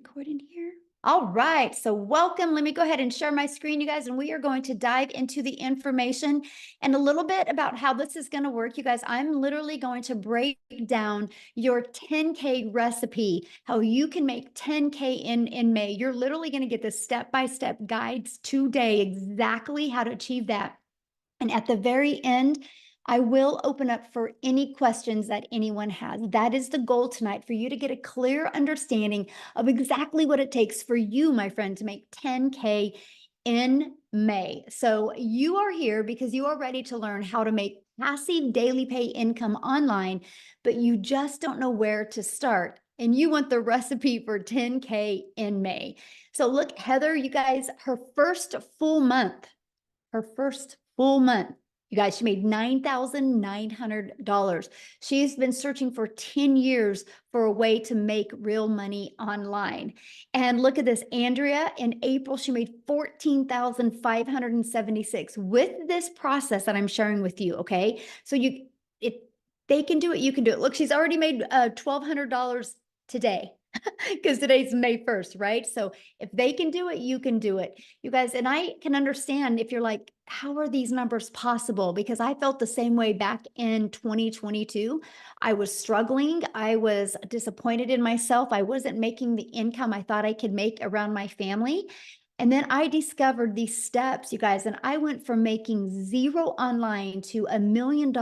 recording here? All right, so welcome. Let me go ahead and share my screen, you guys, and we are going to dive into the information and a little bit about how this is going to work. You guys, I'm literally going to break down your 10K recipe, how you can make 10K in May. You're literally going to get the step-by-step guides today, exactly how to achieve that. And at the very end, I will open up for any questions that anyone has. That is the goal tonight, for you to get a clear understanding of exactly what it takes for you, my friend, to make 10K in May. So you are here because you are ready to learn how to make passive daily pay income online, but you just don't know where to start. And you want the recipe for 10K in May. So look, Heather, you guys, her first full month, you guys, she made $9,900. She's been searching for 10 years for a way to make real money online. And look at this, Andrea, in April, she made $14,576 with this process that I'm sharing with you, okay? So they can do it, you can do it. Look, she's already made $1,200 today. Because today's May 1st, right? So if they can do it, you can do it. You guys, and I can understand if you're like, how are these numbers possible? Because I felt the same way back in 2022. I was struggling. I was disappointed in myself. I wasn't making the income I thought I could make around my family. And then I discovered these steps, you guys, and I went from making zero online to $1 million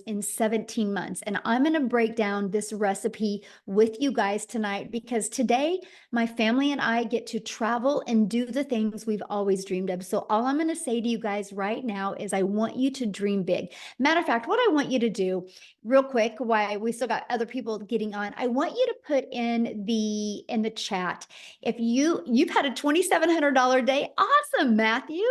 in 17 months. And I'm going to break down this recipe with you guys tonight, because today my family and I get to travel and do the things we've always dreamed of. So all I'm going to say to you guys right now is I want you to dream big. Matter of fact, what I want you to do real quick, why we still got other people getting on, I want you to put in the chat, if you've had a $2,700 day, awesome, Matthew.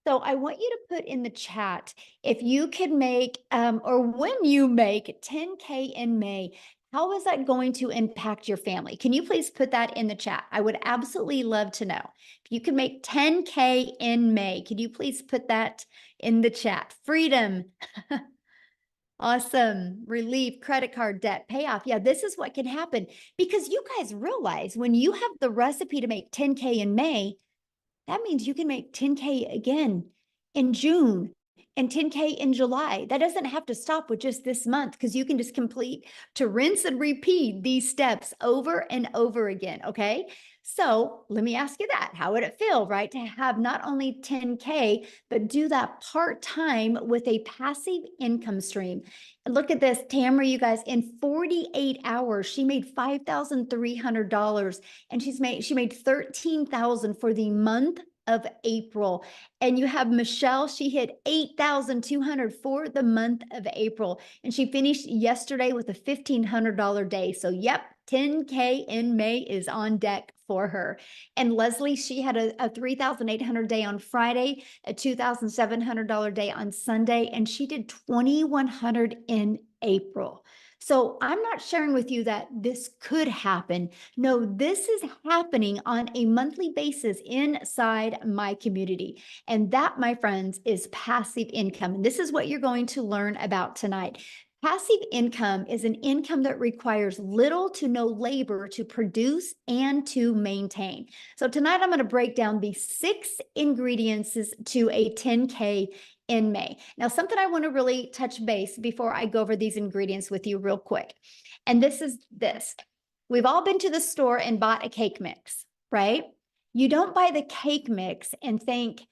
So I want you to put in the chat, if you could make, or when you make 10K in May, how is that going to impact your family? Can you please put that in the chat? I would absolutely love to know. If you can make 10K in May, could you please put that in the chat? Freedom. Awesome. Relief, credit card debt, payoff. Yeah, this is what can happen, because you guys realize when you have the recipe to make 10K in May, that means you can make 10K again in June and 10K in July. That doesn't have to stop with just this month, because you can just complete to rinse and repeat these steps over and over again. Okay. So let me ask you that. How would it feel, right, to have not only 10K, but do that part-time with a passive income stream? Look at this, Tamara, you guys, in 48 hours, she made $5,300, and she made $13,000 for the month of April. And you have Michelle, she hit 8,200 for the month of April, and she finished yesterday with a $1,500 day. So yep, 10K in May is on deck for her. And Leslie, she had a 3,800 day on Friday, a $2,700 day on Sunday, and she did 2,100 in April. So I'm not sharing with you that this could happen. No, this is happening on a monthly basis inside my community. And that, my friends, is passive income. And this is what you're going to learn about tonight. Passive income is an income that requires little to no labor to produce and to maintain. So tonight I'm going to break down the 6 ingredients to a 10K in May. Now, something I want to really touch base before I go over these ingredients with you real quick. And this is this. We've all been to the store and bought a cake mix, right? You don't buy the cake mix and think,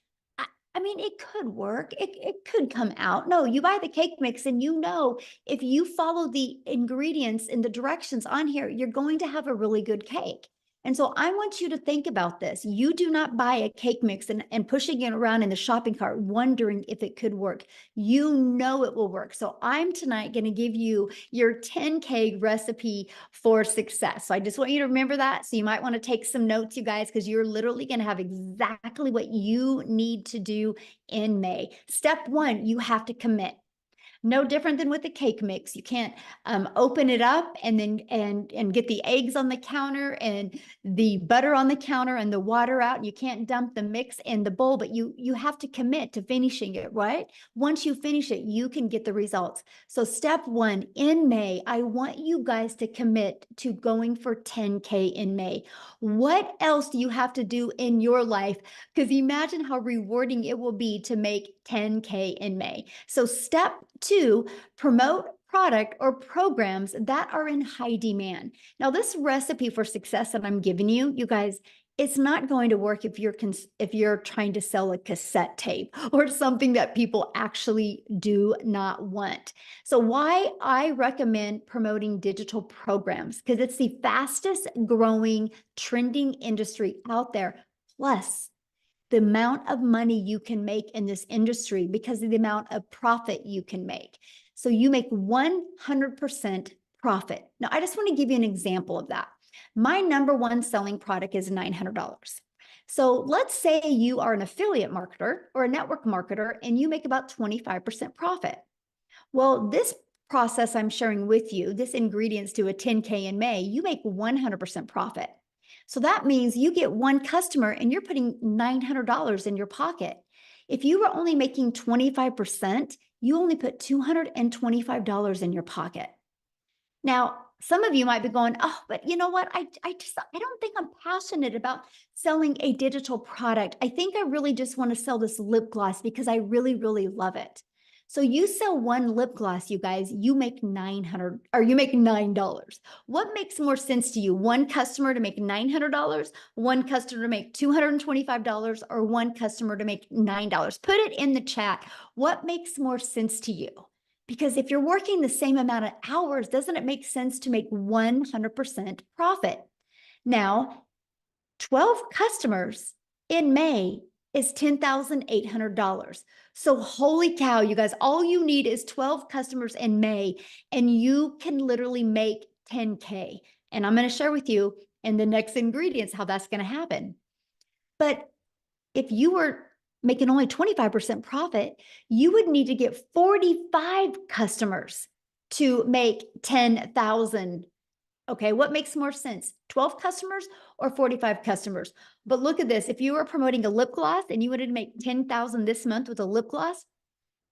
I mean, it could work. It could come out. No, you buy the cake mix and you know, if you follow the ingredients and the directions on here, you're going to have a really good cake. And so I want you to think about this. You do not buy a cake mix and pushing it around in the shopping cart, wondering if it could work. You know it will work. So I'm tonight going to give you your 10K recipe for success. So I just want you to remember that. So you might want to take some notes, you guys, because you're literally going to have exactly what you need to do in May. Step 1, you have to commit. No different than with the cake mix. You can't open it up and then and get the eggs on the counter and the butter on the counter and the water out. You can't dump the mix in the bowl, but you have to commit to finishing it, right? Once you finish it, you can get the results. So step one, in May, I want you guys to commit to going for 10K in May. What else do you have to do in your life? Because imagine how rewarding it will be to make 10K in May. So step two, promote product or programs that are in high demand. Now, this recipe for success that I'm giving you, you guys, it's not going to work if you're trying to sell a cassette tape or something that people actually do not want. So why I recommend promoting digital programs, because it's the fastest growing trending industry out there. Plus, the amount of money you can make in this industry because of the amount of profit you can make. So you make 100% profit. Now, I just want to give you an example of that. My number one selling product is $900. So let's say you are an affiliate marketer or a network marketer and you make about 25% profit. Well, this process I'm sharing with you, this ingredients to a 10K in May, you make 100% profit. So that means you get one customer and you're putting $900 in your pocket. If you were only making 25%, you only put $225 in your pocket. Now, some of you might be going, oh, but you know what? I don't think I'm passionate about selling a digital product. I think I really just want to sell this lip gloss because I really, really love it. So you sell one lip gloss, you guys, you make $9. What makes more sense to you? One customer to make $900, one customer to make $225, or one customer to make $9? Put it in the chat. What makes more sense to you? Because if you're working the same amount of hours, doesn't it make sense to make 100% profit? Now, 12 customers in May is $10,800. So holy cow, you guys, all you need is 12 customers in May and you can literally make 10K. And I'm going to share with you in the next ingredients how that's going to happen. But if you were making only 25% profit, you would need to get 45 customers to make 10,000. Okay, what makes more sense? 12 customers or 45 customers? But look at this. If you were promoting a lip gloss and you wanted to make 10,000 this month with a lip gloss,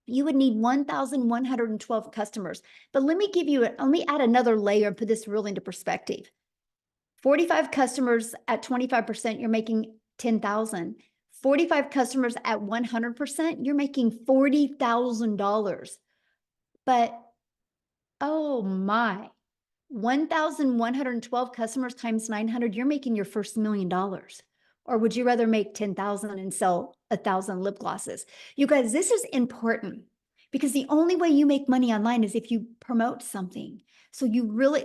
you would need 1,112 customers. But let me add another layer and put this really into perspective. 45 customers at 25%, you're making 10,000. 45 customers at 100%, you're making $40,000. But oh my, 1,112 customers times 900, you're making your first $1 million. Or would you rather make 10,000 and sell 1,000 lip glosses? You guys, this is important because the only way you make money online is if you promote something. So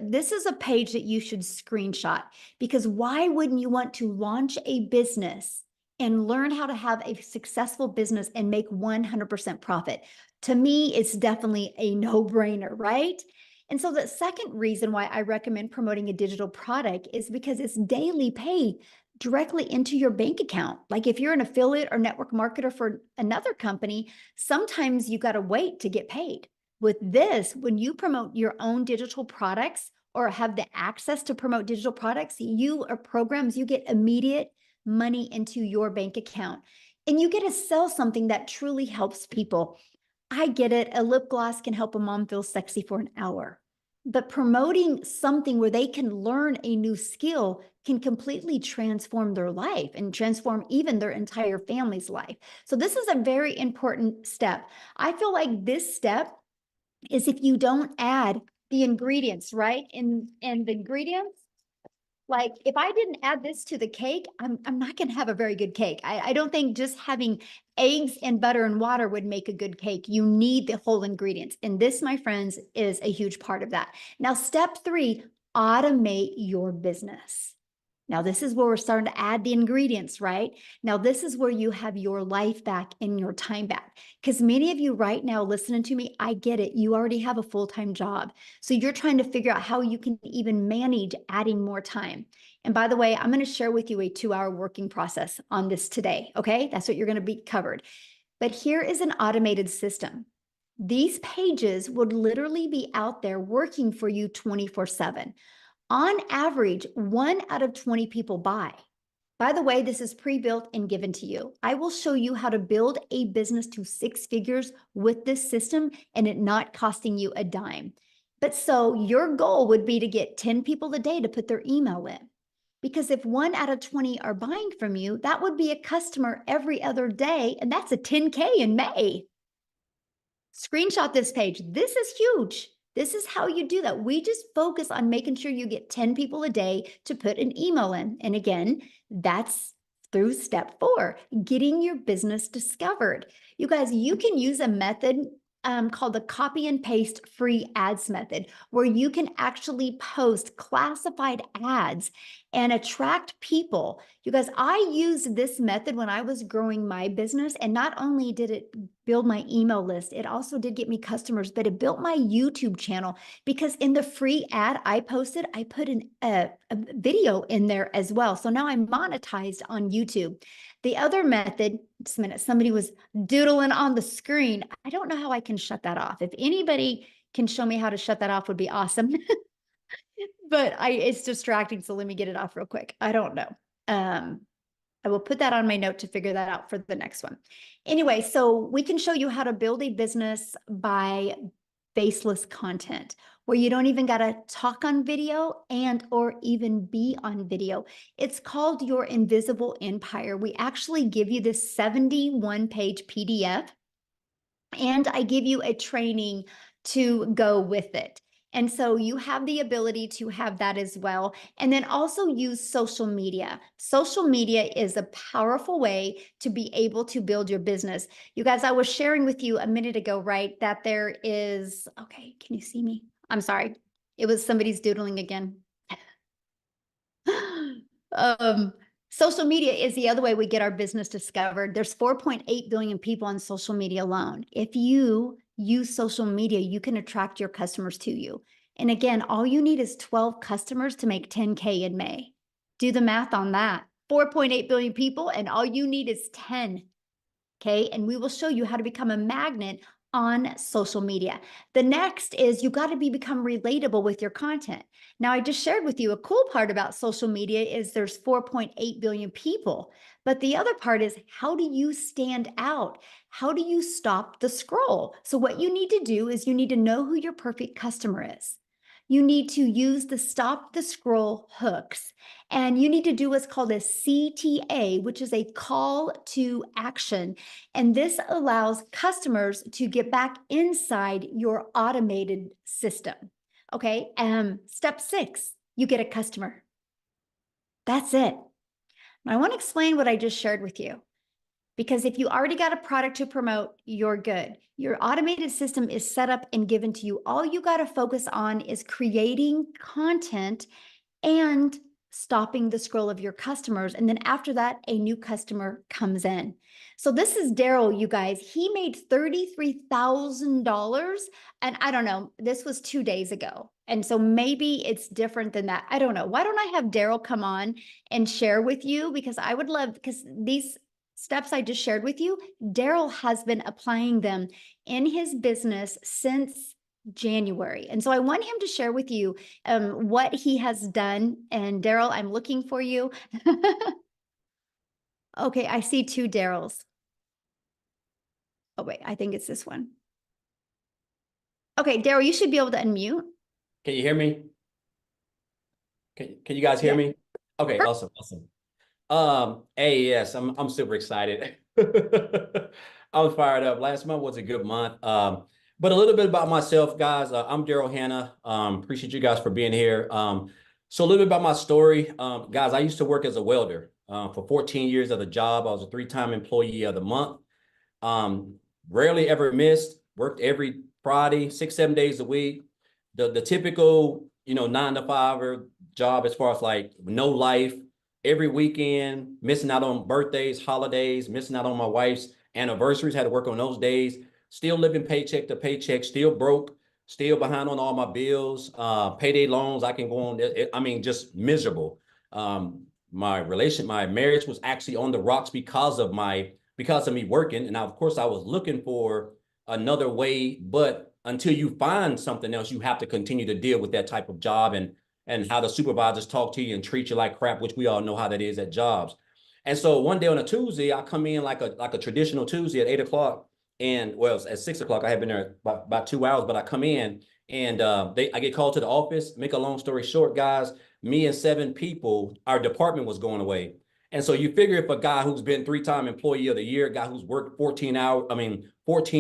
this is a page that you should screenshot, because why wouldn't you want to launch a business and learn how to have a successful business and make 100% profit? To me, it's definitely a no-brainer, right? And so the second reason why I recommend promoting a digital product is because it's daily pay directly into your bank account. Like if you're an affiliate or network marketer for another company, sometimes you got to wait to get paid. With this, when you promote your own digital products or have the access to promote digital products, you or programs, you get immediate money into your bank account. And you get to sell something that truly helps people. I get it. A lip gloss can help a mom feel sexy for an hour. But promoting something where they can learn a new skill can completely transform their life and transform even their entire family's life. So this is a very important step. I feel like this step is if you don't add the ingredients, right? And the ingredients, like if I didn't add this to the cake, I'm not going to have a very good cake. I don't think just having eggs and butter and water would make a good cake. You need the whole ingredients. And this, my friends, is a huge part of that. Now, step 3, automate your business. Now, this is where we're starting to add the ingredients, right? Now, this is where you have your life back and your time back. Because many of you right now listening to me, I get it. You already have a full-time job. So you're trying to figure out how you can even manage adding more time. And by the way, I'm going to share with you a 2-hour working process on this today. Okay, that's what you're going to be covered. But here is an automated system. these pages would literally be out there working for you 24/7. On average, 1 out of 20 people buy. By the way, this is pre-built and given to you. I will show you how to build a business to 6 figures with this system and it not costing you a dime. But so your goal would be to get 10 people a day to put their email in. Because if 1 out of 20 are buying from you, that would be a customer every other day, and that's a 10K in May. Screenshot this page. This is huge. This is how you do that. We just focus on making sure you get 10 people a day to put an email in. And again, that's through step 4, getting your business discovered. You guys, you can use a method called the copy and paste free ads method, where you can actually post classified ads and attract people. You guys, I used this method when I was growing my business, and not only did it build my email list, it also did get me customers, but it built my YouTube channel, because in the free ad I posted, I put a video in there as well. So now I'm monetized on YouTube. The other method, just a minute, somebody was doodling on the screen. I don't know how I can shut that off. If anybody can show me how to shut that off, would be awesome. But it's distracting, so let me get it off real quick. I don't know. I will put that on my note to figure that out for the next one. Anyway, so we can show you how to build a business by faceless content, where you don't even got to talk on video and or even be on video. It's called your invisible empire. We actually give you this 71-page PDF, and I give you a training to go with it. And so you have the ability to have that as well. And then also use social media. Social media is a powerful way to be able to build your business. You guys, I was sharing with you a minute ago, right, that there is, okay, can you see me? I'm sorry. It was somebody's doodling again. Social media is the other way we get our business discovered. There's 4.8 billion people on social media alone. If you use social media, you can attract your customers to you. And again, all you need is 12 customers to make 10K in May. Do the math on that. 4.8 billion people, and all you need is 10. Okay. And we will show you how to become a magnet on social media. The next is you got to become relatable with your content. Now, I just shared with you a cool part about social media is there's 4.8 billion people, but the other part is, how do you stand out? How do you stop the scroll? So what you need to do is you need to know who your perfect customer is. You need to use the stop the scroll hooks, and you need to do what's called a CTA, which is a call to action. And this allows customers to get back inside your automated system. Okay. Step 6, you get a customer. That's it. I want to explain what I just shared with you, because if you already got a product to promote, you're good. Your automated system is set up and given to you. All you got to focus on is creating content and stopping the scroll of your customers. And then after that, a new customer comes in. So this is Daryl, you guys. He made $33,000. And I don't know, this was 2 days ago. And so maybe it's different than that. I don't know. Why don't I have Daryl come on and share with you? Because I would love, because these steps I just shared with you, Daryl has been applying them in his business since January. And so I want him to share with you what he has done. And Daryl, I'm looking for you. Okay, I see 2 Daryls. Oh, wait, I think it's this one. Okay, Daryl, you should be able to unmute. Can you hear me? Can you guys hear me? Okay, awesome, awesome. Hey, yes, I'm super excited. I'm fired up. Last month was a good month. But a little bit about myself, guys. I'm Daryl Hanna. Appreciate you guys for being here. So a little bit about my story. Guys, I used to work as a welder for 14 years at a job. I was a 3-time employee of the month. Rarely ever missed, worked every Friday, 6-7 days a week. The typical, 9-to-5 job, as far as like no life, every weekend, missing out on birthdays, holidays, missing out on my wife's anniversaries, had to work on those days, still living paycheck to paycheck, still broke, still behind on all my bills, payday loans. I can go on, I mean, just miserable. My marriage was actually on the rocks because of me working. And now, of course, I was looking for another way. But until you find something else, you have to continue to deal with that type of job and how the supervisors talk to you and treat you like crap, which we all know how that is at jobs. And so one day on a Tuesday, I come in like a traditional Tuesday at 8 o'clock. And well, at 6 o'clock, I have been there about 2 hours, but I come in and I get called to the office. Make a long story short, guys, me and 7 people, our department was going away. And so you figure if a guy who's been 3-time employee of the year, a guy who's worked 14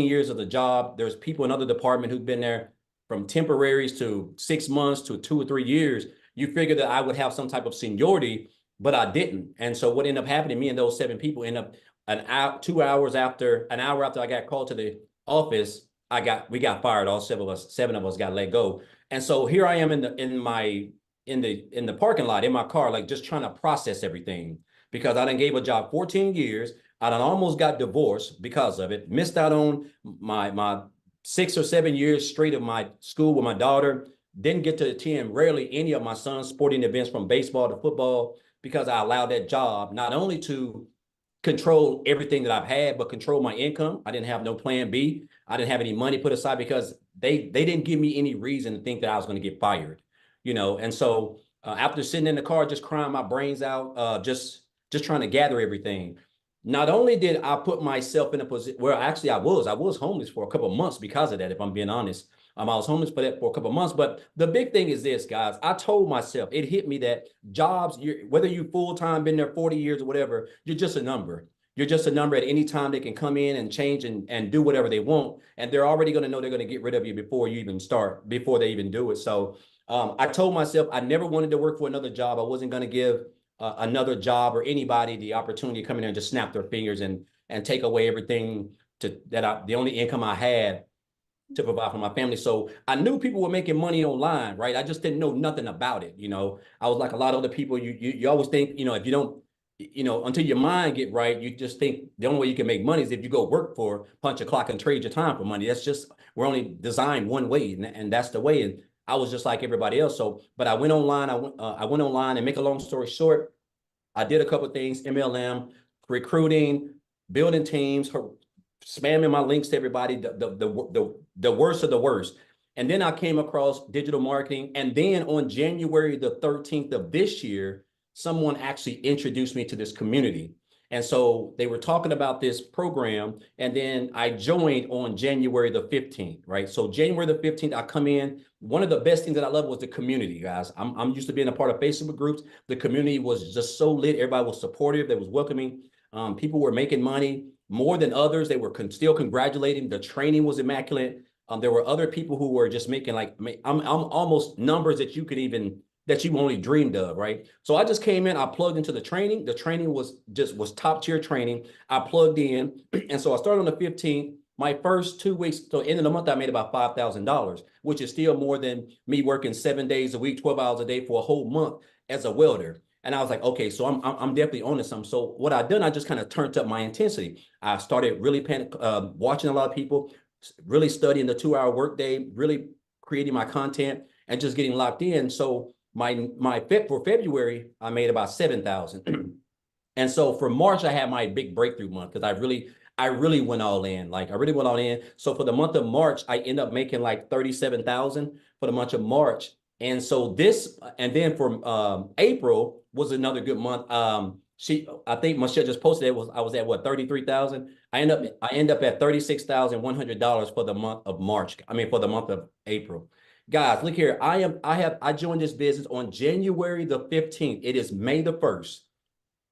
years of the job, there's people in other department who've been there from temporaries to 6 months to 2 or 3 years. You figure that I would have some type of seniority, but I didn't. And so what ended up happening, me and those 7 people end up an hour, 2 hours after, an hour after I got called to the office, we got fired. All 7 of us got let go. And so here I am in the parking lot in my car, like just trying to process everything because I done gave a job 14 years. I done almost got divorced because of it. Missed out on my 6 or 7 years straight of my school with my daughter. Didn't get to attend rarely any of my son's sporting events from baseball to football because I allowed that job not only to control everything that I've had, but control my income. I didn't have no plan B. I didn't have any money put aside because they didn't give me any reason to think that I was going to get fired, And so after sitting in the car, just crying my brains out, just trying to gather everything. Not only did I put myself in a position where actually I was homeless for a couple of months because of that, if I'm being honest. I was homeless for a couple of months. But the big thing is this, guys. I told myself, it hit me that jobs, whether you full-time, been there 40 years or whatever, you're just a number. You're just a number. At any time they can come in and change and do whatever they want. And they're already going to know they're going to get rid of you before you even start, before they even do it. So I told myself I never wanted to work for another job. I wasn't going to give another job or anybody the opportunity to come in there and just snap their fingers and take away everything the only income I had to provide for my family. So I knew people were making money online, right? I just didn't know nothing about it. I was like a lot of other people. You always think, if you don't, until your mind get right, you just think the only way you can make money is if you go work for, punch a clock and trade your time for money. That's just, we're only designed one way, and that's the way. And I was just like everybody else. So, but I went online. I went online, and make a long story short, I did a couple of things: MLM, recruiting, building teams, spamming my links to everybody, the worst of the worst. And then I came across digital marketing. And then on January the 13th of this year, someone actually introduced me to this community. And so they were talking about this program. And then I joined on January the 15th, right? So January the 15th, I come in. One of the best things that I love was the community, guys. I'm used to being a part of Facebook groups. The community was just so lit. Everybody was supportive. They was welcoming. People were making money more than others. They were still congratulating. The training was immaculate. There were other people who were just making I'm almost numbers that you only dreamed of, right? So I just came in, I plugged into the training. The training was top tier training. I plugged in. And so I started on the 15th. My first 2 weeks, so end of the month, I made about $5,000, which is still more than me working 7 days a week, 12 hours a day for a whole month as a welder. And I was like, okay, so I'm definitely on to something. So what I done, I just kind of turned up my intensity. I started really watching a lot of people, really studying the 2-hour workday, really creating my content, and just getting locked in. So for February, I made about 7,000. And so for March, I had my big breakthrough month because I really went all in. Like I really went all in. So for the month of March, I end up making like 37,000 for the month of March. And so and then for April was another good month. I think Michelle just posted it. I was at what, 33,000. I end up at $36,100 for the month of March. I mean, for the month of April. Guys, look here. I joined this business on January the 15th. It is May the 1st.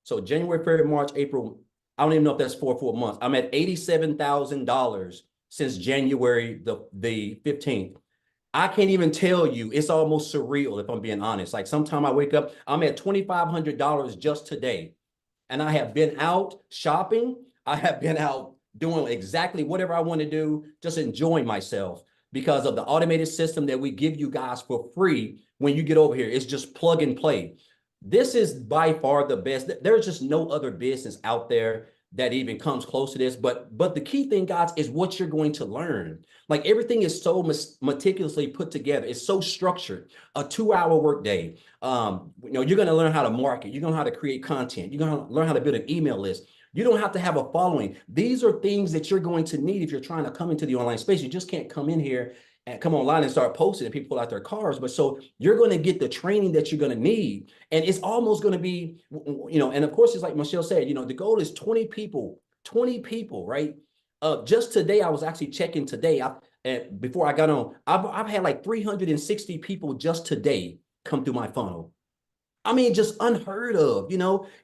So January, February, March, April. I don't even know if that's 4 months. I'm at $87,000 since January the 15th. I can't even tell you. It's almost surreal if I'm being honest. Like sometime I wake up, I'm at $2,500 just today. And I have been out shopping. I have been out doing exactly whatever I want to do, just enjoying myself because of the automated system that we give you guys for free when you get over here. It's just plug and play. This is by far the best. There's just no other business out there that even comes close to this. But the key thing, guys, is what you're going to learn. Like everything is so meticulously put together. It's so structured. A 2-hour workday. You're going to learn how to market. You're going to learn how to create content. You're going to learn how to build an email list. You don't have to have a following. These are things that you're going to need if you're trying to come into the online space. You just can't come in here and come online and start posting and people pull out their cars. But so you're going to get the training that you're going to need. And it's almost going to be, and of course, it's like Michelle said, the goal is 20 people, right? Just today, I was actually checking today. And before I got on, I've had like 360 people just today come through my funnel. I mean, just unheard of,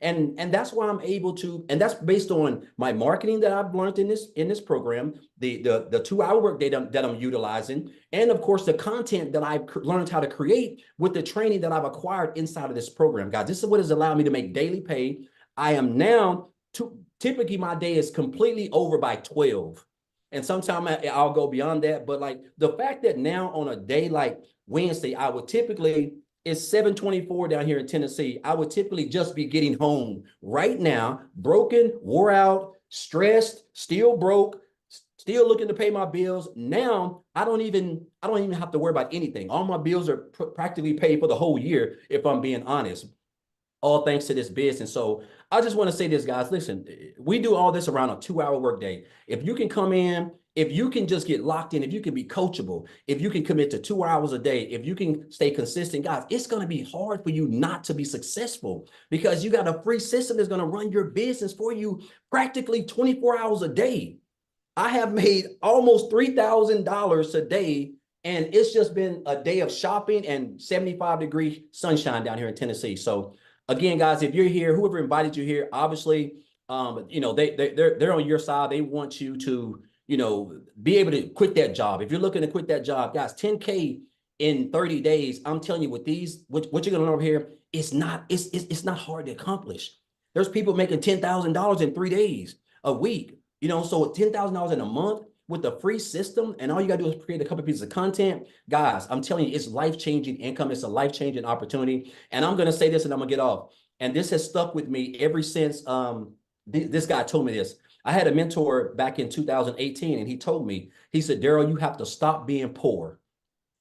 and that's why I'm able to, and that's based on my marketing that I've learned in this program, the 2 hour work that I'm utilizing, and of course the content that I've learned how to create with the training that I've acquired inside of this program, guys. This is what has allowed me to make daily pay. I am now typically my day is completely over by 12. And sometimes I'll go beyond that. But like the fact that now on a day like Wednesday, I would typically, it's 7:24 down here in Tennessee. I would typically just be getting home right now, broken, wore out, stressed, still broke, still looking to pay my bills. Now I don't even have to worry about anything. All my bills are practically paid for the whole year, if I'm being honest, all thanks to this business. So I just want to say this, guys. Listen, we do all this around a 2 hour workday. If you can come in, if you can just get locked in, if you can be coachable, if you can commit to 2 hours a day, if you can stay consistent, guys, it's going to be hard for you not to be successful because you got a free system that's going to run your business for you practically 24 hours a day. I have made almost $3,000 a day, and it's just been a day of shopping and 75-degree sunshine down here in Tennessee. So again, guys, if you're here, whoever invited you here, obviously, they're on your side. They want you to, be able to quit that job. If you're looking to quit that job, guys, 10K in 30 days, I'm telling you, with these, what you're gonna learn over here, it's not hard to accomplish. There's people making $10,000 in 3 days, a week, so $10,000 in a month with a free system, and all you gotta do is create a couple pieces of content. Guys, I'm telling you, it's life-changing income. It's a life-changing opportunity. And I'm gonna say this and I'm gonna get off. And this has stuck with me ever since this guy told me this. I had a mentor back in 2018, and he told me, he said, Daryl, you have to stop being poor.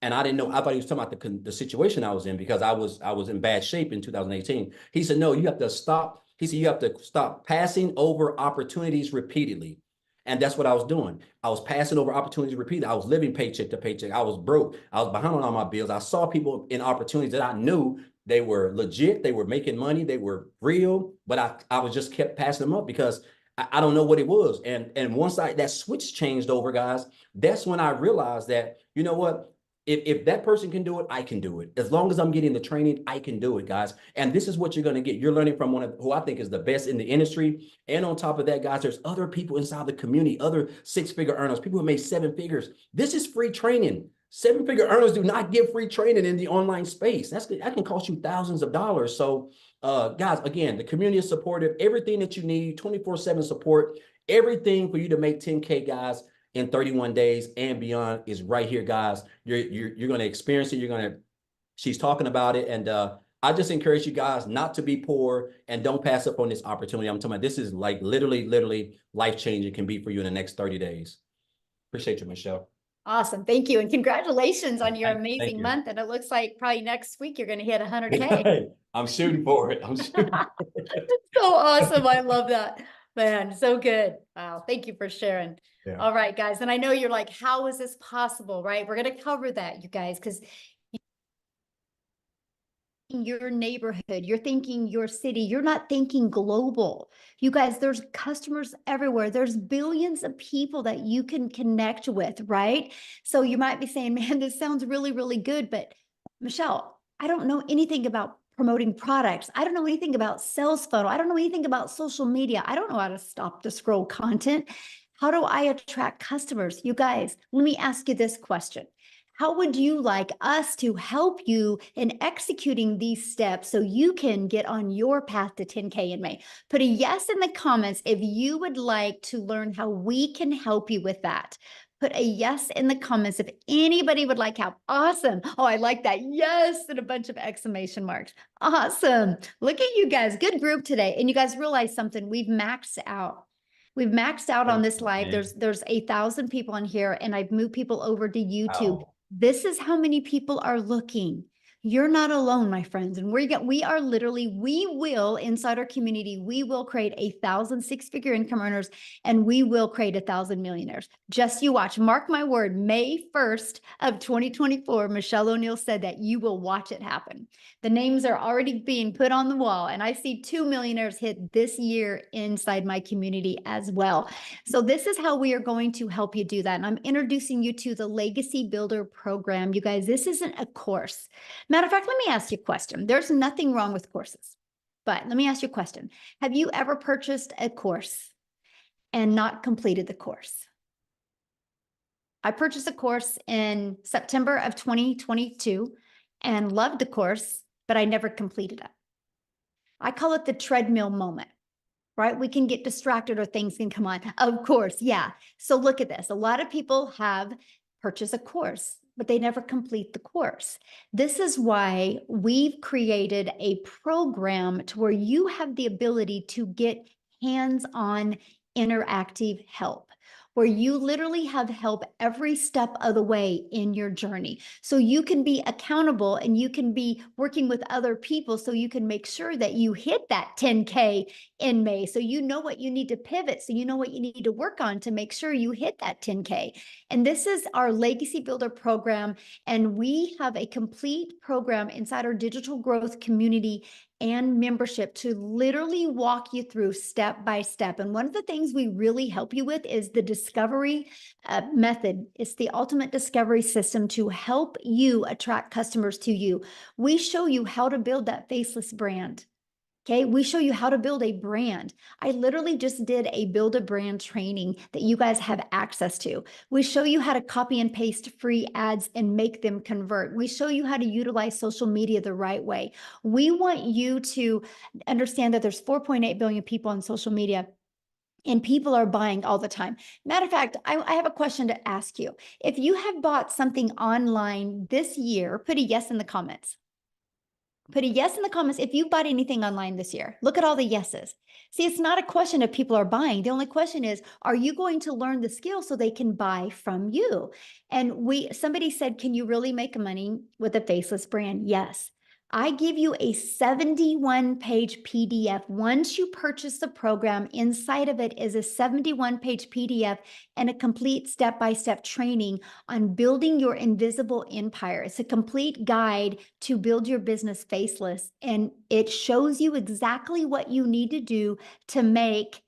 And I didn't know, I thought he was talking about the situation I was in because I was in bad shape in 2018. He said, no, you have to stop. He said, you have to stop passing over opportunities repeatedly. And that's what I was doing. I was passing over opportunities repeatedly. I was living paycheck to paycheck. I was broke. I was behind on all my bills. I saw people in opportunities that I knew they were legit. They were making money. They were real. But I was just kept passing them up because I don't know what it was. And once that switch changed over, guys, that's when I realized that, you know what? If that person can do it, I can do it. As long as I'm getting the training, I can do it, guys. And this is what you're going to get. You're learning from one of who I think is the best in the industry. And on top of that, guys, there's other people inside the community, other six-figure earners, people who made 7 figures. This is free training. 7-figure earners do not give free training in the online space. That can cost you thousands of dollars. So, guys, again, the community is supportive. Everything that you need, 24/7 support, everything for you to make 10K, guys, in 31 days and beyond is right here, guys. You're going to experience it. She's talking about it. And I just encourage you guys not to be poor and don't pass up on this opportunity. I'm talking about this is like literally life-changing can be for you in the next 30 days. Appreciate you, Michelle. Awesome. Thank you. And congratulations on your Thank amazing you. month. And it looks like probably next week you're going to hit 100K. I'm shooting for it. So awesome. I love that, man. So good. Wow. Thank you for sharing. Yeah. All right, guys. And I know you're like, how is this possible? Right? We're going to cover that, you guys, because your neighborhood, you're thinking your city, you're not thinking global. You guys, there's customers everywhere. There's billions of people that you can connect with, right? So you might be saying, man, this sounds really, really good. But Michelle, I don't know anything about promoting products. I don't know anything about sales funnel. I don't know anything about social media. I don't know how to stop the scroll content. How do I attract customers? You guys, let me ask you this question. How would you like us to help you in executing these steps so you can get on your path to 10K in May? Put a yes in the comments if you would like to learn how we can help you with that. Put a yes in the comments if anybody would like help. Awesome. Oh, I like that. Yes, and a bunch of exclamation marks. Awesome. Look at you guys. Good group today. And you guys realize something. We've maxed out. We've maxed out on this live. There's 1,000 people in here, and I've moved people over to YouTube. Wow. This is how many people are looking. You're not alone, my friends. And we are literally, we will inside our community, we will create 1,000 six-figure income earners, and we will create 1,000 millionaires. Just you watch. Mark my word, May 1st of 2024, Michelle O'Neill said that you will watch it happen. The names are already being put on the wall, and I see 2 millionaires hit this year inside my community as well. So this is how we are going to help you do that. And I'm introducing you to the Legacy Builder program. You guys, this isn't a course. Matter of fact, let me ask you a question. There's nothing wrong with courses, but let me ask you a question. Have you ever purchased a course and not completed the course? I purchased a course in September of 2022 and loved the course, but I never completed it. I call it the treadmill moment, right? We can get distracted or things can come on. Of course, yeah. So look at this. A lot of people have purchased a course, but they never complete the course. This is why we've created a program to where you have the ability to get hands-on interactive help, where you literally have help every step of the way in your journey. So you can be accountable and you can be working with other people so you can make sure that you hit that 10K in May. So you know what you need to pivot. So you know what you need to work on to make sure you hit that 10K. And this is our Legacy Builder program. And we have a complete program inside our digital growth community and membership to literally walk you through step by step. And one of the things we really help you with is the discovery method. It's the ultimate discovery system to help you attract customers to you. We show you how to build that faceless brand. Okay, we show you how to build a brand. I literally just did a build a brand training that you guys have access to. We show you how to copy and paste free ads and make them convert. We show you how to utilize social media the right way. We want you to understand that there's 4.8 billion people on social media and people are buying all the time. Matter of fact, I have a question to ask you. If you have bought something online this year, put a yes in the comments. Put a yes in the comments if you bought anything online this year. Look at all the yeses. See, it's not a question if people are buying. The only question is, are you going to learn the skill so they can buy from you? And somebody said, can you really make money with a faceless brand? Yes. I give you a 71-page PDF. Once you purchase the program, inside of it is a 71-page PDF and a complete step-by-step training on building your invisible empire. It's a complete guide to build your business faceless, and it shows you exactly what you need to do to make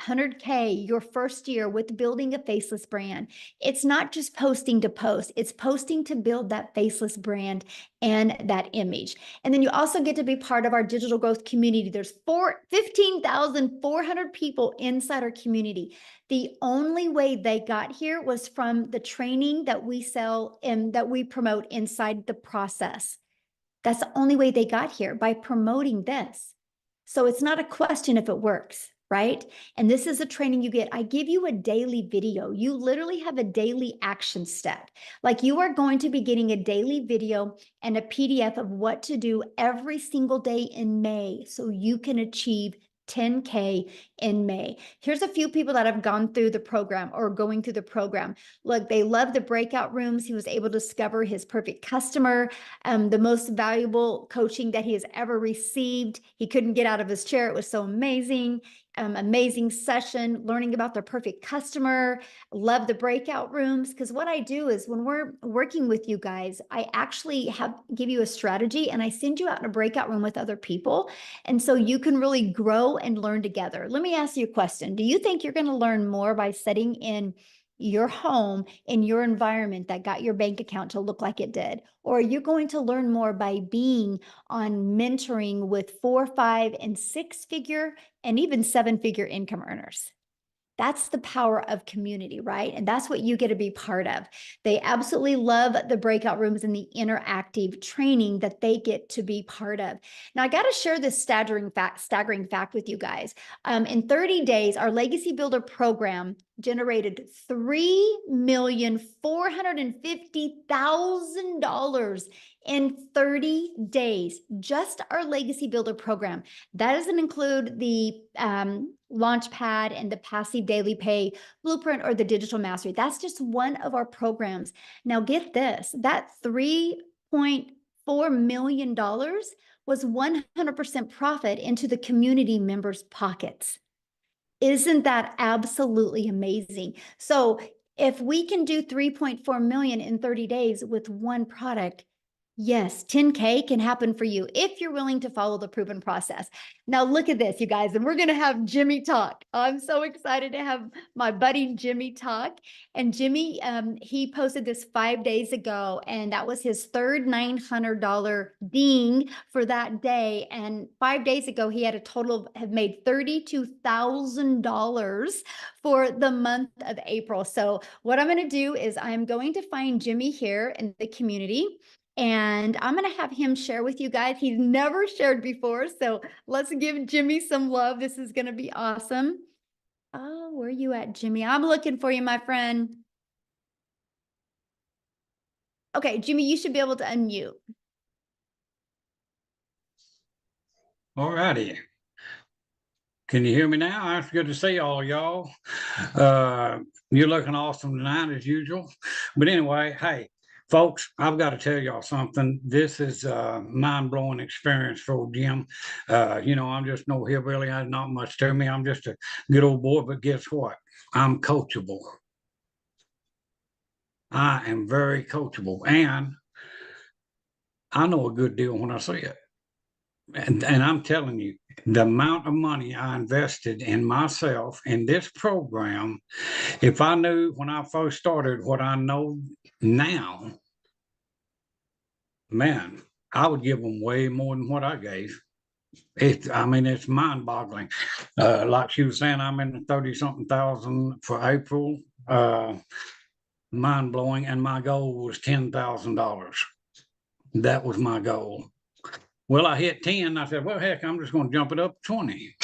100K your first year with building a faceless brand. It's not just posting to post, it's posting to build that faceless brand and that image. And then you also get to be part of our digital growth community. There's 15,400 people inside our community. The only way they got here was from the training that we sell and that we promote inside the process. That's the only way they got here, by promoting this. So it's not a question if it works, right? And this is a training you get. I give you a daily video. You literally have a daily action step. Like, you are going to be getting a daily video and a PDF of what to do every single day in May so you can achieve 10K in May. Here's a few people that have gone through the program or going through the program. Look, they love the breakout rooms. He was able to discover his perfect customer, the most valuable coaching that he has ever received. He couldn't get out of his chair. It was so amazing. Amazing session, learning about their perfect customer. Love the breakout rooms, because what I do is when we're working with you guys, I actually give you a strategy and I send you out in a breakout room with other people. And so you can really grow and learn together. Let me ask you a question. Do you think you're going to learn more by sitting in your home, in your environment that got your bank account to look like it did? Or are you going to learn more by being on mentoring with 4, 5, and 6-figure and even 7-figure income earners? That's the power of community, right? And that's what you get to be part of. They absolutely love the breakout rooms and the interactive training that they get to be part of. Now, I got to share this staggering fact with you guys. In 30 days, our Legacy Builder program generated $3,450,000 in 30 days. Just our Legacy Builder program. That doesn't include the Launchpad and the Passive Daily Pay Blueprint or the Digital Mastery. That's just one of our programs. Now get this, that million was 100% profit into the community members' pockets. Isn't that absolutely amazing? So if we can do 3.4 million in 30 days with one product, yes, 10K can happen for you if you're willing to follow the proven process. Now look at this, you guys, and we're going to have Jimmy talk. I'm so excited to have my buddy Jimmy talk. And Jimmy, he posted this 5 days ago, and that was his third $900 ding for that day. And 5 days ago, he had a total of have made $32,000 for the month of April. So what I'm going to do is I'm going to find Jimmy here in the community. And I'm going to have him share with you guys. He's never shared before. So let's give Jimmy some love. This is going to be awesome. Oh, where are you at, Jimmy? I'm looking for you, my friend. Okay, Jimmy, you should be able to unmute. All righty. Can you hear me now? It's good to see all y'all. You're looking awesome tonight as usual. But anyway, hey, folks, I've got to tell y'all something. This is a mind-blowing experience for Jim. I'm just no hillbilly. There's not much to me. I'm just a good old boy. But guess what? I'm coachable. I am very coachable. And I know a good deal when I see it. And I'm telling you, the amount of money I invested in myself in this program, if I knew when I first started what I know now, man, I would give them way more than what I gave. It's mind-boggling. Like she was saying, I'm in the 30-something thousand for April. Mind-blowing. And my goal was $10,000. That was my goal. Well, I hit 10. I said, well, heck, I'm just going to jump it up to 20.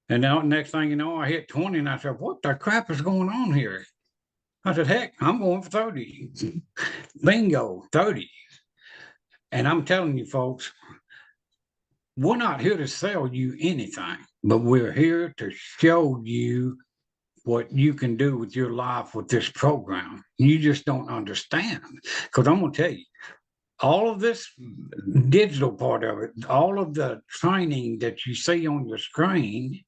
And now, next thing you know, I hit 20 and I said, what the crap is going on here? I said, heck, I'm going for 30. Bingo, 30. And I'm telling you, folks, we're not here to sell you anything, but we're here to show you what you can do with your life with this program. You just don't understand. Because I'm going to tell you, all of this digital part of it, all of the training that you see on your screen,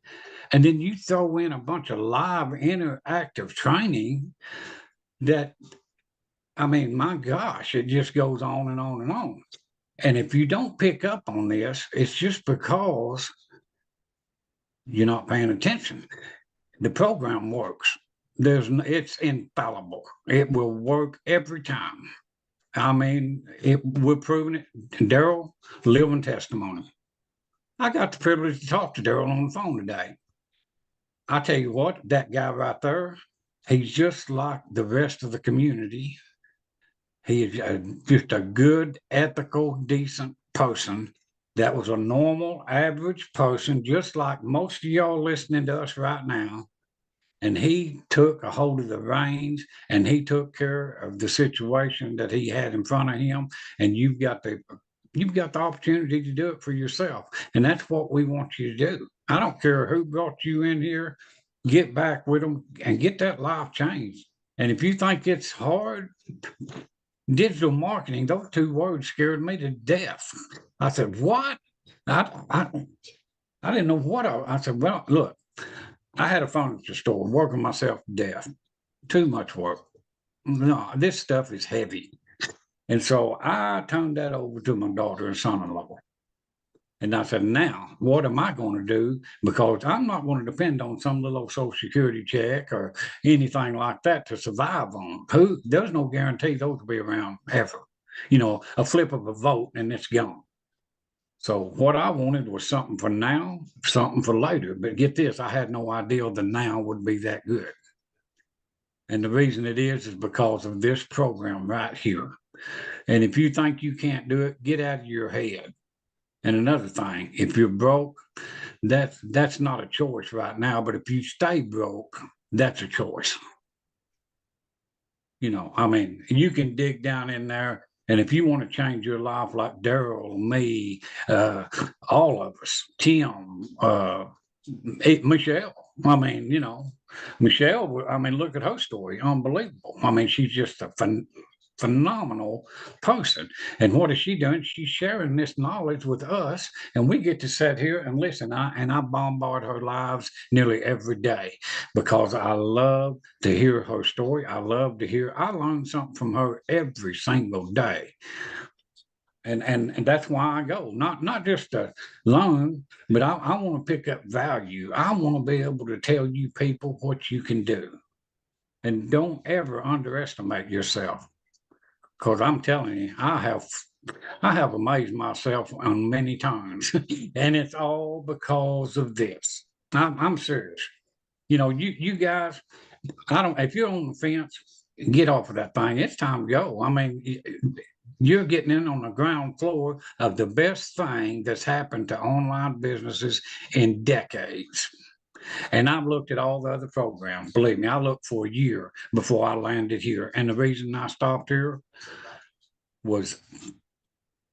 and then you throw in a bunch of live interactive training that, my gosh, it just goes on and on and on. And if you don't pick up on this, it's just because you're not paying attention. The program works. It's infallible. It will work every time. We're proving it. Daryl, living testimony. I got the privilege to talk to Daryl on the phone today. I tell you what, that guy right there, he's just like the rest of the community. He is just a good, ethical, decent person that was a normal, average person, just like most of y'all listening to us right now. And he took a hold of the reins and he took care of the situation that he had in front of him. And you've got the opportunity to do it for yourself. And that's what we want you to do. I don't care who brought you in here, get back with them and get that life changed. And if you think it's hard, digital marketing, those two words scared me to death. I said, what? I didn't know what I said, well, look. I had a furniture store working myself to death. Too much work. No, this stuff is heavy. And so I turned that over to my daughter and son-in-law. And I said, now, what am I going to do? Because I'm not going to depend on some little Social Security check or anything like that to survive on. There's no guarantee those will be around ever. A flip of a vote and it's gone. So what I wanted was something for now, something for later. But get this, I had no idea the now would be that good. And the reason it is because of this program right here. And if you think you can't do it, get out of your head. And another thing, if you're broke, that's not a choice right now. But if you stay broke, that's a choice. You can dig down in there. And if you want to change your life like Daryl, me, all of us, Tim, Michelle, Michelle, look at her story. Unbelievable. She's just a phenomenal person. And what is she doing? She's sharing this knowledge with us, and we get to sit here and listen. I bombard her lives nearly every day because I love to hear her story. I learn something from her every single day. And that's why I go, not just to learn, but I want to pick up value. I want to be able to tell you people what you can do. And don't ever underestimate yourself. Because I'm telling you, I have amazed myself on many times. And it's all because of this. I'm serious. You know, you guys, if you're on the fence, get off of that thing. It's time to go. I mean, you're getting in on the ground floor of the best thing that's happened to online businesses in decades. And I've looked at all the other programs. Believe me, I looked for a year before I landed here. And the reason I stopped here was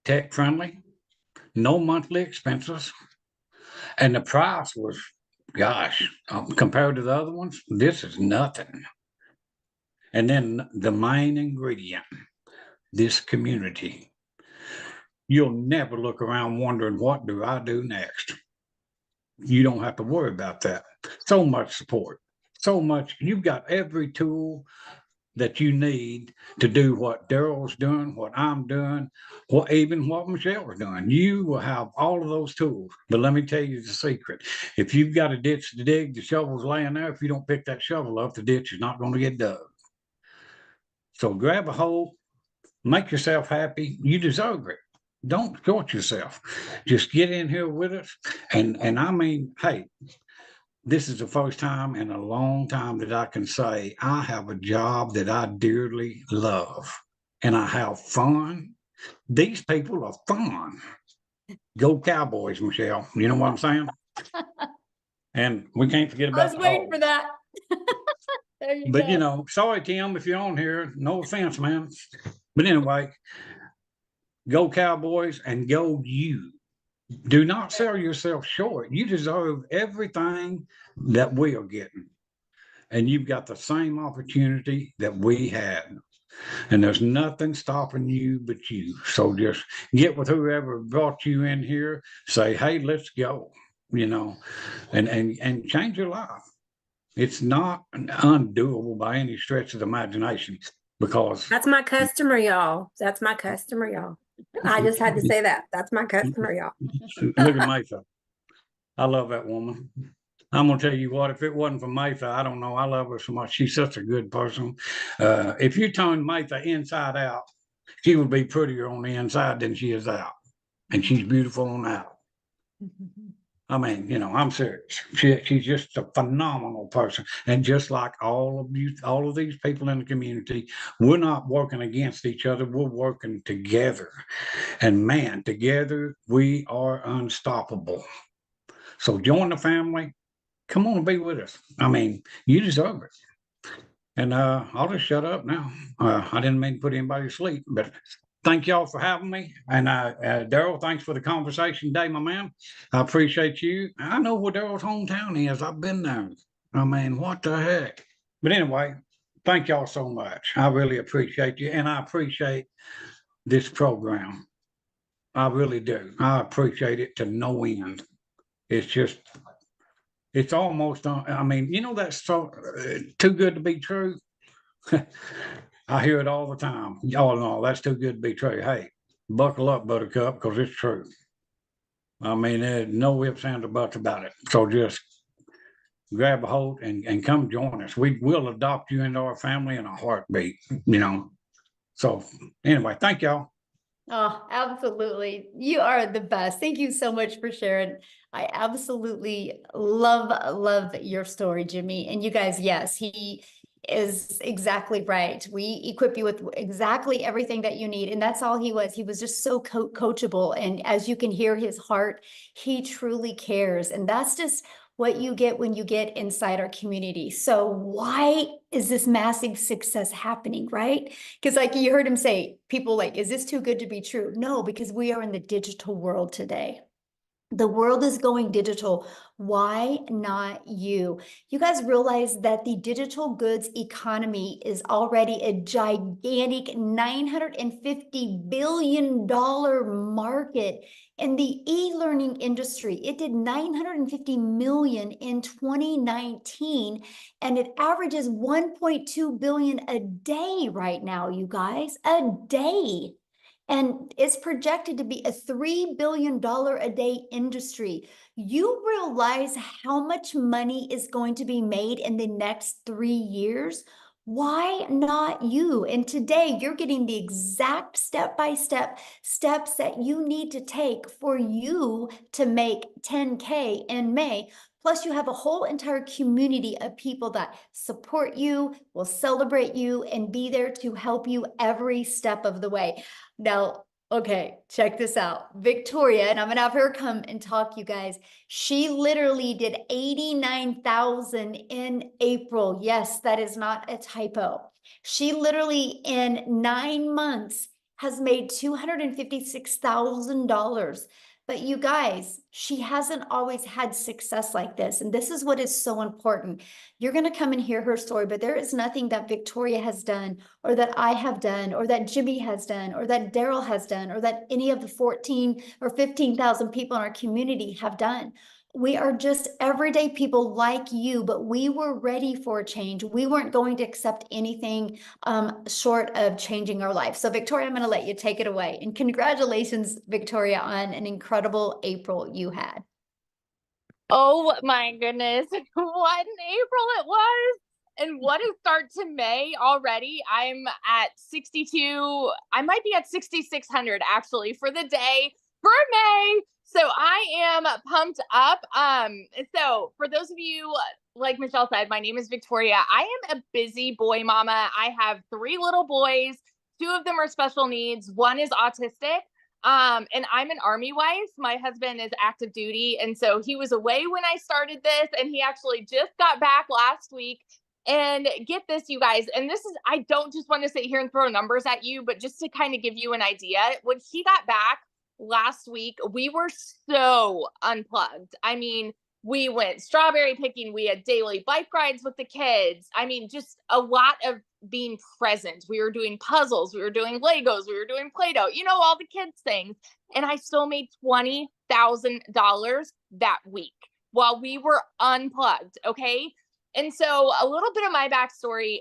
tech friendly, no monthly expenses, and the price was, gosh, compared to the other ones, this is nothing. And then the main ingredient, this community. You'll never look around wondering, what do I do next? You don't have to worry about that. So much support, so much. You've got every tool that you need to do what Daryl's doing, what I'm doing, even what Michelle's doing. You will have all of those tools. But let me tell you the secret. If you've got a ditch to dig, the shovel's laying there. If you don't pick that shovel up, the ditch is not going to get dug. So grab a hole, make yourself happy. You deserve it. Don't short yourself. Just get in here with us. And I mean, hey, this is the first time in a long time that I can say I have a job that I dearly love and I have fun. These people are fun. Go Cowboys, Michelle. You know what I'm saying? And we can't forget about I was waiting for that. There you But go. you know, sorry, Tim, if you're on here, no offense, man. But anyway, go Cowboys and go you. Do not sell yourself short. You deserve everything that we are getting. And you've got the same opportunity that we had. And there's nothing stopping you but you. So just get with whoever brought you in here, say, hey, let's go, you know, and change your life. It's not undoable by any stretch of the imagination because That's my customer, y'all. That's my customer, y'all. I just had to say that. That's my customer, y'all. look at Mayfa. I love that woman. I'm gonna tell you what, if it wasn't for Mayfa, I don't know. I love her so much. She's such a good person. If you turn Mayfa inside out, she would be prettier on the inside than she is out. And she's beautiful on out. I mean, you know, I'm serious. She's just a phenomenal person. And just like all of you, all of these people in the community, we're not working against each other. We're working together. And man, together we are unstoppable. So join the family. Come on and be with us. I mean, you deserve it. And I'll just shut up now. I didn't mean to put anybody to sleep, but thank y'all for having me. And Daryl, thanks for the conversation today, my man. I appreciate you. I know where Daryl's hometown is. I've been there. I mean, what the heck? But anyway, thank y'all so much. I really appreciate you. And I appreciate this program. I really do. I appreciate it to no end. It's just, it's almost, I mean, you know, that's so too good to be true. I hear it all the time. Y'all know that's too good to be true. Hey, buckle up, Buttercup, because it's true. I mean, there's no ifs, ands, or buts about it. So just grab a hold and come join us. We will adopt you into our family in a heartbeat, you know. So anyway, thank y'all. Oh, absolutely. You are the best. Thank you so much for sharing. I absolutely love your story, Jimmy. And you guys, yes, he is exactly right. We equip you with exactly everything that you need. And that's all he was. He was just so coachable. And as you can hear his heart, he truly cares. And that's just what you get when you get inside our community. So why is this massive success happening, right? Because like you heard him say, people like, is this too good to be true? No, because we are in the digital world today. The world is going digital. Why not you? You guys realize that the digital goods economy is already a gigantic $950 billion market in the e-learning industry. It did 950 million in 2019, and it averages 1.2 billion a day right now, you guys, a day. And it's projected to be a $3 billion a day industry. You realize how much money is going to be made in the next 3 years? Why not you? And today you're getting the exact step-by-step steps that you need to take for you to make 10K in May. Plus, you have a whole entire community of people that support you, will celebrate you, and be there to help you every step of the way. Now, okay, check this out. Victoria, and I'm gonna have her come and talk, you guys. She literally did 89,000 in April. Yes, that is not a typo. She literally in 9 months has made $256,000. But you guys, she hasn't always had success like this. And this is what is so important. You're going to come and hear her story, but there is nothing that Victoria has done, or that I have done, or that Jimmy has done, or that Daryl has done, or that any of the 14 or 15,000 people in our community have done. We are just everyday people like you, but we were ready for a change. We weren't going to accept anything short of changing our life. So Victoria, I'm going to let you take it away. And congratulations, Victoria, on an incredible April you had. Oh my goodness, what an April it was. And what a start to May already. I'm at 62, I might be at 6,600 actually for the day for May. So I am pumped up. So for those of you, like Michelle said, my name is Victoria. I am a busy boy mama. I have 3 little boys. 2 of them are special needs. 1 is autistic. And I'm an Army wife. My husband is active duty. And so he was away when I started this, and he actually just got back last week. And get this, you guys, and this is, I don't just want to sit here and throw numbers at you, but just to kind of give you an idea, when he got back last week, we were so unplugged. I mean, we went strawberry picking. We had daily bike rides with the kids. I mean, just a lot of being present. We were doing puzzles. We were doing Legos. We were doing Play-Doh, you know, all the kids things. And I still made $20,000 that week while we were unplugged. Okay. And so a little bit of my backstory,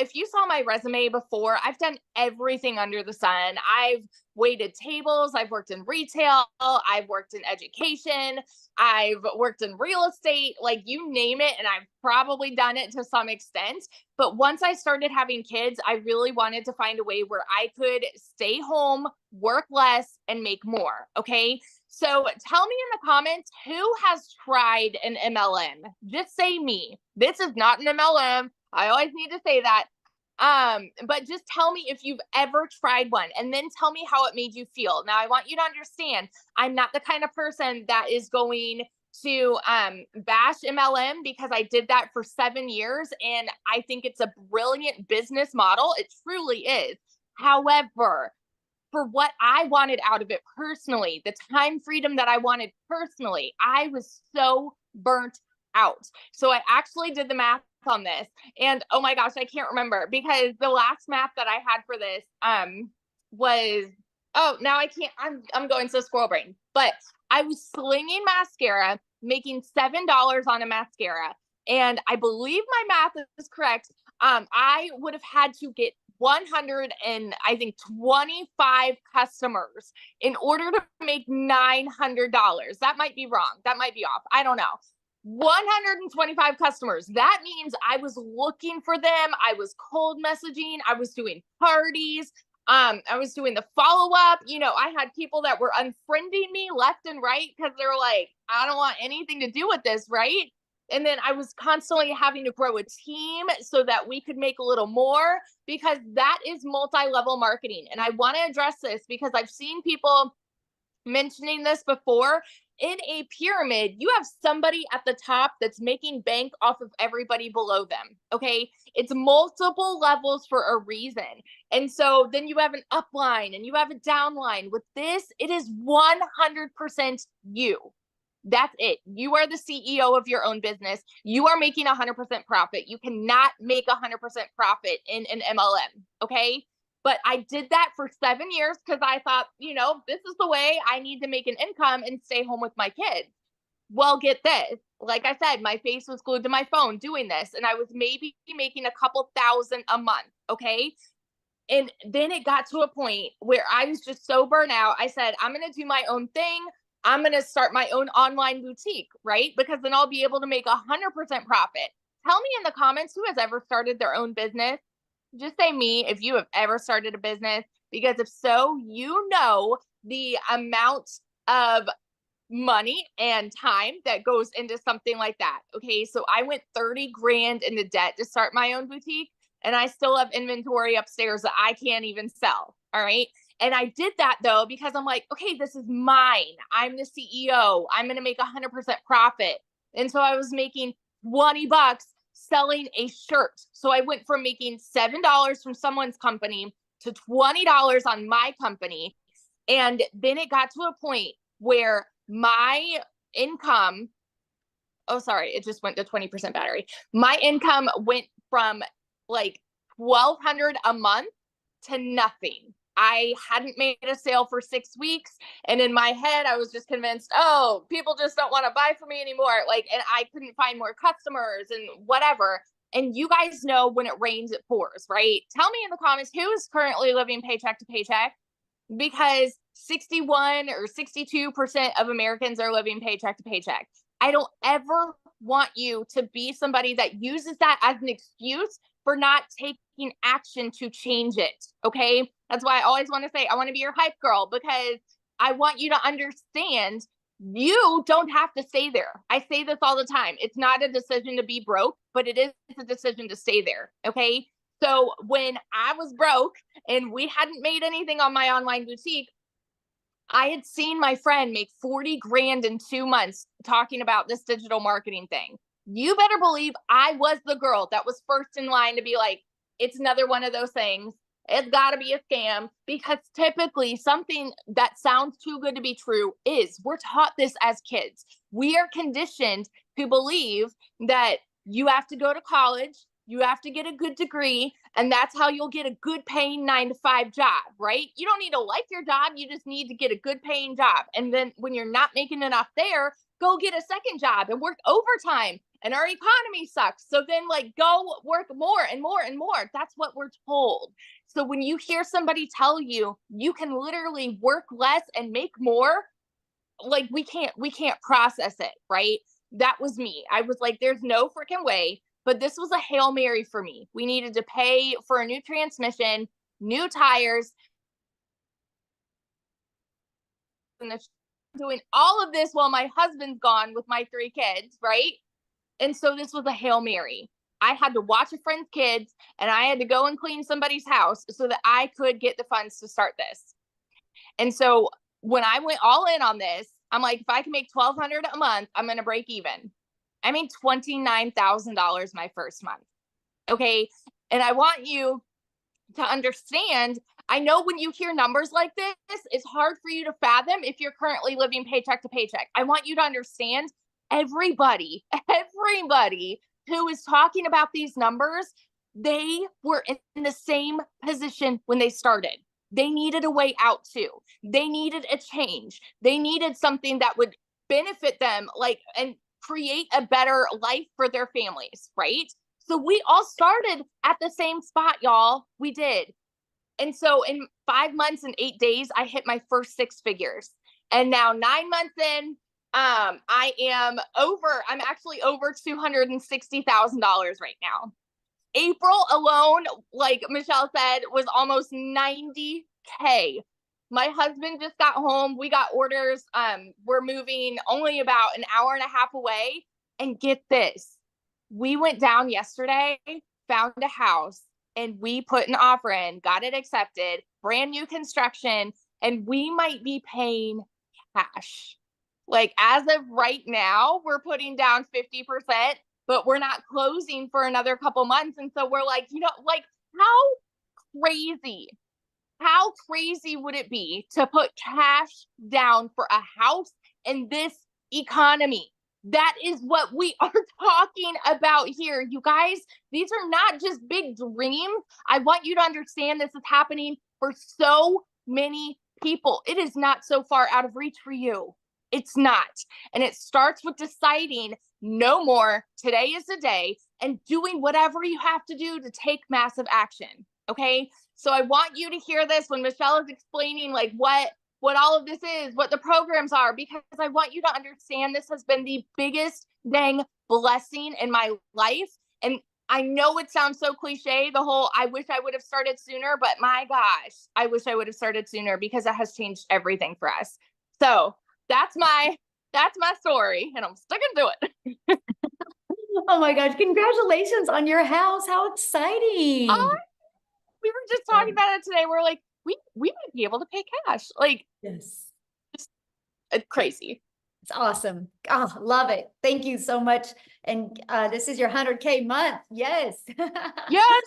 if you saw my resume before, I've done everything under the sun. I've waited tables. I've worked in retail. I've worked in education. I've worked in real estate, like you name it. And I've probably done it to some extent. But once I started having kids, I really wanted to find a way where I could stay home, work less, and make more. Okay. So tell me in the comments, who has tried an MLM? Just say me. This is not an MLM. I always need to say that. But just tell me if you've ever tried one, and then tell me how it made you feel. Now, I want you to understand, I'm not the kind of person that is going to bash MLM, because I did that for 7 years, and I think it's a brilliant business model. It truly is. However, for what I wanted out of it personally, the time freedom that I wanted personally, I was so burnt out. So I actually did the math on this, and oh my gosh, I can't remember, because the last math that I had for this was, oh, now I can't, I'm going so squirrel brain, but I was slinging mascara, making $7 on a mascara, and I believe my math is correct. I would have had to get 125 customers in order to make $900. That might be wrong. That might be off. I don't know. 125 customers. That means I was looking for them. I was cold messaging. I was doing parties. I was doing the follow-up. You know, I had people that were unfriending me left and right because they were like, I don't want anything to do with this, right? And then I was constantly having to grow a team so that we could make a little more, because that is multi-level marketing. And I want to address this because I've seen people mentioning this before, in a pyramid, you have somebody at the top that's making bank off of everybody below them. Okay. It's multiple levels for a reason. And so then you have an upline and you have a downline. With this, it is 100% you. That's it. You are the CEO of your own business. You are making 100% profit. You cannot make 100% profit in an MLM. Okay. But I did that for 7 years because I thought, this is the way I need to make an income and stay home with my kids. Well, get this. Like I said, my face was glued to my phone doing this, and I was maybe making a couple thousand a month. Okay. And then it got to a point where I was just so burnt out. I said, I'm going to do my own thing. I'm going to start my own online boutique, right? Because then I'll be able to make 100% profit. Tell me in the comments who has ever started their own business. Just say me if you have ever started a business, because if so, the amount of money and time that goes into something like that. Okay. So I went 30 grand into debt to start my own boutique, and I still have inventory upstairs that I can't even sell. All right. And I did that though, because I'm like, okay, this is mine. I'm the CEO. I'm going to make 100% profit. And so I was making $20 selling a shirt. So I went from making $7 from someone's company to $20 on my company. And then it got to a point where my income, it just went to 20% battery. My income went from like $1,200 a month to nothing. I hadn't made a sale for 6 weeks. And in my head, I was just convinced, people just don't want to buy from me anymore. And I couldn't find more customers and whatever. And you guys know when it rains, it pours, right? Tell me in the comments who is currently living paycheck to paycheck, because 61 or 62% of Americans are living paycheck to paycheck. I don't ever want you to be somebody that uses that as an excuse for not taking action to change it. Okay. That's why I always want to say, I want to be your hype girl, because I want you to understand you don't have to stay there. I say this all the time. It's not a decision to be broke, but it is a decision to stay there. Okay. So when I was broke and we hadn't made anything on my online boutique, I had seen my friend make 40 grand in 2 months talking about this digital marketing thing. You better believe I was the girl that was first in line to be like, it's another one of those things. It's got to be a scam, because typically something that sounds too good to be true is. We're taught this as kids. We are conditioned to believe that you have to go to college, you have to get a good degree, and that's how you'll get a good paying 9-to-5 job, right? You don't need to like your job. You just need to get a good paying job. And then when you're not making enough there, go get a second job and work overtime. And our economy sucks. So then go work more and more and more. That's what we're told. So when you hear somebody tell you, you can literally work less and make more, we can't process it, right? That was me. I was like, there's no freaking way. But this was a Hail Mary for me. We needed to pay for a new transmission, new tires, and doing all of this while my husband's gone with my 3 kids, right? And so this was a Hail Mary. I had to watch a friend's kids, and I had to go and clean somebody's house so that I could get the funds to start this. And so when I went all in on this, I'm like, if I can make $1,200 a month, I'm going to break even. I made $29,000 my first month. Okay. And I want you to understand, I know when you hear numbers like this, it's hard for you to fathom if you're currently living paycheck to paycheck. I want you to understand, everybody who is talking about these numbers, they were in the same position when they started. They needed a way out too. They needed a change. They needed something that would benefit them, and create a better life for their families, right? So we all started at the same spot, y'all. We did. And so in 5 months and 8 days, I hit my first 6 figures. And now 9 months in, I'm actually over $260,000 right now. April alone, like Michelle said, was almost 90K. My husband just got home. We got orders. We're moving only about an hour and a half away. And get this, we went down yesterday, found a house, and we put an offer in, got it accepted, brand new construction, and we might be paying cash. Like as of right now, we're putting down 50%, but we're not closing for another couple months. And so we're like, like crazy, how crazy would it be to put cash down for a house in this economy? That is what we are talking about here. You guys, these are not just big dreams. I want you to understand this is happening for so many people. It is not so far out of reach for you. It's not. And it starts with deciding no more. Today is the day, and doing whatever you have to do to take massive action. Okay. So I want you to hear this when Michelle is explaining like what all of this is, what the programs are, because I want you to understand this has been the biggest dang blessing in my life. And I know it sounds so cliche, the whole I wish I would have started sooner, but my gosh, I wish I would have started sooner because it has changed everything for us. So that's my story, and I'm sticking to it. Oh my gosh, congratulations on your house. How exciting. We were just talking about it today. We're like, we might be able to pay cash. Like, Yes. Crazy. It's awesome. Oh, love it. Thank you so much. And this is your 100K month. Yes. Yes.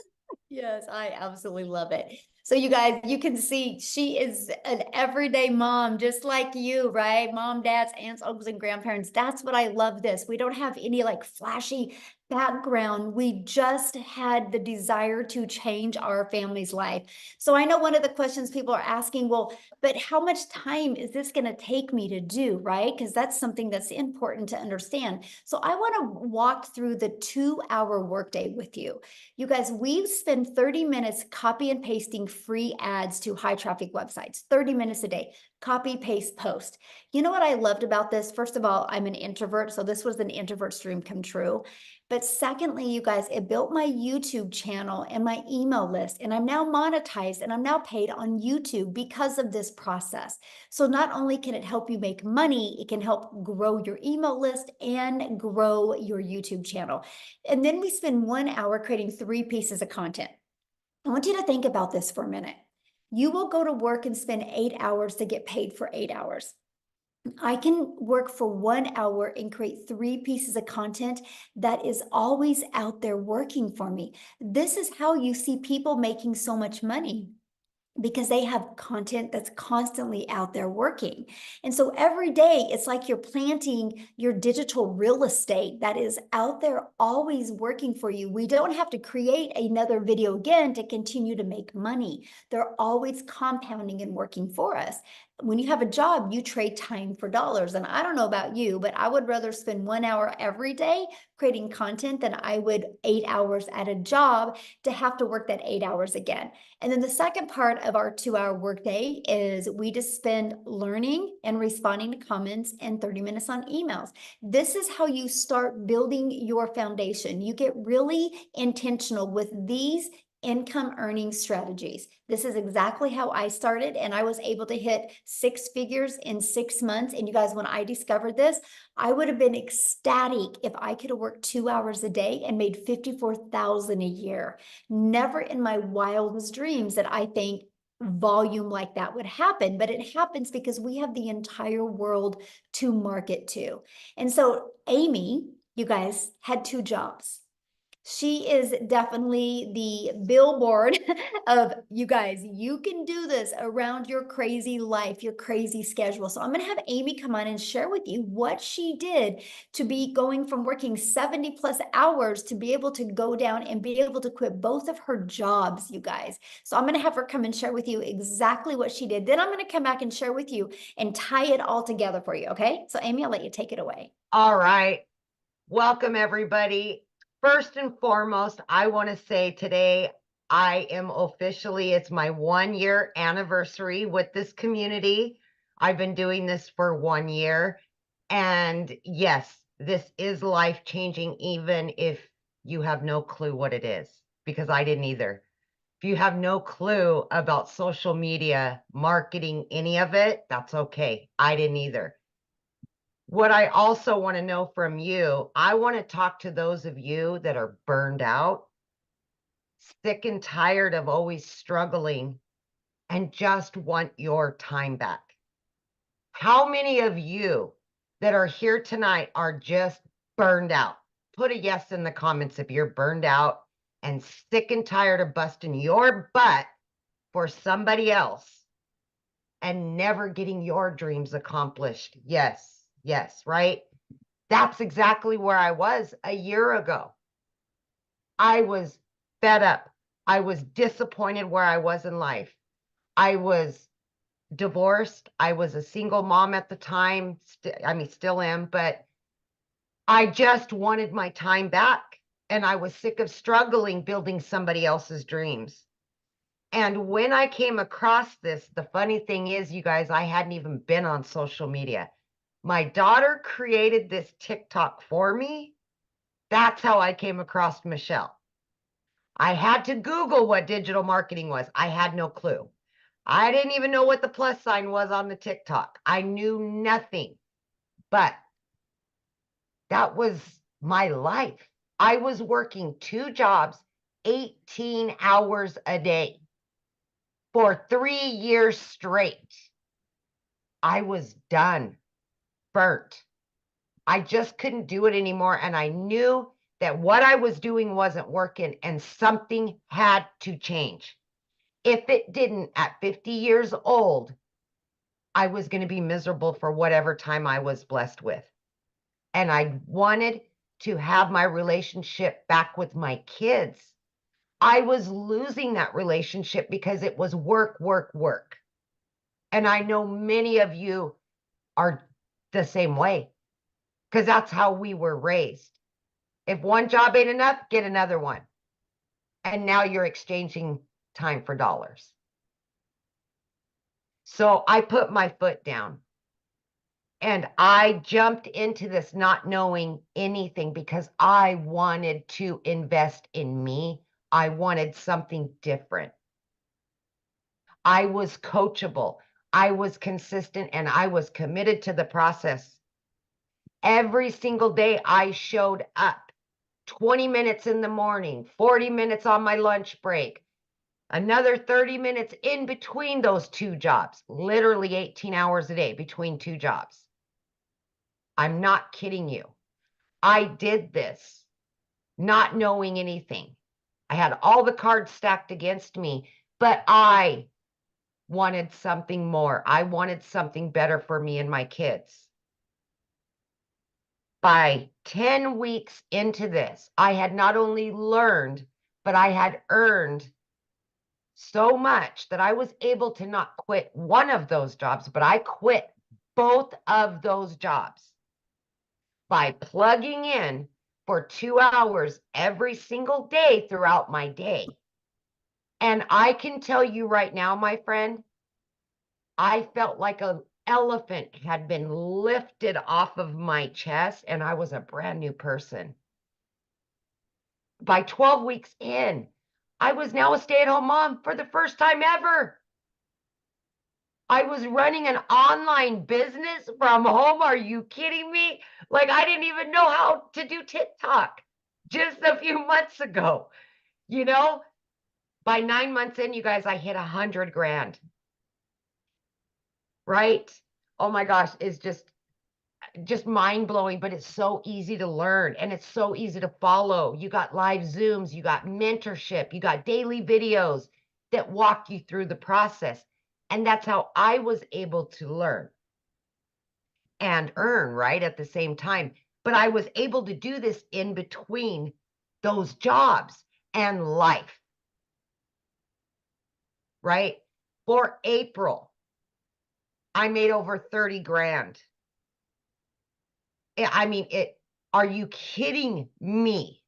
Yes, I absolutely love it. So you guys, you can see she is an everyday mom, just like you, right? Mom, dads, aunts, uncles, and grandparents. That's what I love this. We don't have any like flashy background. We just had the desire to change our family's life. So I know one of the questions people are asking, well, but how much time is this going to take me to do, right? Because that's something that's important to understand. So I want to walk through the 2-hour workday with you. You guys, we spend 30 minutes copy and pasting free ads to high traffic websites, 30 minutes a day, copy, paste, post. You know what I loved about this? First of all, I'm an introvert, so this was an introvert's dream come true. But secondly, you guys, it built my YouTube channel and my email list, and I'm now monetized and I'm now paid on YouTube because of this process. So not only can it help you make money, it can help grow your email list and grow your YouTube channel. And then we spend 1 hour creating 3 pieces of content. I want you to think about this for a minute. You will go to work and spend 8 hours to get paid for 8 hours. I can work for 1 hour and create 3 pieces of content that is always out there working for me. This is how you see people making so much money, because they have content that's constantly out there working. And so every day it's like you're planting your digital real estate that is out there always working for you. We don't have to create another video again to continue to make money. They're always compounding and working for us. When you have a job, you trade time for dollars. And I don't know about you, but I would rather spend 1 hour every day creating content than I would 8 hours at a job to have to work that 8 hours again. And then the second part of our 2-hour workday is we just spend learning and responding to comments and 30 minutes on emails. This is how you start building your foundation. You get really intentional with these income earning strategies. This is exactly how I started, and I was able to hit 6 figures in 6 months. And you guys, when I discovered this, I would have been ecstatic if I could have worked 2 hours a day and made $54,000 a year. Never in my wildest dreams that I think volume like that would happen, but it happens because we have the entire world to market to. And so Amy, you guys, had 2 jobs. She is definitely the billboard of, you guys, you can do this around your crazy life, your crazy schedule. So I'm going to have Amy come on and share with you what she did to be going from working 70 plus hours to be able to go down and be able to quit both of her jobs, you guys. So I'm going to have her come and share with you exactly what she did. Then I'm going to come back and share with you and tie it all together for you. Okay. So Amy, I'll let you take it away. All right. Welcome, everybody. First and foremost, I want to say today I am officially, it's my 1-year anniversary with this community. I've been doing this for 1 year. And yes, this is life-changing, even if you have no clue what it is, because I didn't either. If you have no clue about social media, marketing, any of it, that's okay. I didn't either. What I also want to know from you, I want to talk to those of you that are burned out, sick and tired of always struggling, and just want your time back. How many of you that are here tonight are just burned out. Put a yes in the comments if you're burned out and sick and tired of busting your butt for somebody else and never getting your dreams accomplished. Yes, yes, right? That's exactly where I was a year ago. I was fed up. I was disappointed where I was in life. I was divorced. I was a single mom at the time. Still am, but I just wanted my time back. And I was sick of struggling building somebody else's dreams. And when I came across this, the funny thing is, you guys, I hadn't even been on social media. My daughter created this TikTok for me. That's how I came across Michelle. I had to Google what digital marketing was. I had no clue. I didn't even know what the plus sign was on the TikTok. I knew nothing, but that was my life. I was working 2 jobs, 18 hours a day for 3 years straight. I was done, burnt. I just couldn't do it anymore. And I knew that what I was doing wasn't working and something had to change. If it didn't, at 50 years old, I was going to be miserable for whatever time I was blessed with. And I wanted to have my relationship back with my kids. I was losing that relationship because it was work, work, work. And I know many of you are the same way because that's how we were raised. If one job ain't enough, get another one. And now you're exchanging time for dollars. So I put my foot down and I jumped into this not knowing anything because I wanted to invest in me. I wanted something different. I was coachable. I was consistent and I was committed to the process. Every single day I showed up 20 minutes in the morning, 40 minutes on my lunch break, another 30 minutes in between those 2 jobs, literally 18 hours a day between 2 jobs. I'm not kidding you. I did this not knowing anything. I had all the cards stacked against me, but I wanted something more. I wanted something better for me and my kids. By 10 weeks into this, I had not only learned, but I had earned so much that I was able to not quit one of those jobs, but I quit both of those jobs by plugging in for 2 hours every single day throughout my day. And I can tell you right now, my friend, I felt like an elephant had been lifted off of my chest and I was a brand new person. By 12 weeks in, I was now a stay-at-home mom for the first time ever. I was running an online business from home. Are you kidding me? Like, I didn't even know how to do TikTok just a few months ago. You know, by 9 months in, you guys, I hit 100 grand. Right? Oh my gosh, it's just mind-blowing, but it's so easy to learn and it's so easy to follow. You got live Zooms, you got mentorship, you got daily videos that walk you through the process. And that's how I was able to learn and earn, right, at the same time. But I was able to do this in between those jobs and life, right? For April, I made over 30 grand. I mean, are you kidding me?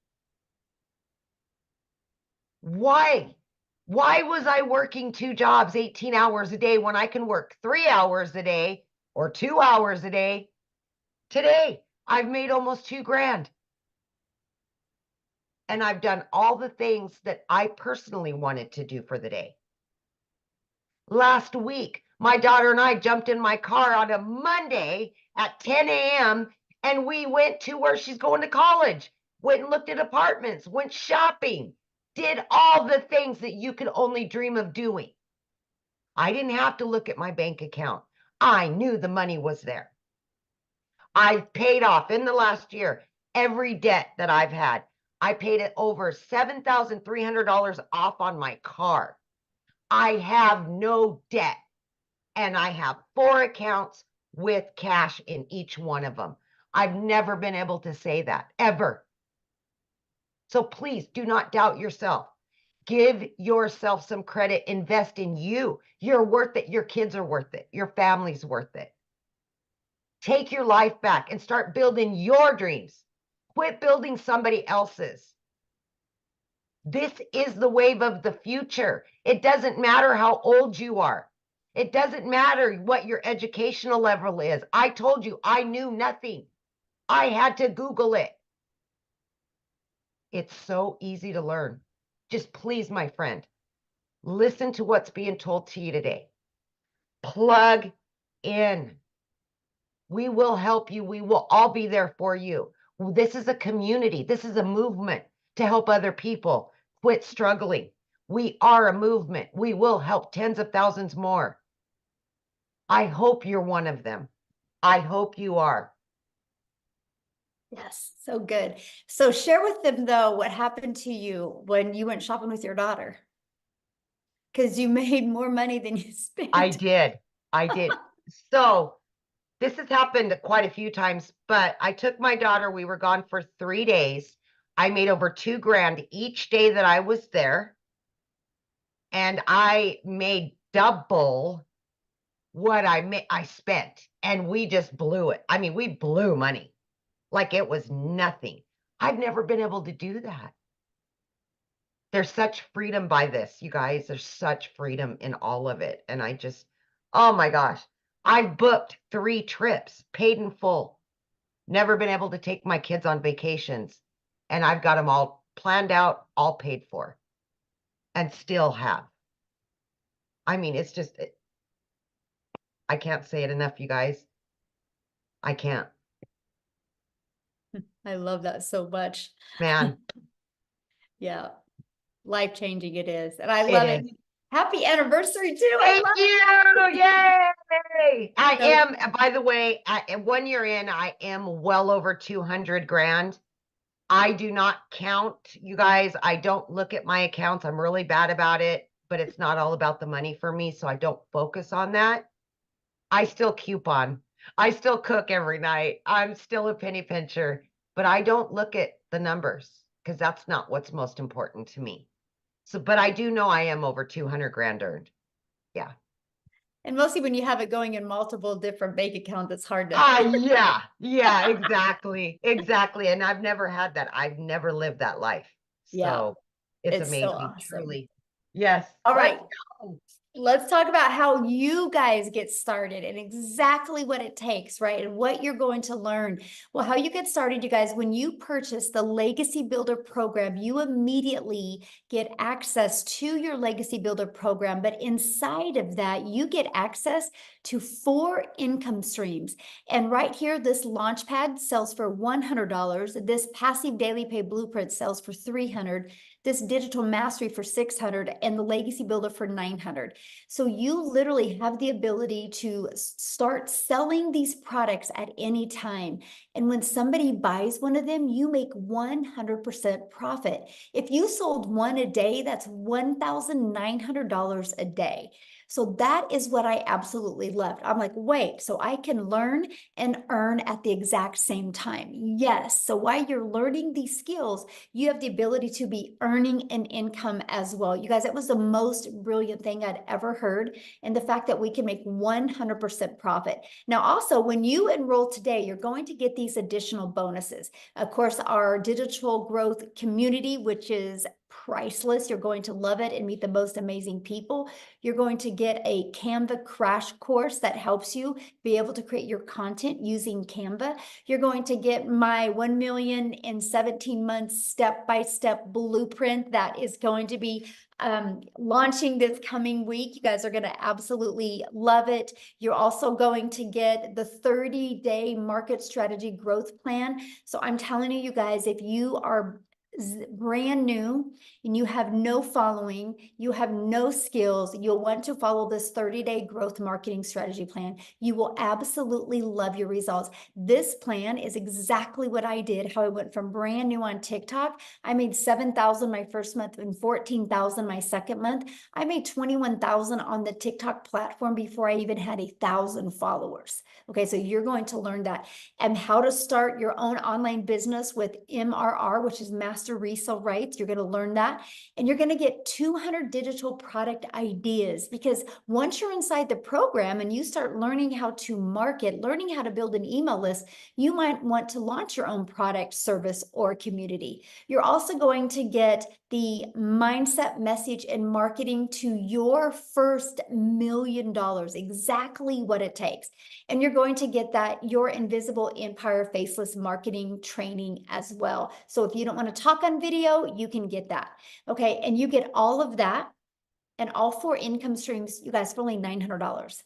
Why? Why was I working 2 jobs, 18 hours a day when I can work 3 hours a day or 2 hours a day? Today, I've made almost 2 grand. And I've done all the things that I personally wanted to do for the day. Last week, my daughter and I jumped in my car on a Monday at 10 a.m. and we went to where she's going to college, went and looked at apartments, went shopping, did all the things that you could only dream of doing. I didn't have to look at my bank account. I knew the money was there. I've paid off in the last year every debt that I've had. I paid it over $7,300 off on my car. I have no debt, and I have 4 accounts with cash in each one of them. I've never been able to say that, ever. So please do not doubt yourself. Give yourself some credit. Invest in you. You're worth it. Your kids are worth it. Your family's worth it. Take your life back and start building your dreams. Quit building somebody else's. This is the wave of the future. It doesn't matter how old you are. It doesn't matter what your educational level is. I told you I knew nothing. I had to Google it. It's so easy to learn. Just please, my friend, listen to what's being told to you today. Plug in. We will help you. We will all be there for you. This is a community. This is a movement to help other people quit struggling. We are a movement. We will help tens of thousands more. I hope you're one of them. I hope you are. Yes, so good. So share with them though what happened to you when you went shopping with your daughter. Because you made more money than you spent. I did. So this has happened quite a few times, but I took my daughter. We were gone for 3 days. I made over $2,000 each day that I was there. And I made double what I spent. And we just blew it. I mean, we blew money like it was nothing. I've never been able to do that. There's such freedom by this, you guys. There's such freedom in all of it. And I just, oh my gosh, I've booked 3 trips, paid in full. Never been able to take my kids on vacations. And I've got them all planned out, all paid for, and still have. I mean, it's just, I can't say it enough, you guys. I can't. I love that so much. Man, Yeah. Life-changing it is. And I It love it. is. Happy anniversary too. I thank love you. Yay. I So- am, by the way, 1 year in, I am well over 200 grand. I do not count, you guys. I don't look at my accounts. I'm really bad about it, but it's not all about the money for me. So I don't focus on that. I still coupon. I still cook every night. I'm still a penny pincher, but I don't look at the numbers because that's not what's most important to me. So, but I do know I am over 200 grand earned. Yeah. And mostly when you have it going in multiple different bank accounts, it's hard to. Yeah, exactly. Exactly. And I've never had that. I've never lived that life. Yeah. So it's It's so amazing, awesome. truly. Yes. All Let's right. go. Let's talk about how you guys get started and exactly what it takes, right? And what you're going to learn. Well, how you get started, you guys, when you purchase the Legacy Builder program, you immediately get access to your Legacy Builder program. But inside of that, you get access to 4 income streams. And right here, this Launchpad sells for $100. This Passive Daily Pay Blueprint sells for $300. This Digital Mastery for $600 and the Legacy Builder for $900. So you literally have the ability to start selling these products at any time. And when somebody buys one of them, you make 100% profit. If you sold one a day, that's $1,900 a day. So that is what I absolutely loved. I'm like, wait, so I can learn and earn at the exact same time. Yes. So while you're learning these skills, you have the ability to be earning an income as well. You guys, that was the most brilliant thing I'd ever heard. And the fact that we can make 100% profit. Now, also, when you enroll today, you're going to get these additional bonuses. Of course, our digital growth community, which is priceless. You're going to love it and meet the most amazing people. You're going to get a Canva crash course that helps you be able to create your content using Canva. You're going to get my 1 million in 17 months step-by-step blueprint that is going to be launching this coming week. You guys are going to absolutely love it. You're also going to get the 30-day market strategy growth plan. So I'm telling you guys, if you are brand new and you have no following, you have no skills, you'll want to follow this 30-day growth marketing strategy plan. You will absolutely love your results. This plan is exactly what I did, how I went from brand new on TikTok. I made 7,000 my first month and 14,000 my second month. I made 21,000 on the TikTok platform before I even had 1,000 followers. Okay, so you're going to learn that, and how to start your own online business with MRR, which is master resale rights. You're going to learn that, and you're going to get 200 digital product ideas, because once you're inside the program and you start learning how to market, learning how to build an email list, you might want to launch your own product, service, or community. You're also going to get the mindset, message, and marketing to your first $1 million, exactly what it takes. And you're going to get that Your Invisible Empire Faceless marketing training as well. So if you don't want to talk on video, you can get that. Okay, and you get all of that and all 4 income streams, you guys, for only $900.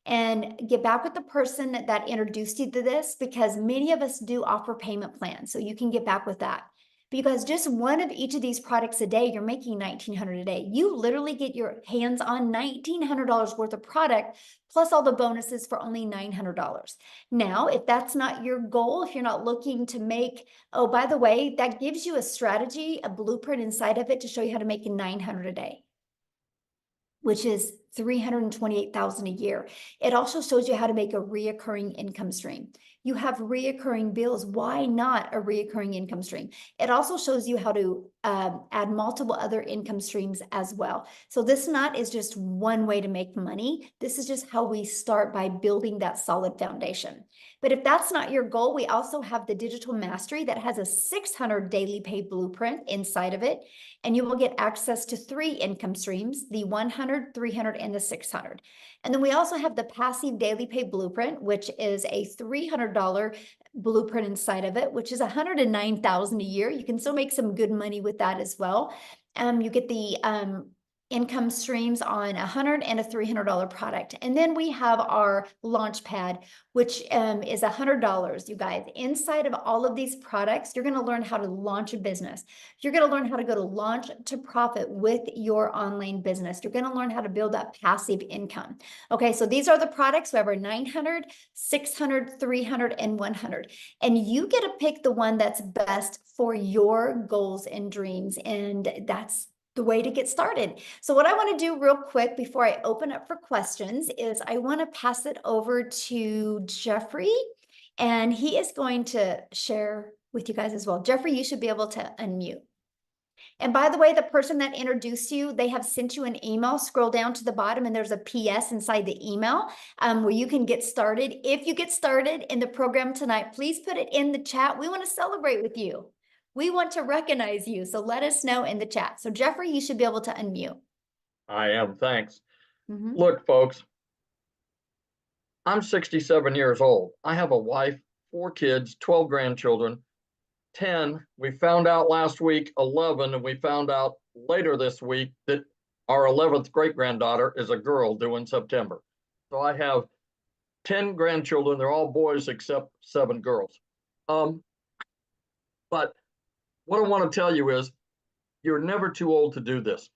And get back with the person that introduced you to this, because many of us do offer payment plans, so you can get back with that. Because just one of each of these products a day, you're making $1,900 a day. You literally get your hands on $1,900 worth of product, plus all the bonuses for only $900. Now, if that's not your goal, if you're not looking to make, oh, by the way, that gives you a strategy, a blueprint inside of it to show you how to make $900 a day, which is $328,000 a year. It also shows you how to make a reoccurring income stream. You have reoccurring bills. Why not a reoccurring income stream? It also shows you how to add multiple other income streams as well. So this not is just one way to make money. This is just how we start, by building that solid foundation. But if that's not your goal, we also have the Digital Mastery that has a 600 daily pay blueprint inside of it. And you will get access to 3 income streams, the 100, 300, and the 600. And then we also have the Passive Daily Pay Blueprint, which is a $300 blueprint inside of it, which is $109,000 a year. You can still make some good money with that as well. You get the income streams on $100 and a $300 product. And then we have our launch pad, which is $100, you guys. Inside of all of these products, you're going to learn how to launch a business. You're going to learn how to go to launch to profit with your online business. You're going to learn how to build that passive income. Okay, so these are the products. We have our 900, 600, 300, and 100. And you get to pick the one that's best for your goals and dreams. And that's the way to get started. So what I want to do real quick before I open up for questions is I want to pass it over to Jeffrey, and he is going to share with you guys as well. Jeffrey, you should be able to unmute. And by the way, the person that introduced you, they have sent you an email. Scroll down to the bottom and there's a PS inside the email where you can get started. If you get started in the program tonight, please put it in the chat. We want to celebrate with you. We want to recognize you, so let us know in the chat. So Jeffrey, you should be able to unmute. I am, thanks. Look, folks, I'm 67 years old. I have a wife, 4 kids, 12 grandchildren, 10. We found out last week, 11, and we found out later this week that our 11th great-granddaughter is a girl due in September. So I have 10 grandchildren. They're all boys except 7 girls. But what I want to tell you is you're never too old to do this.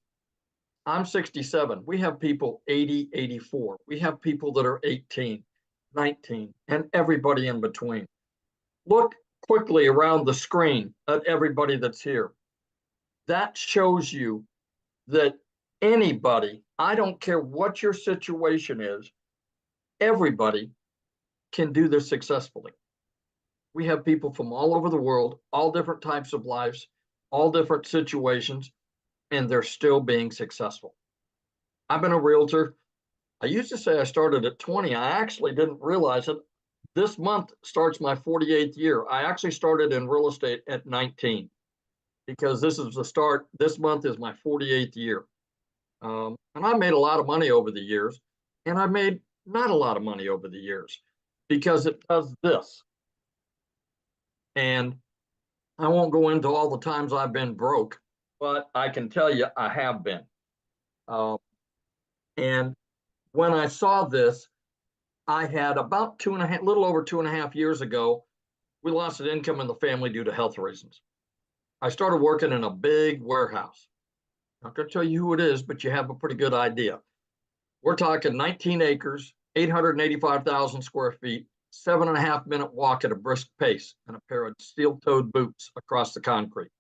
I'm 67. We have people 80, 84. We have people that are 18, 19, and everybody in between. Look quickly around the screen at everybody that's here. That shows you that anybody, I don't care what your situation is, everybody can do this successfully. We have people from all over the world, all different types of lives, all different situations, and they're still being successful. I've been a realtor. I used to say I started at 20. I actually didn't realize it. This month starts my 48th year. I actually started in real estate at 19 because this is the start. This month is my 48th year. And I made a lot of money over the years, and I made not a lot of money over the years because it does this. And I won't go into all the times I've been broke, but I can tell you I have been. And when I saw this, I had about little over 2.5 years ago, we lost an income in the family due to health reasons. I started working in a big warehouse. Not going to tell you who it is, but you have a pretty good idea. We're talking 19 acres, 885,000 square feet, 7.5 minute walk at a brisk pace, and a pair of steel-toed boots across the concrete.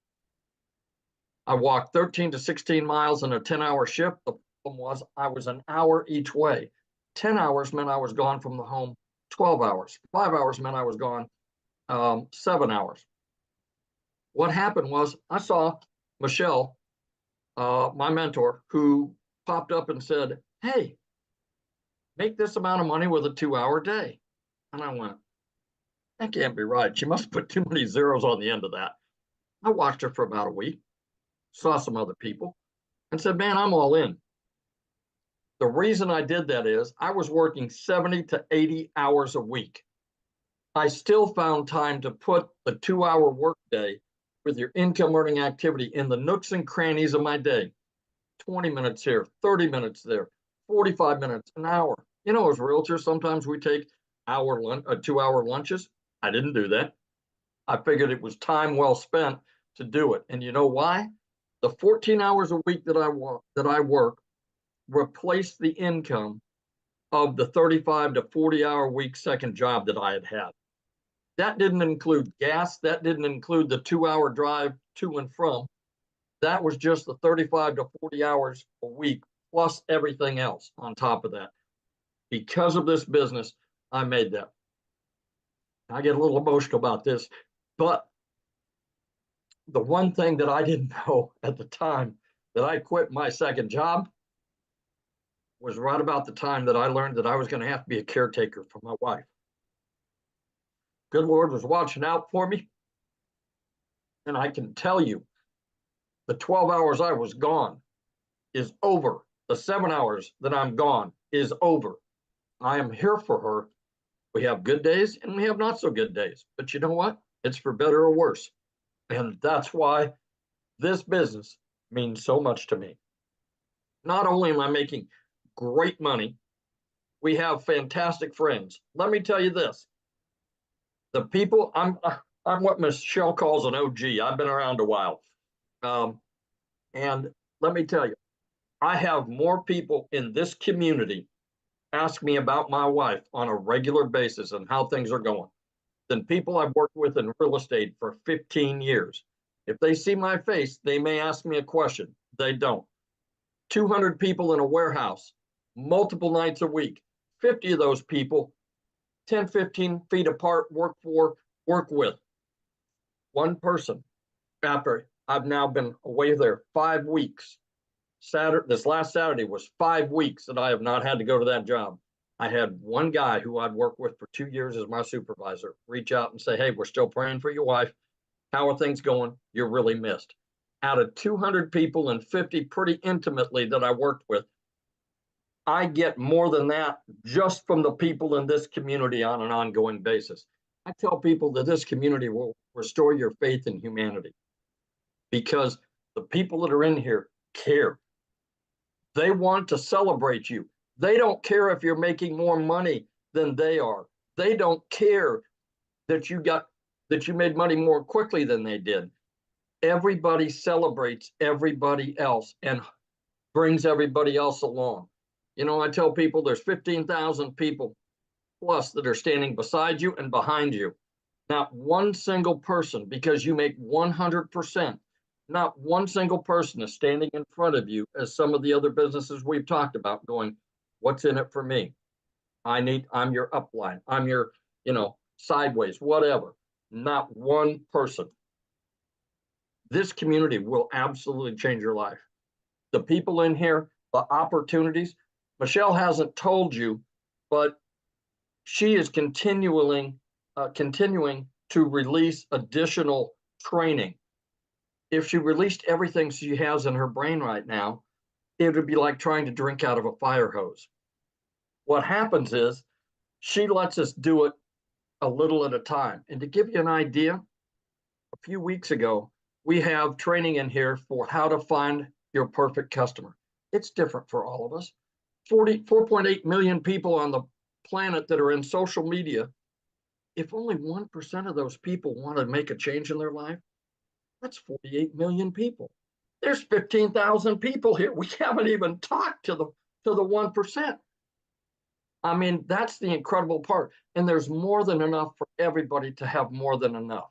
I walked 13 to 16 miles in a 10-hour shift. The problem was I was an hour each way. 10 hours meant I was gone from the home 12 hours. 5 hours meant I was gone 7 hours. What happened was I saw Michelle, my mentor, who popped up and said, hey, make this amount of money with a 2-hour day. And I went, that can't be right. She must put too many zeros on the end of that. I watched her for about a week, saw some other people, and said, man, I'm all in. The reason I did that is I was working 70 to 80 hours a week. I still found time to put a 2-hour workday with your income earning activity in the nooks and crannies of my day. 20 minutes here, 30 minutes there, 45 minutes, an hour. You know, as realtors, sometimes we take 2-hour lunches. I didn't do that. I figured it was time well spent to do it. And you know why? The 14 hours a week that I work replaced the income of the 35 to 40-hour week second job that I had had. That didn't include gas. That didn't include the 2-hour drive to and from. That was just the 35 to 40 hours a week, plus everything else on top of that. Because of this business, I made that. I get a little emotional about this, but the one thing that I didn't know at the time that I quit my second job was right about the time that I learned that I was going to have to be a caretaker for my wife. Good Lord was watching out for me. And I can tell you, the 12 hours I was gone is over. The 7 hours that I'm gone is over. I am here for her. We have good days and we have not so good days. But you know what? It's for better or worse. And that's why this business means so much to me. Not only am I making great money, we have fantastic friends. Let me tell you this. The people, I'm what Michelle calls an OG. I've been around a while. And let me tell you, I have more people in this community ask me about my wife on a regular basis and how things are going than people I've worked with in real estate for 15 years. If they see my face, they may ask me a question. They don't. 200 people in a warehouse, multiple nights a week, 50 of those people, 10, 15 feet apart, work with. One person, after I've now been away there 5 weeks. This last Saturday was 5 weeks that I have not had to go to that job. I had one guy who I'd worked with for 2 years as my supervisor reach out and say, hey, we're still praying for your wife. How are things going? You're really missed. Out of 200 people and 50 pretty intimately that I worked with, I get more than that just from the people in this community on an ongoing basis. I tell people that this community will restore your faith in humanity because the people that are in here care. They want to celebrate you. They don't care if you're making more money than they are. They don't care that you made money more quickly than they did. Everybody celebrates everybody else and brings everybody else along. You know, I tell people there's 15,000 people plus that are standing beside you and behind you. Not one single person, because you make 100%, not one single person is standing in front of you as some of the other businesses we've talked about going, what's in it for me? I'm your upline. I'm your, sideways, whatever. Not one person. This community will absolutely change your life. The people in here, the opportunities, Michelle hasn't told you, but she is continuing to release additional training. If she released everything she has in her brain right now, it would be like trying to drink out of a fire hose. What happens is she lets us do it a little at a time. And to give you an idea, a few weeks ago, we have training in here for how to find your perfect customer. It's different for all of us. 4.8 million people on the planet that are in social media. If only 1% of those people want to make a change in their life, That's 48 million people. There's 15,000 people here. We haven't even talked to the 1%. I mean, that's the incredible part. And there's more than enough for everybody to have more than enough.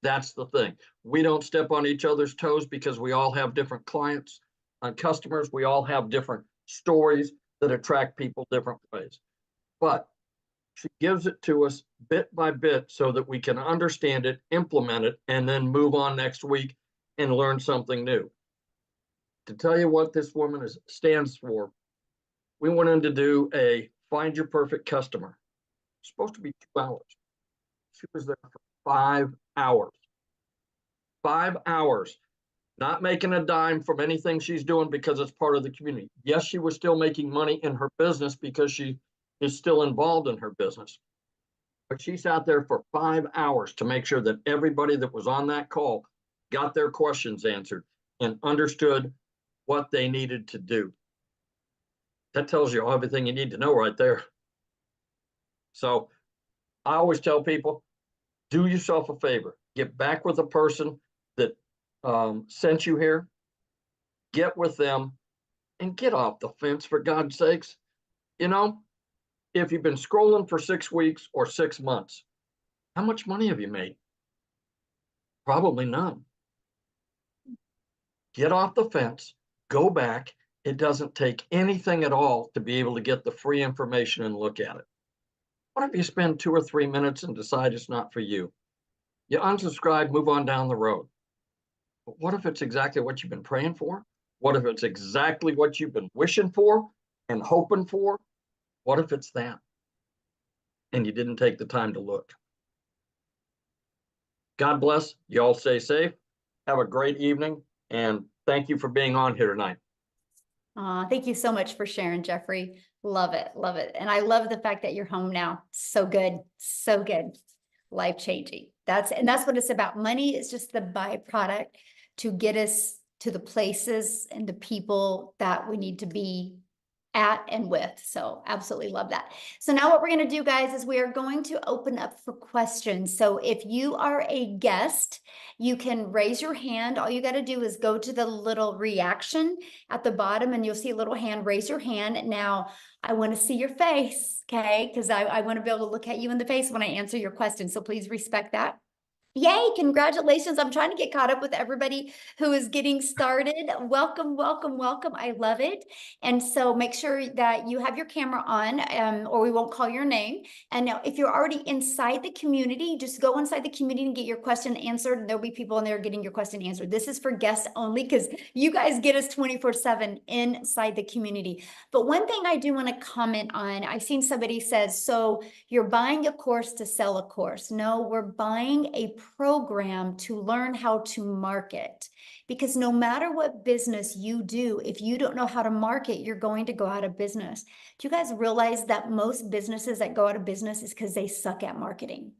That's the thing. We don't step on each other's toes because we all have different clients and customers. We all have different stories that attract people different ways. But she gives it to us bit by bit so that we can understand it, implement it, and then move on next week and learn something new. To tell you what this woman stands for, we went in to do a Find Your Perfect Customer. It's supposed to be 2 hours. She was there for 5 hours. 5 hours, not making a dime from anything she's doing because it's part of the community. Yes, she was still making money in her business because she is still involved in her business. But she sat there for 5 hours to make sure that everybody that was on that call got their questions answered and understood what they needed to do. That tells you everything you need to know right there. So I always tell people, do yourself a favor, get back with the person that sent you here, get with them and get off the fence, for God's sakes. You know, if you've been scrolling for 6 weeks or 6 months, how much money have you made? Probably none. Get off the fence, go back. It doesn't take anything at all to be able to get the free information and look at it. What if you spend 2 or 3 minutes and decide it's not for you? You unsubscribe, move on down the road. But what if it's exactly what you've been praying for? What if it's exactly what you've been wishing for and hoping for? What if it's that? And you didn't take the time to look. God bless. You all stay safe. Have a great evening. And thank you for being on here tonight. Thank you so much for sharing, Jeffrey. Love it. Love it. And I love the fact that you're home now. So good. So good. Life changing. That's what it's about. Money is just the byproduct to get us to the places and the people that we need to be at and with. So absolutely love that. So now what we're going to do, guys, is we are going to open up for questions. So if you are a guest, you can raise your hand. All you got to do is go to the little reaction at the bottom and you'll see a little hand. Raise your hand. Now I want to see your face, okay? Because I want to be able to look at you in the face when I answer your question. So please respect that. Yay, congratulations. I'm trying to get caught up with everybody who is getting started. Welcome, welcome, welcome. I love it. And so make sure that you have your camera on or we won't call your name. And now if you're already inside the community, just go inside the community and get your question answered. There'll be people in there getting your question answered. This is for guests only because you guys get us 24/7 inside the community. But one thing I do want to comment on, I've seen somebody says, so you're buying a course to sell a course. No, we're buying a program to learn how to market. Because no matter what business you do, if you don't know how to market, you're going to go out of business. Do you guys realize that most businesses that go out of business is because they suck at marketing?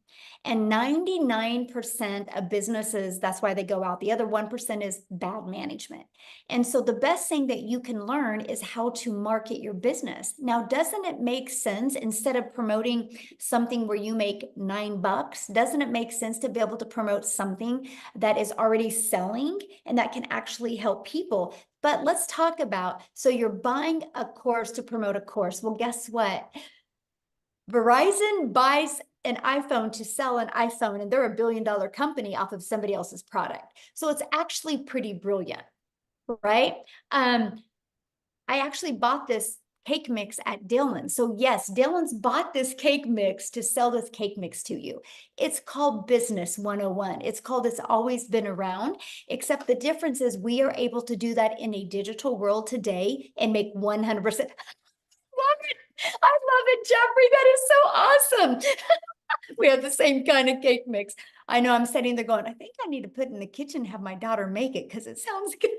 And 99% of businesses, that's why they go out. The other 1% is bad management. And so the best thing that you can learn is how to market your business. Now, doesn't it make sense instead of promoting something where you make $9, doesn't it make sense to be able to promote something that is already selling and that can actually help people? But let's talk about, so you're buying a course to promote a course. Well, guess what? Verizon buys an iPhone to sell an iPhone, and they're $1 billion company off of somebody else's product. So it's actually pretty brilliant, right? I actually bought this cake mix at Dylan's. So yes, Dylan's bought this cake mix to sell this cake mix to you. It's called Business 101. It's called It's Always Been Around, except the difference is we are able to do that in a digital world today and make 100%. Love it. I love it, Jeffrey. That is so awesome. We have the same kind of cake mix. I know I'm sitting there going, I think I need to put it in the kitchen and have my daughter make it because it sounds good.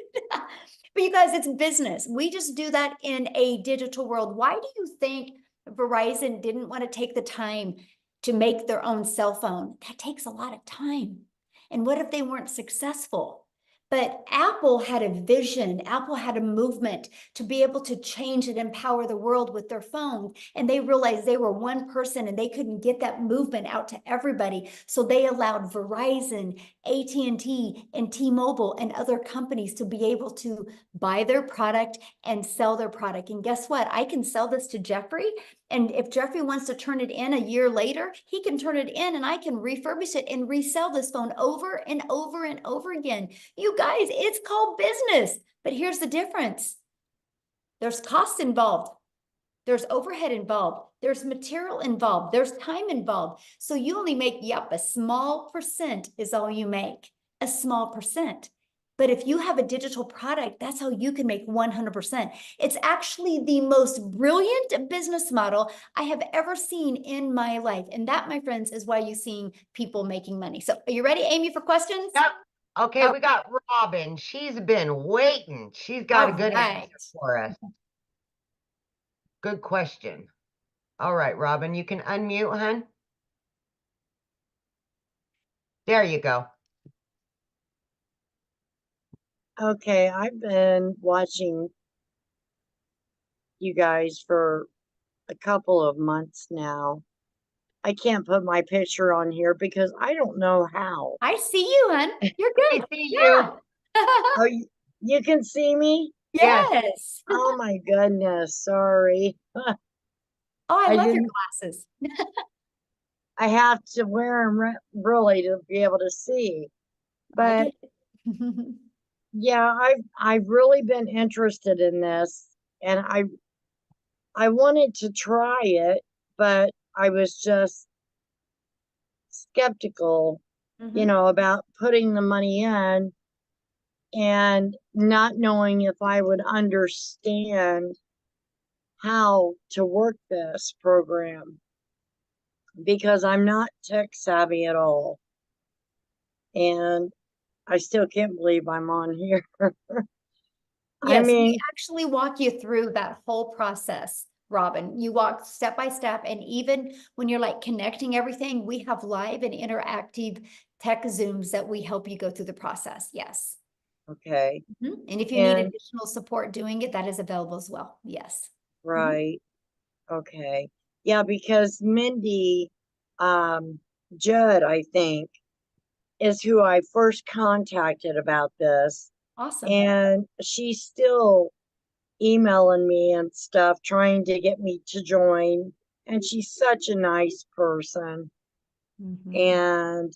But you guys, it's business. We just do that in a digital world. Why do you think Verizon didn't want to take the time to make their own cell phone? That takes a lot of time. And what if they weren't successful? But Apple had a vision. Apple had a movement to be able to change and empower the world with their phone. And they realized they were one person and they couldn't get that movement out to everybody. So they allowed Verizon, AT&T, and T-Mobile and other companies to be able to buy their product and sell their product. And guess what? I can sell this to Jeffrey. And if Jeffrey wants to turn it in a year later, he can turn it in and I can refurbish it and resell this phone over and over and over again. You guys, it's called business. But here's the difference. There's costs involved. There's overhead involved. There's material involved. There's time involved. So you only make, a small percent is all you make. A small percent. But if you have a digital product, that's how you can make 100%. It's actually the most brilliant business model I have ever seen in my life. And that, my friends, is why you're seeing people making money. So are you ready, Amy, for questions? Yep. Okay, Oh. we got Robin. She's been waiting. She's got a All good right. answer for us. Good question. All right, Robin, you can unmute, hun. There you go. Okay, I've been watching you guys for a couple of months now. I can't put my picture on here because I don't know how. I see you, hun. You're I good. see Yeah. you. Oh, you can see me? Yes. Yes. Oh my goodness, sorry. Oh, I I love your didn't- glasses. I have to wear them really to be able to see. I But get it. yeah, I've really been interested in this, and I wanted to try it, but I was just skeptical, Mhm. about putting the money in and not knowing if I would understand how to work this program because I'm not tech savvy at all. And I still can't believe I'm on here. I Yes, we mean, actually walk you through that whole process, Robin. You walk step by step, and even when you're like connecting everything, we have live and interactive tech Zooms that we help you go through the process. Yes. okay, And if you need And- additional support doing it, that is available as well. Yes. right. Okay. Yeah, because Mindy Judd, I think, is who I first contacted about this. Awesome. And she's still emailing me and stuff, trying to get me to join. And she's such a nice person. Mhm. And,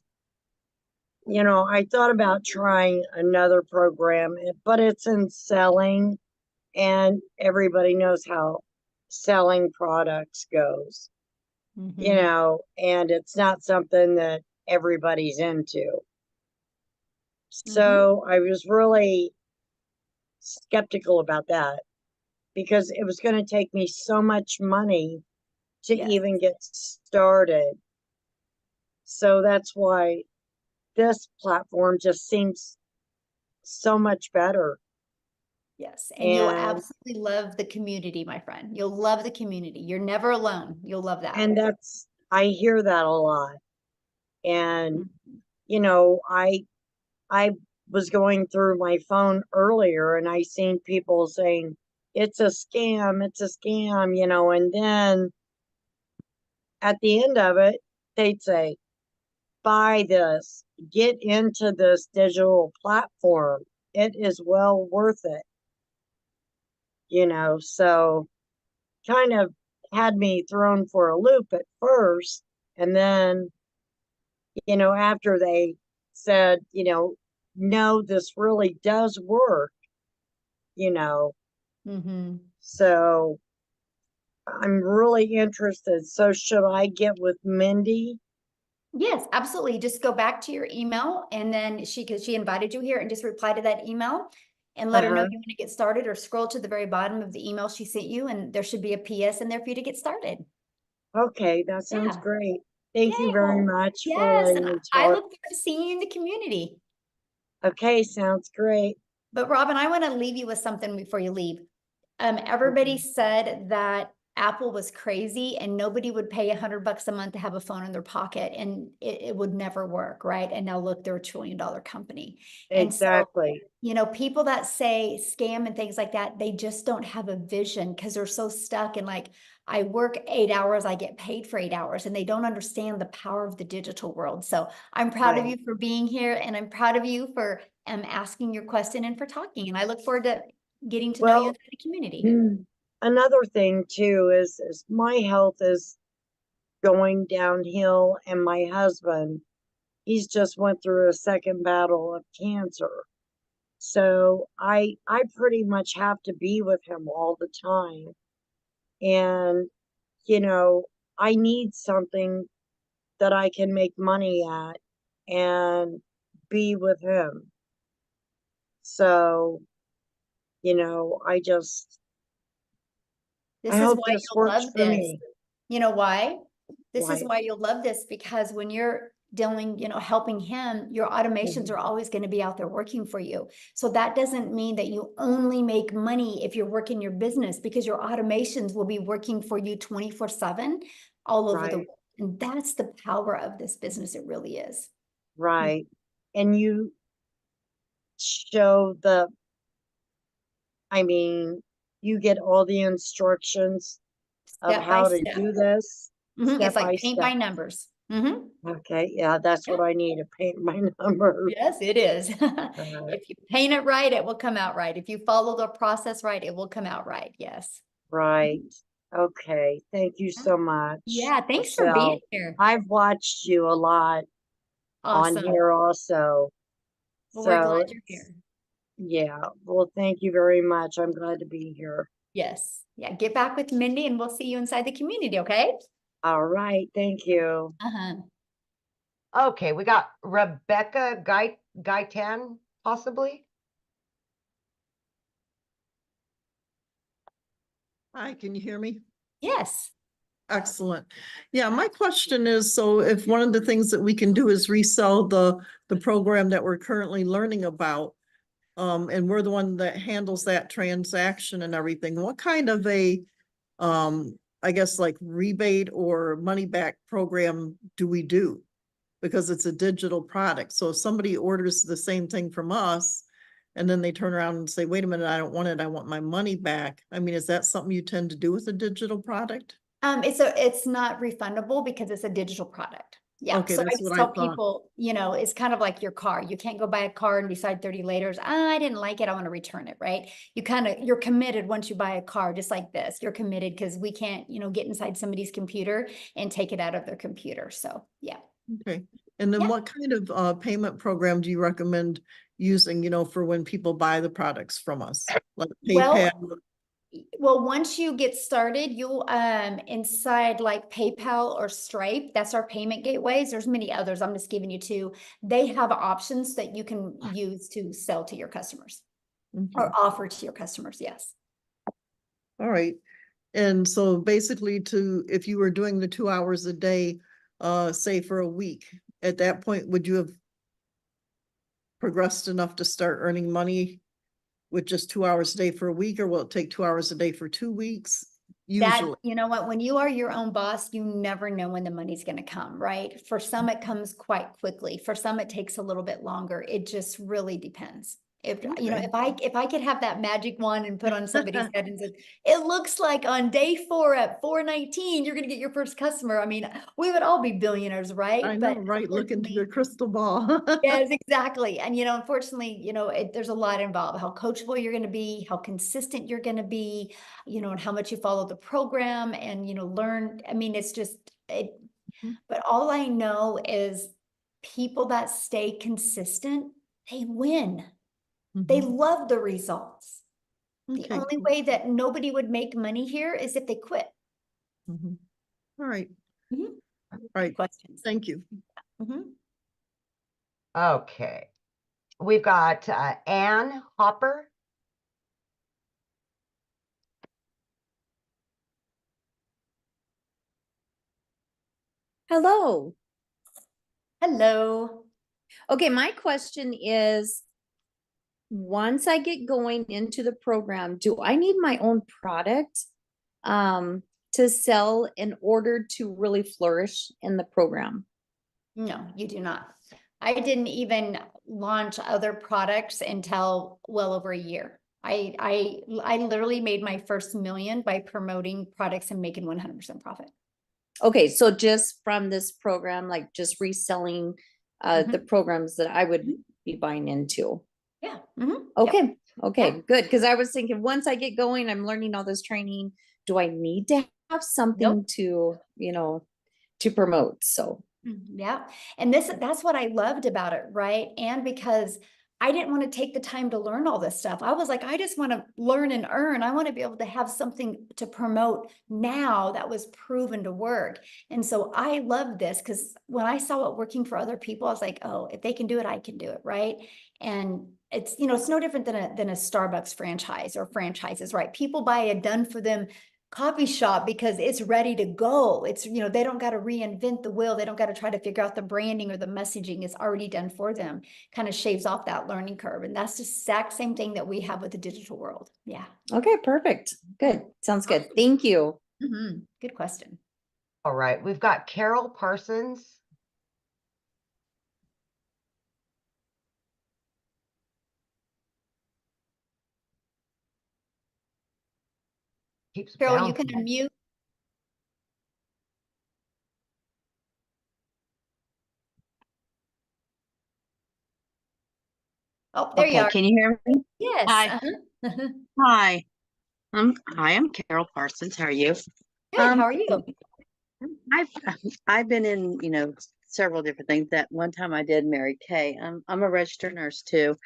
I thought about trying another program, but it's in selling, and everybody knows how selling products goes, Mhm. and it's not something that everybody's into. Mm-hmm. So I was really skeptical about that because it was going to take me so much money to Yes. even get started. So that's why this platform just seems so much better. Yes. And you'll And absolutely love the community, my friend. You'll love the community. You're never alone. You'll love that. and I hear that a lot. And Mhm. I was going through my phone earlier and I seen people saying it's a scam, and then at the end of it, they'd say, buy this, get into this digital platform. It is well worth it. So kind of had me thrown for a loop at first. And then, after they said, no, this really does work, Mhm. so I'm really interested. So should I get with Mindy? Yes, absolutely. Just go back to your email and then because she invited you here, and just reply to that email and let her know Uh-huh. you want to get started, or scroll to the very bottom of the email she sent you and there should be a PS in there for you to get started. Okay, that sounds Yeah. great. Thank you Yay. very Well, much for yes, letting and me I talk. look forward to seeing you in the community. Okay, sounds great. But Robin, I want to leave you with something before you leave. Everybody said that Apple was crazy and nobody would pay $100 a month to have a phone in their pocket, and it would never work, right? And now look, they're $1 trillion company. And so, Exactly. you know, people that say scam and things like that, they just don't have a vision because they're so stuck in like, I work 8 hours, I get paid for 8 hours, and they don't understand the power of the digital world. So I'm proud of Right. you for being here, and I'm proud of you for asking your question and for talking. And I look forward to getting to know you Well, in the community. another thing too is my health is going downhill, and my husband, he's just went through a second battle of cancer. So I pretty much have to be with him all the time. And, you know, I need something that I can make money at and be with him. So, you know, I This is hope why this you'll works love for this. me. You know why? This is Why? why you'll love this, because when you're dealing, you know, helping him, your automations Mhm. are always going to be out there working for you. So that doesn't mean that you only make money if you're working your business, because your automations will be working for you 24/7 all over the Right, world. And that's the power of this business. It really is. right. And you show I mean, you get all the instructions of Step by how to step. do this It's step by like paint by step. numbers. Okay, yeah, that's what I need, to paint my numbers. Yes, it is. Uh, If you paint it right, it will come out right. If you follow the process right, it will come out right. Yes. right. Okay, thank you so much, Yeah, thanks for being Michelle. here. I've watched you a lot on Awesome. here also. Well, we're So glad you're here. yeah, well, thank you very much. I'm glad to be here. Yes. Yeah, get back with Mindy and we'll see you inside the community, okay? All right, thank you. Uh-huh. Okay, we got Rebecca Gaitan, possibly. Hi, can you hear me? Yes. Excellent. Yeah, my question is, so if one of the things that we can do is resell the program that we're currently learning about, and we're the one that handles that transaction and everything, what kind of a, I guess like rebate or money back program do we do? Because it's a digital product. So if somebody orders the same thing from us and then they turn around and say, wait a minute, I don't want it, I want my money back. I mean, is that something you tend to do with a digital product? It's not refundable because it's a digital product. Yeah. Okay, So I that's just what I tell thought. people, you know, it's kind of like your car. You can't go buy a car and decide 30 later, I didn't like it, I want to return it, right? You're committed once you buy a car, just like this. You're committed because we can't, you know, get inside somebody's computer and take it out of their computer. So yeah. Okay. And then Yeah. what kind of payment program do you recommend using, you know, for when people buy the products from us? Like PayPal? Well, once you get started, you'll inside like PayPal or Stripe, that's our payment gateways. There's many others. I'm just giving you two. They have options that you can use to sell to your customers or offer to your customers. Yes. All right. And so basically if you were doing the 2 hours a day, say for a week, at that point, would you have progressed enough to start earning money with just 2 hours a day for a week, or will it take 2 hours a day for 2 weeks? Usually. You know what, when you are your own boss, you never know when the money's going to come, right? For some, it comes quite quickly. For some, it takes a little bit longer. It just really depends. If, you know, Okay. if I could have that magic wand and put on somebody's head and said, it looks like on day 4 at 4:19, you're going to get your first customer. I mean, we would all be billionaires, right? I But know, right? Look into unfortunately, your crystal ball. yes, exactly. And, you know, unfortunately, you know, there's a lot involved, how coachable you're going to be, how consistent you're going to be, you know, and how much you follow the program and, you know, learn. I mean, it's just, but all I know is people that stay consistent, they win. They love the results. The Okay, only cool. way that nobody would make money here is if they quit. All right. All Right. Questions. Thank you. Okay, we've got Ann Hopper. Hello. Hello. Okay, my question is, once I get going into the program, do I need my own product to to sell in order to really flourish in the program? No, you do not. I didn't even launch other products until well over a year. I literally made my first million by promoting products and making 100% profit. Okay, so just from this program, like just reselling the programs that I would be buying into. Yeah. Okay. Okay, good. Because I was thinking once I get going, I'm learning all this training. Do I need to have something to, to promote? So Yeah. And that's what I loved about it, right? And because I didn't want to take the time to learn all this stuff. I was like, I just want to learn and earn. I want to be able to have something to promote now that was proven to work. And so I loved this because when I saw it working for other people, I was like, oh, if they can do it, I can do it, right? And it's, it's no different than a Starbucks franchise or franchises, right? People buy a done for them coffee shop because it's ready to go. It's, they don't got to reinvent the wheel. They don't got to try to figure out the branding or the messaging. It's already done for them. Kind of shaves off that learning curve. And that's the exact same thing that we have with the digital world. Yeah. okay, perfect. Good. Sounds good. Thank you. Good question. All right, we've got Carol Parsons. Keeps Carol, you can bouncing. unmute. Oh, there you Okay, are. can you hear me? Yes. Hi. Hi. I'm Carol Parsons. How are you? Good. How are you? I've I've been in, several different things. That one time I did Mary Kay. I'm a registered nurse too.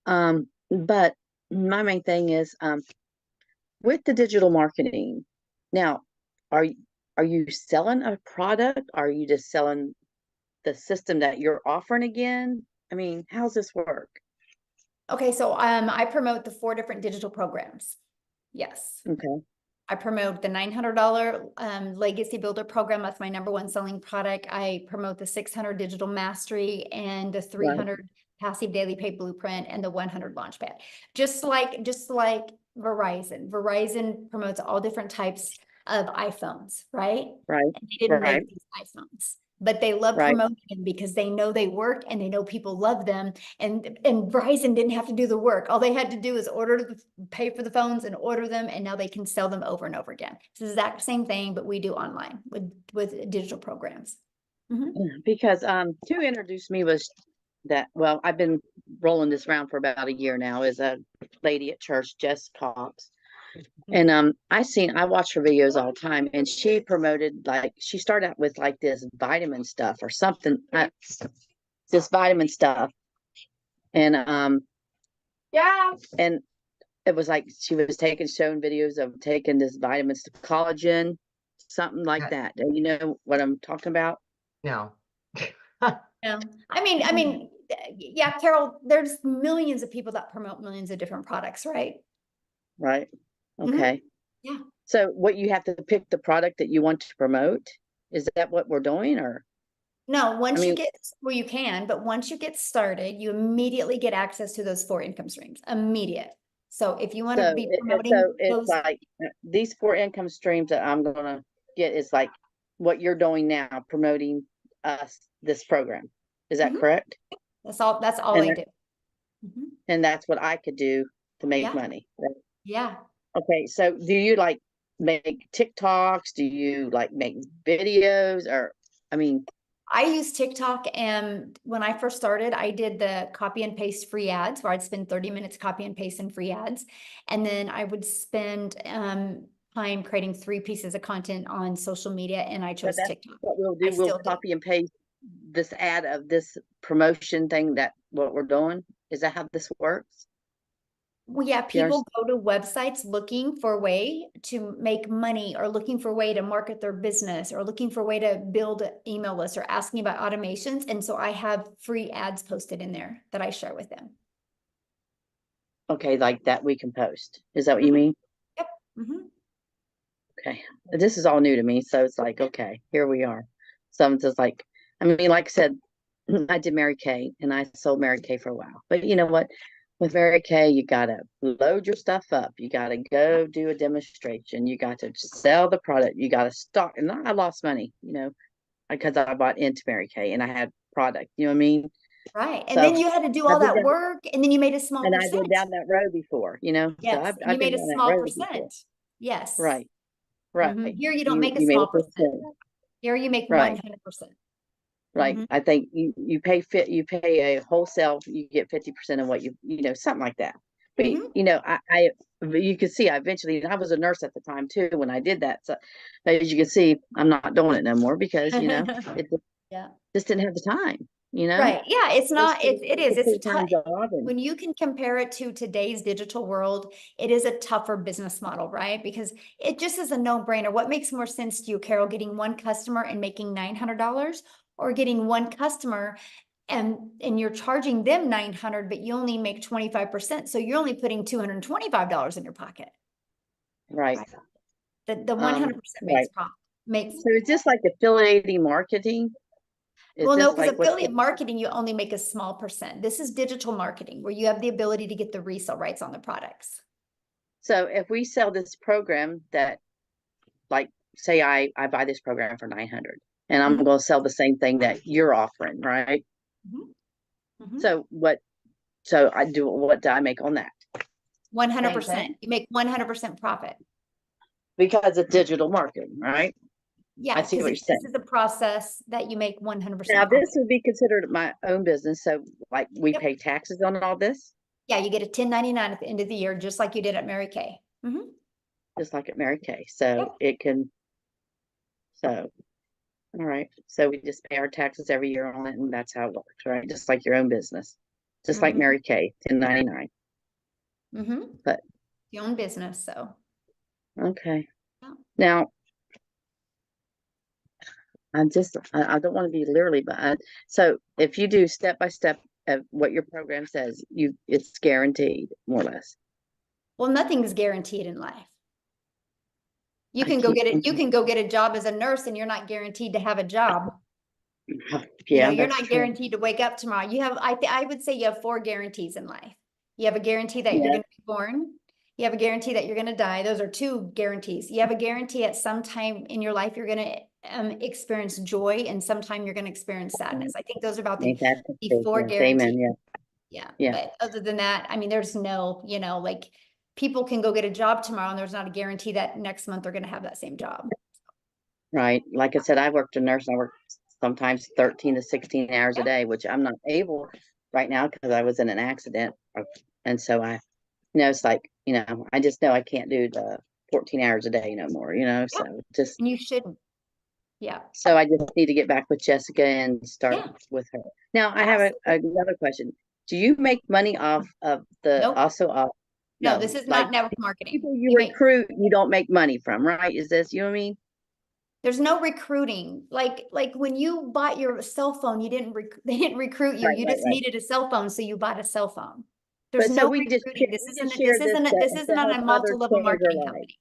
But my main thing is with the digital marketing. Now, are are you selling a product? Are you just selling the system that you're offering again? I mean, how's this work? Okay, so I promote the 4 different digital programs. Yes. Okay. I promote the $900 Legacy Builder program. That's my #1 selling product. I promote the 600 Digital Mastery and the 300 Passive Daily Pay Blueprint and the 100 Launchpad. Just like Verizon. Verizon promotes all different types of iPhones, right? Right. And they didn't Right. make these iPhones, but they love Right. promoting them because they know they work and they know people love them. And Verizon didn't have to do the work. All they had to do is pay for the phones and order them, and now they can sell them over and over again. It's the exact same thing, but we do online with digital programs. Because who introduced me was that, well, I've been rolling this around for about a year now, is a lady at church, Jess Cox. And I watch her videos all the time, and she promoted, like, she started out with like this vitamin stuff or something, this vitamin stuff. And and it was like she was showing videos of taking this vitamins to collagen, something like that. Do you know what I'm talking about? No. Yeah. I mean, yeah, Carol, there's millions of people that promote millions of different products, right? Right. Okay. Yeah. So what, you have to pick the product that you want to promote? Is that what we're doing, or? No, once you mean- get, well, you can, but once you get started, you immediately get access to those 4 income streams, immediate. So if you want to be promoting So it's those, like these 4 income streams that I'm gonna get is like what you're doing now, promoting this program. Is that correct? that's all I do. And that's what I could do to make Yeah. money. Right? Yeah. Okay, so do you like make TikToks? Do you like make videos? Or, I mean, I use TikTok, and when I first started, I did the copy and paste free ads where I'd spend 30 minutes copy and paste in free ads. And then I would spend time creating 3 pieces of content on social media, and I chose that's TikTok. what we'll do. I We'll still do. copy and paste this ad of this promotion thing, that what we're doing. Is that how this works? Well, yeah, Yes. people go to websites looking for a way to make money, or looking for a way to market their business, or looking for a way to build an email list, or asking about automations. And so I have free ads posted in there that I share with them. Okay, like that we can post. Is that what you mean? Yep. Okay. This is all new to me, so it's like, okay, here we are. So I'm just like, I mean, like I said, I did Mary Kay, and I sold Mary Kay for a while. But you know what? with Mary Kay, you gotta load your stuff up. You gotta go do a demonstration. You got to sell the product. You gotta stock. And I lost money, because I bought into Mary Kay and I had product. You know what I mean? Right. And So then you had to do I all did that that, work, and then you made a small and I did percent. down that road before. So Yes, and I've you been made a down that small road before. percent. Yes. Right, Mhm. right. Here you don't make a you made small a percent. percent. Here you make Right. 100%. Right. Mhm. I think you pay a wholesale, you get 50% of what something like that. But Mhm. but you can see I eventually, and I was a nurse at the time too when I did that. So as you can see, I'm not doing it no more because it Yeah. just didn't have the time, Right. Yeah, it's not, it is, It's a it's full-time tough. job and When you can compare it to today's digital world, it is a tougher business model, right? Because it just is a no-brainer. What makes more sense to you, Carol, getting one customer and making $900, or getting one customer and you're charging them 900, but you only make 25%. So you're only putting $225 in your pocket. right. The 100% makes Right. profit. Makes, So it's just like affiliating marketing. Is well, no, this because like what affiliate marketing, you only make a small percent. This is digital marketing where you have the ability to get the resale rights on the products. So if we sell this program that, like, say I buy this program for 900 and I'm Mhm. going to sell the same thing that you're offering, right? Mhm. Mhm. So what do I make on that? 100%. You make 100% profit. Because it's digital marketing, right? Yeah, I see because what you're this saying. is a process that you make 100% Now profit. this would be considered my own business. So like we Yep. pay taxes on all this, Yeah, you get a 1099 at the end of the year, just like you did at Mary Kay. Mhm. just like at Mary Kay. So Yep. it can, so, all right. So we just pay our taxes every year on it and that's how it works, right? Just like your own business, just like Mhm. Mary Kay, 1099. Mhm. But Your own business, so. okay. Yeah. Now, I don't want to be literally, but so if you do step by step of what your program says, it's guaranteed more or less. Well, nothing's guaranteed in life. You I can go keep get it. You thinking, can go get a job as a nurse and you're not guaranteed to have a job. yeah, You're that's not true. guaranteed to wake up tomorrow. You have, I would say you have 4 guarantees in life. You have a guarantee that you're Yeah, going to be born. You have a guarantee that you're going to die. Those are 2 guarantees. You have a guarantee at some time in your life, you're going to experience joy, and sometime you're going to experience sadness. I think those are about ain't that the the truth? 4 Yes, guarantees. amen. Yeah, Yeah. yeah, But other than that, I mean, there's no, like people can go get a job tomorrow and there's not a guarantee that next month they're going to have that same job. right. Like I said, I worked a nurse. I worked sometimes 13 to 16 hours a Yeah. day, which I'm not able right now because I was in an accident. And so it's like, I just know I can't do the 14 hours a day no more, so just, And you shouldn't. Yeah. so I just need to get back with Jessica and start Yeah. with her. Now I have another question. Do you make money off of Nope. No, no, this is like not network marketing. people you recruit, you don't make money from, right? Is this, you know what I mean? There's no recruiting. Like when you bought your cell phone, they didn't recruit you. Right, You right, just right. needed a cell phone, so you bought a cell phone. There's But so no we just recruiting. we just share This isn't to on help a others multi-level change their marketing lives. company.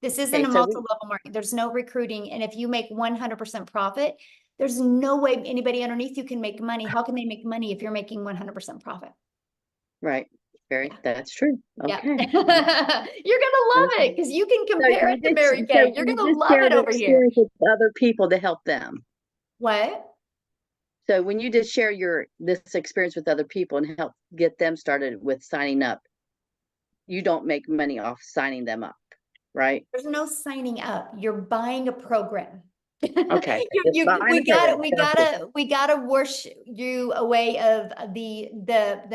This isn't Okay, a so multi-level marketing. There's no recruiting. And if you make 100% profit, there's no way anybody underneath you can make money. How can they make money if you're making 100% profit? right. Yeah. That's true. Yeah. Okay. You're gonna love it because you can compare it to Mary Kay. So You're you gonna just love share it the over here. experience with other people to help them. What? So when you just share this experience with other people and help get them started with signing up, you don't make money off signing them up, right? There's no signing up. You're buying a program. Okay. Just buying We a program. we gotta wash you away of the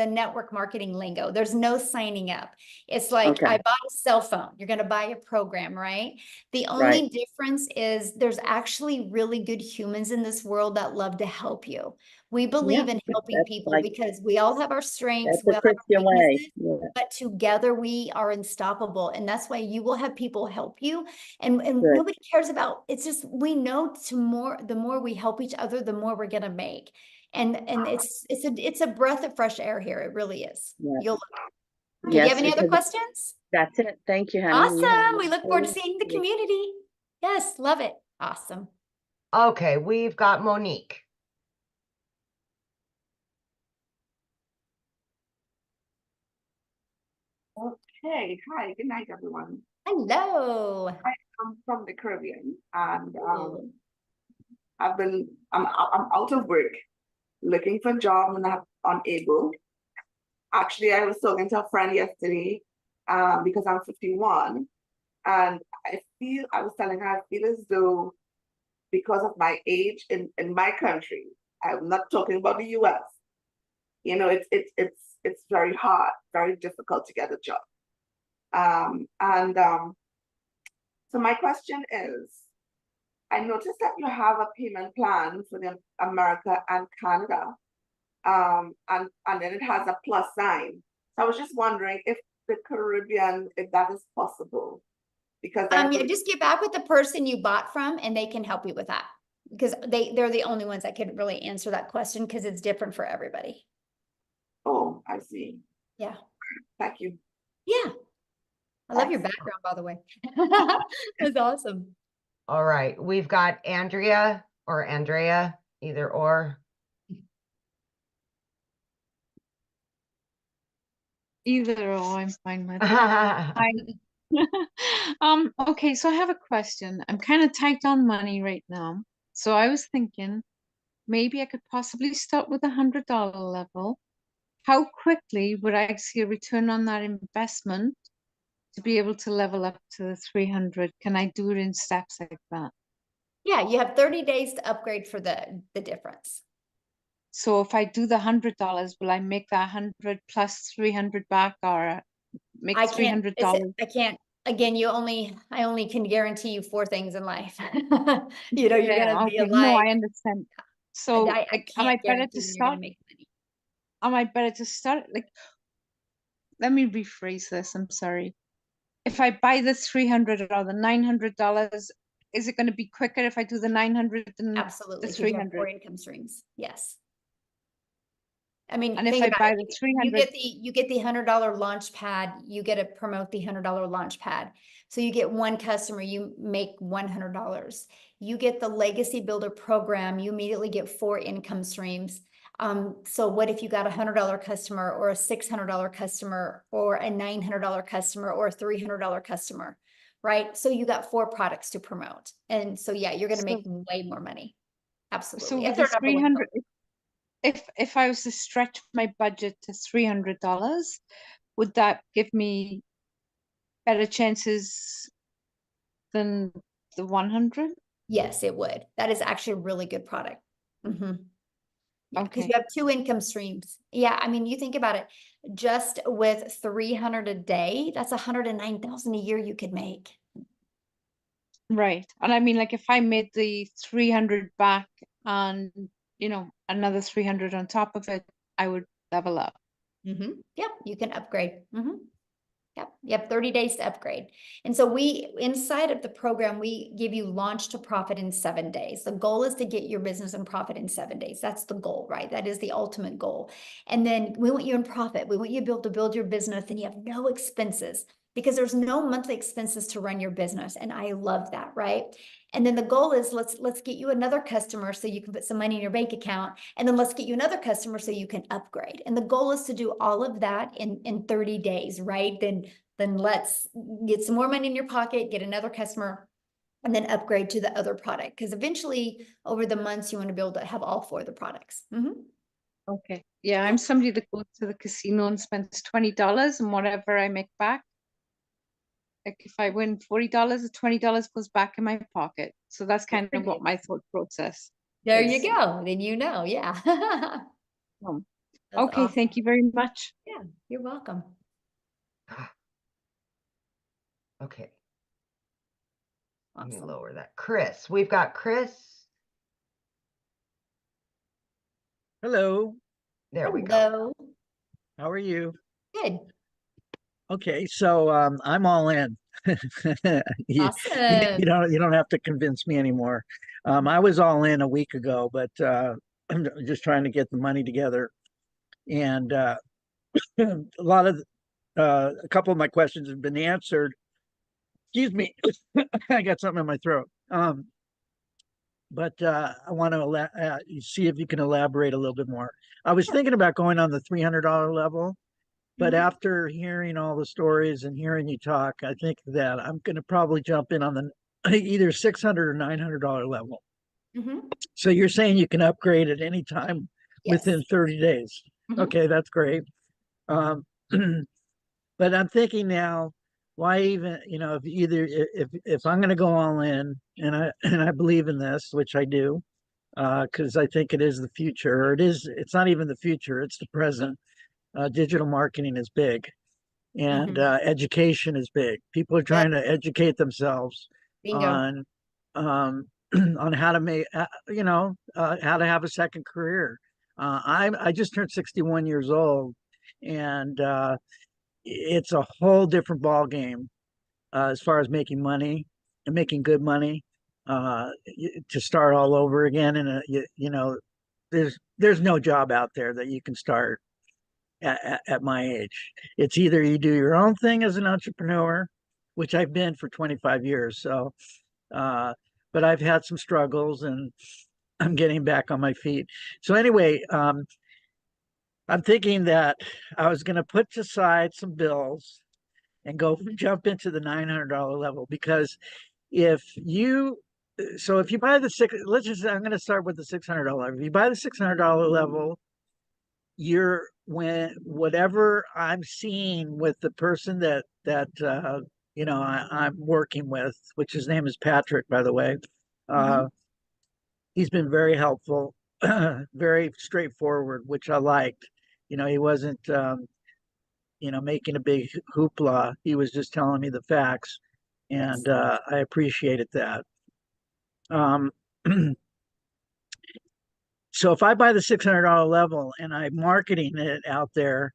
network marketing lingo. There's no signing up. It's like Okay. I bought a cell phone. You're gonna buy a program, right? The only Right. difference is there's actually really good humans in this world that love to help you. We believe in helping That's people like, because we all have our strengths, that's we the all have our Christian way. weaknesses, Yeah. but together we are unstoppable. And that's why you will have people help you. And Good. nobody cares about, it's just, we know the more we help each other, the more we're gonna make. And it's a breath of fresh air here. It really is. Yeah. Okay, do you Yes, have any other because questions? that's it. Thank you, honey. You have Awesome. We look forward to a- seeing the community. Yes, love it. Awesome. Okay, we've got Monique. Hey, hi, good night, everyone. Hello. I'm from the Caribbean, and Ooh. I'm out of work, looking for a job, and I'm unable. Actually, I was talking to a friend yesterday, because I'm 51, and I was telling her I feel as though because of my age in my country, I'm not talking about the US, you know, it's very hard, very difficult to get a job. So my question is, I noticed that you have a payment plan for the America and Canada, and then it has a plus sign. So I was just wondering if the Caribbean, if that is possible, because Yeah, just get back with the person you bought from and they can help you with that. Because they're the only ones that can really answer that question because it's different for everybody. Oh, I see. Yeah. Thank you. Yeah. I love your Thanks. background, by the way. That's awesome. All right, we've got Andrea or Andrea, either or. Either or, I'm fine with. Hi. Okay, so I have a question. I'm kind of tight on money right now. So I was thinking maybe I could possibly start with $100 level. How quickly would I see a return on that investment to be able to level up to the 300? Can I do it in steps like that? Yeah, you have 30 days to upgrade for the difference. So if I do the $100, will I make that 100 plus 300 back, or make I can't, $300? I can't, again, I only can guarantee you 4 things in life. You know, you're Yeah, gonna be okay. No, alive. I understand. So I like, am can't I better guarantee to when you're gonna start? make money. Am I better to start? Like, let me rephrase this. I'm sorry. If I buy the 300 or the $900, is it going to be quicker if I do the 900 than the Absolutely, because you have 4 300? income streams. Yes. I mean, And if think I about buy it. the You 300, get the $100 launch pad, you get to promote the $100 launch pad. So you get 1 customer, you make $100. You get the legacy builder program, you immediately get 4 income streams. So what if you got a $100 customer or a $600 customer or a $900 customer or a $300 customer, right? So you got 4 products to promote. And so, yeah, you're going to so, make way more money. so Absolutely. with If they're the number 1 300, if I was to stretch my budget to $300, would that give me better chances than the 100? Yes, it would. That is actually a really good product. Yeah, because Okay. you have 2 income streams. Yeah, I mean, you think about it, just with 300 a day, that's 109,000 a year you could make. Right. And I mean, like, if I made the 300 back and, another 300 on top of it, I would level up. Yep, you can upgrade. Yep, you have 30 days to upgrade. And so inside of the program, we give you launch to profit in 7 days. The goal is to get your business in profit in 7 days. That's the goal, right? That is the ultimate goal. And then we want you in profit. We want you to build your business and you have no expenses because there's no monthly expenses to run your business. And I love that, right? And then the goal is let's get you another customer so you can put some money in your bank account. And then let's get you another customer so you can upgrade. And the goal is to do all of that in 30 days, right? Then let's get some more money in your pocket, get another customer, and then upgrade to the other product. Because eventually over the months, you want to be able to have all 4 of the products. Okay. Yeah, I'm somebody that goes to the casino and spends $20 and whatever I make back. Like if I win $40, the $20 goes back in my pocket. So that's kind of what my thought process There is. you go. Then yeah. Okay, awesome. thank you very much. Yeah, you're welcome. Okay. Let me lower that. Chris, we've got Chris. Hello. There we go. How are you? Good. Okay, so I'm all in. you, Awesome. you don't have to convince me anymore. I was all in a week ago, but I'm just trying to get the money together. And a couple of my questions have been answered. Excuse me, I got something in my throat. But I want to see if you can elaborate a little bit more. I was thinking about going on the $300 level, But Mhm. after hearing all the stories and hearing you talk, I think that I'm going to probably jump in on the either $600 or $900 level. Mhm. So you're saying you can upgrade at any time Yes. within 30 days. Mhm. Okay, that's great. Um, but I'm thinking now, why even, if either if I'm going to go all in, and I believe in this, which I do, because I think it is the future. Or it's not even the future, it's the present. Digital marketing is big, and Mhm. education is big. People are trying to educate themselves Bingo. on on how to make how to have a second career. I just turned 61 years old, and it's a whole different ball game as far as making money and making good money, to start all over again. And there's no job out there that you can start at my age. It's either you do your own thing as an entrepreneur, which I've been for 25 years. So, but I've had some struggles, and I'm getting back on my feet. So anyway, I'm thinking that I was going to put aside some bills and go jump into the $900 level, because if you if you buy the I'm going to start with the $600. If you buy the $600 level, whatever I'm seeing with the person that I'm working with, which his name is Patrick, by the way. He's been very helpful, very straightforward, which I liked. He wasn't making a big hoopla. He was just telling me the facts, and I appreciated that. So if I buy the $600 level and I'm marketing it out there,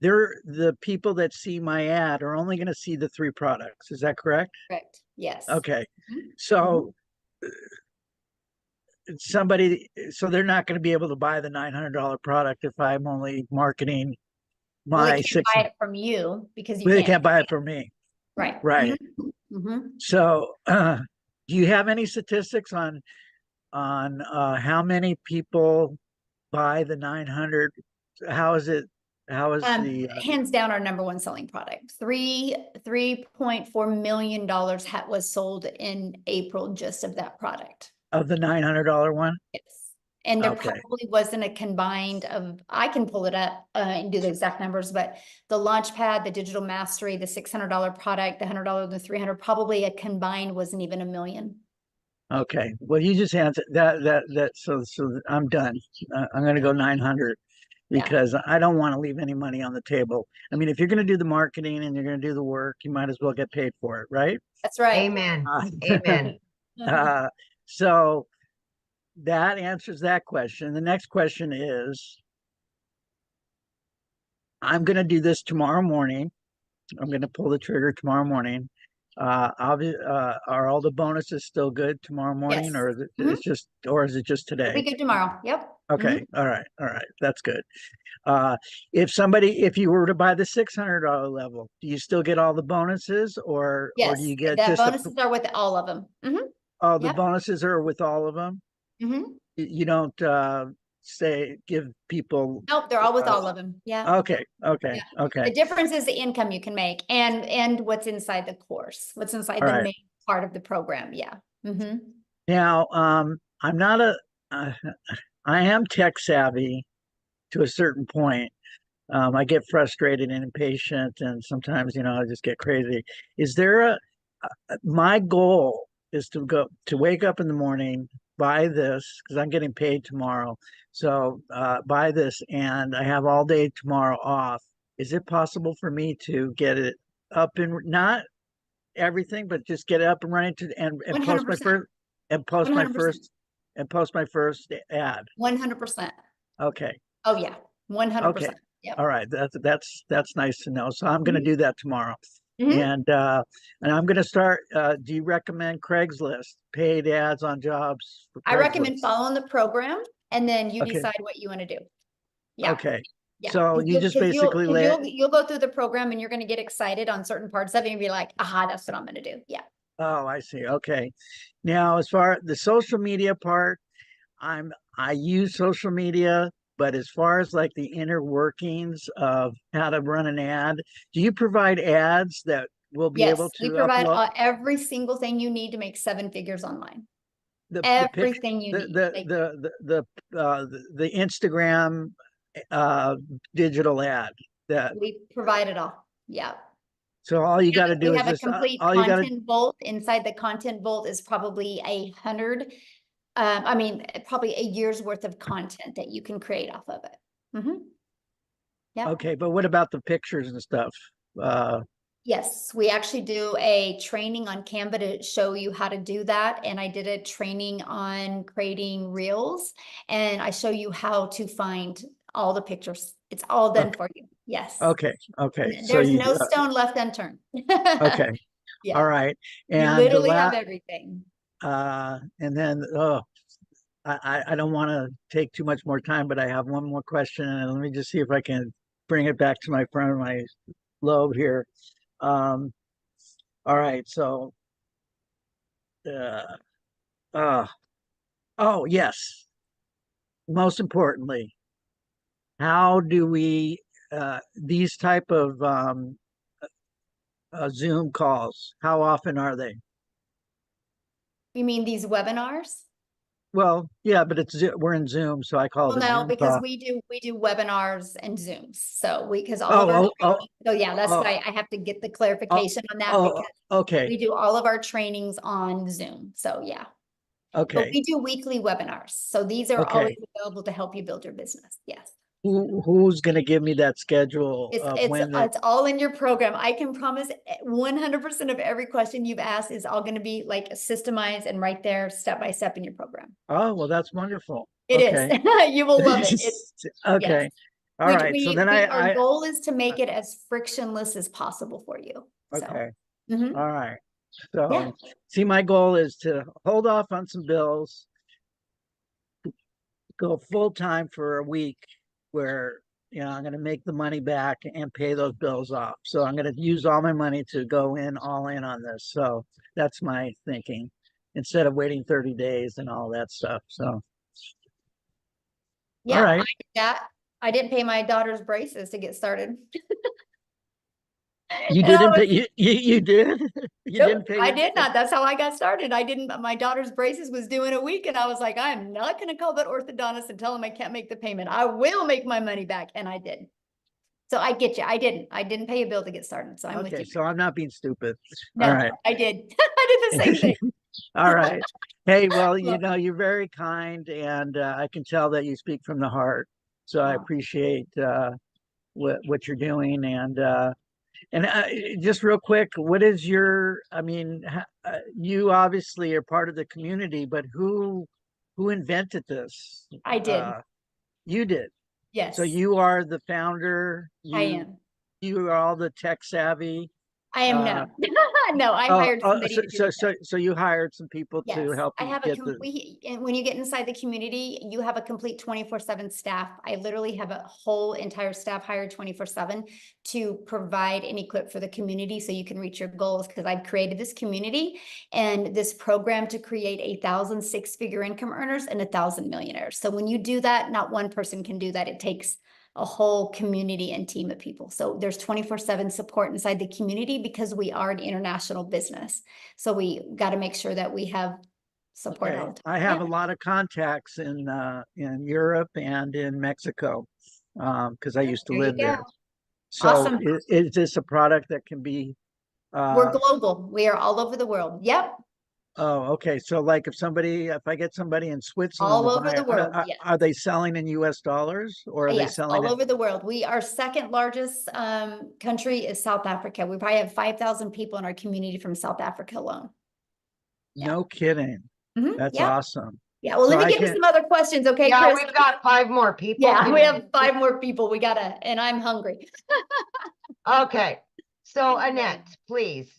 the people that see my ad are only going to see the 3 products. Is that correct? Correct. Yes. Okay. Mhm. So they're not going to be able to buy the $900 product if I'm only marketing Well, they my can't buy it from you because you Well, they can't. can't buy it from me. Right. Right. Mhm. So, do you have any statistics on how many people buy the 900? How is it? How is the Hands down our number one selling product. $3.4 million was sold in April just of that product. of the $900 one? Yes. And there Okay. probably wasn't a combined of, I can pull it up and do the exact numbers, but the Launchpad, the Digital Mastery, the $600 product, the $100, the 300, probably a combined wasn't even $1 million. Okay. Well, you just answered that. So I'm done. I'm going to go 900 because I don't want to leave any money on the table. I mean, if you're going to do the marketing and you're going to do the work, you might as well get paid for it, right? That's right. Amen. Amen. So that answers that question. The next question is, I'm going to do this tomorrow morning. I'm going to pull the trigger tomorrow morning. Are all the bonuses still good tomorrow morning, Yes. or is it just It'll today? be good tomorrow. Yep. Okay. All right. That's good. If you were to buy the $600 level, do you still get all the bonuses, or do Yes. you get The just bonuses are with all of them. the Yep. bonuses are with all of them? You don't give people. Nope, they're all with all of them. Yeah. Okay. Yeah. The difference is the income you can make and what's inside the course, what's inside All the right. main part of the program. Yeah. Now, I'm not I am tech savvy to a certain point. I get frustrated and impatient, and sometimes, I just get crazy. Is there my goal is to wake up in the morning, buy this, because I'm getting paid tomorrow. So, buy this, and I have all day tomorrow off. Is it possible for me to get it up and not everything, but just get it up and running and post my 100%. first and post my 100%. first and post my first ad? 100%. Okay. Oh yeah. 100%. Okay. Yep. All right. That's nice to know. So I'm going to do that tomorrow. And I'm going to start. Do you recommend Craigslist, paid ads on jobs for I recommend Craigslist? following the program and then you Okay. decide what you want to do. Yeah. Okay. Yeah. So 'Cause you just basically you'll go through the program and you're going to get excited on certain parts of it and be like, aha, that's what I'm going to do. Yeah. Oh, I see. Okay. Now, as far as the social media part, I use social media but as far as like the inner workings of how to run an ad, do you provide ads that will be able Yes, we to provide upload every single thing you need to make 7 figures online. the Everything you the need. the Like, the Instagram digital ad that we provide it all. Yeah. so all you got to do We is have a just complete all you got to content vault. Inside the content vault is probably 100, I mean, probably a year's worth of content that you can create off of it. Yeah. okay, but what about the pictures and stuff? Yes, we actually do a training on Canva to show you how to do that. And I did a training on creating reels, and I show you how to find all the pictures. It's all done for you. Yes. Okay, okay. And So there's you no stone left unturned. okay. Yeah. All right. You And literally have everything. and then I don't want to take too much more time, but I have one more question, and let me just see if I can bring it back to my front of my lobe here. All right, so oh yes, most importantly, how do we these type of Zoom calls, how often are they? You mean these webinars? Well, yeah, but we're in Zoom, so I call Well, it a no, Zoom because call. we do webinars and Zooms. So because all of our training, so yeah, that's why I have to get the clarification on that, because okay. we do all of our trainings on Zoom. So yeah. But Okay. we do weekly webinars. So these are Okay. always available to help you build your business. Yes. Who's going to give me that schedule of when It's all in your program. I can promise 100% of every question you've asked is all going to be like systemized and right there step by step in your program. Oh, well, that's wonderful. It Okay. is. You will love it. Okay. Yes. All right. So then Our goal is to make it as frictionless as possible for you. Okay. So. All right. So Yeah. see, my goal is to hold off on some bills, go full time for a week where, you know, I'm going to make the money back and pay those bills off. So I'm going to use all my money to go all in on this. So that's my thinking, instead of waiting 30 days and all that stuff. So. Yeah, all right. I didn't pay my daughter's braces to get started. You didn't pay, you did? You Nope, didn't pay? I did not. That's how I got started. I didn't, my daughter's braces was due in a week, and I was like, I'm not going to call that orthodontist and tell him I can't make the payment. I will make my money back. And I did. So I get you. I didn't pay a bill to get started. So I'm with you. So I'm not being stupid. No, all right. I did. I did the same thing. All right. Hey, well, you know, you're very kind, and I can tell that you speak from the heart. So I appreciate what you're doing. And just real quick, what is your, I mean, you obviously are part of the community, but who invented this? I did. You did. Yes. So you are the founder. I am. You are all the tech savvy. I am no. No, I hired somebody to do it. So you hired some people to help I you have get and when you get inside the community, you have a complete 24/7 staff. I literally have a whole entire staff hired 24/7 to provide and equip for the community so you can reach your goals, because I've created this community and this program to create 1,000 six-figure income earners and 1,000 millionaires. So when you do that, not one person can do that. It takes a whole community and team of people. So there's 24/7 support inside the community because we are an international business. So we got to make sure that we have support all the time. I have a lot of contacts in Europe and in Mexico, because I used to There you live there. go. So Awesome. is this a product that can be We're global. We are all over the world. Yep. Oh, okay. So like if I get somebody in Switzerland All to over buy the it, world. Yes. are they selling in US dollars, or are they Yes, selling all it? over the world. Our second largest country is South Africa. We probably have 5,000 people in our community from South Africa alone. No kidding. That's Yeah. awesome. Yeah, well, let me get to some other questions, okay, Yeah, Chris? we've got 5 more people. Yeah, we have 5 more people. We gotta, and I'm hungry. Okay, so Annette, please.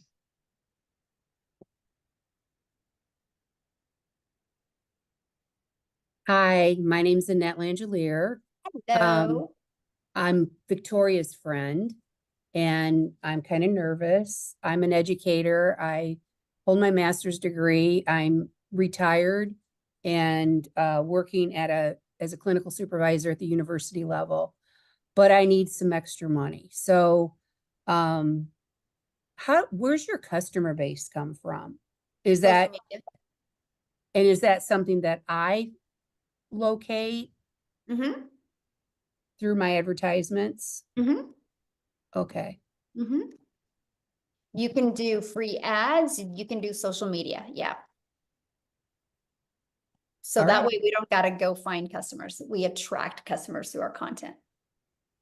Hi, my name's Annette Langelier. Hello. I'm Victoria's friend, and I'm kind of nervous. I'm an educator. I hold my master's degree. I'm retired and working at a as a clinical supervisor at the university level, but I need some extra money. So, where's your customer base come from? Is that, and is that something that I locate Mm-hmm. through my advertisements? Mm-hmm. Okay. Mm-hmm. You can do free ads, you can do social media, yeah. So All that right. way we don't gotta go find customers. We attract customers through our content.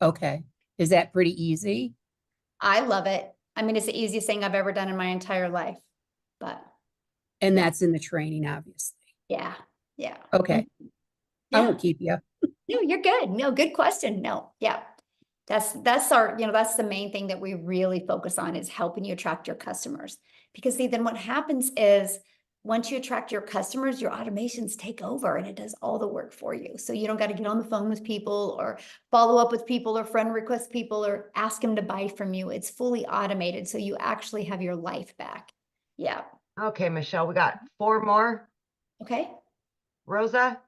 Okay. Is that pretty easy? I love it. I mean, it's the easiest thing I've ever done in my entire life, but And Yeah. that's in the training, obviously. yeah, yeah. Okay. I Yeah. won't keep you. No, you're good. No, good question. No, yeah. That's our, that's the main thing that we really focus on is helping you attract your customers. Because see, then what happens is once you attract your customers, your automations take over and it does all the work for you. So you don't got to get on the phone with people or follow up with people or friend request people or ask them to buy from you. It's fully automated. So you actually have your life back. Yeah. Okay, Michelle, we got 4 more. Okay. Rosa?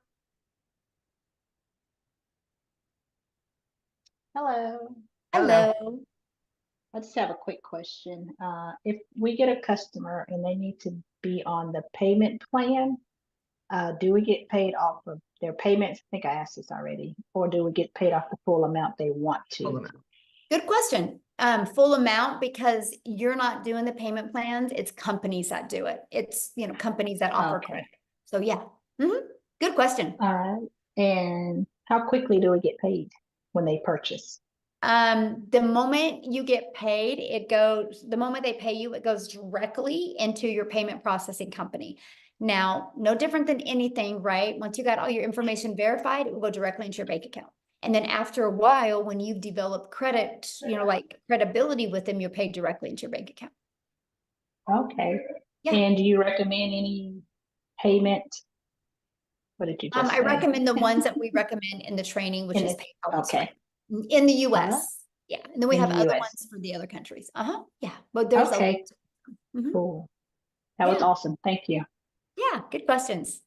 Hello. Hello. I just have a quick question. If we get a customer and they need to be on the payment plan, do we get paid off of their payments? I think I asked this already. Or do we get paid off the full amount they want to? Good question. Full amount because you're not doing the payment plans. It's companies that do it. It's, companies that offer credit. So yeah. Good question. All right. And how quickly do we get paid when they purchase? The moment you get paid, the moment they pay you, it goes directly into your payment processing company. Now, no different than anything, right? Once you got all your information verified, it will go directly into your bank account. And then after a while, when you've developed credit, like credibility with them, you're paid directly into your bank account. Okay. Yeah. And do you recommend any payment? What did you just I say? recommend the ones that we recommend in the training, which is PayPal. Okay. In the US. Yeah. And then we In have the other US. ones for the other countries. Yeah. But there's Okay. Mhm. Cool. That was Yeah. awesome. Thank you. Yeah, good questions.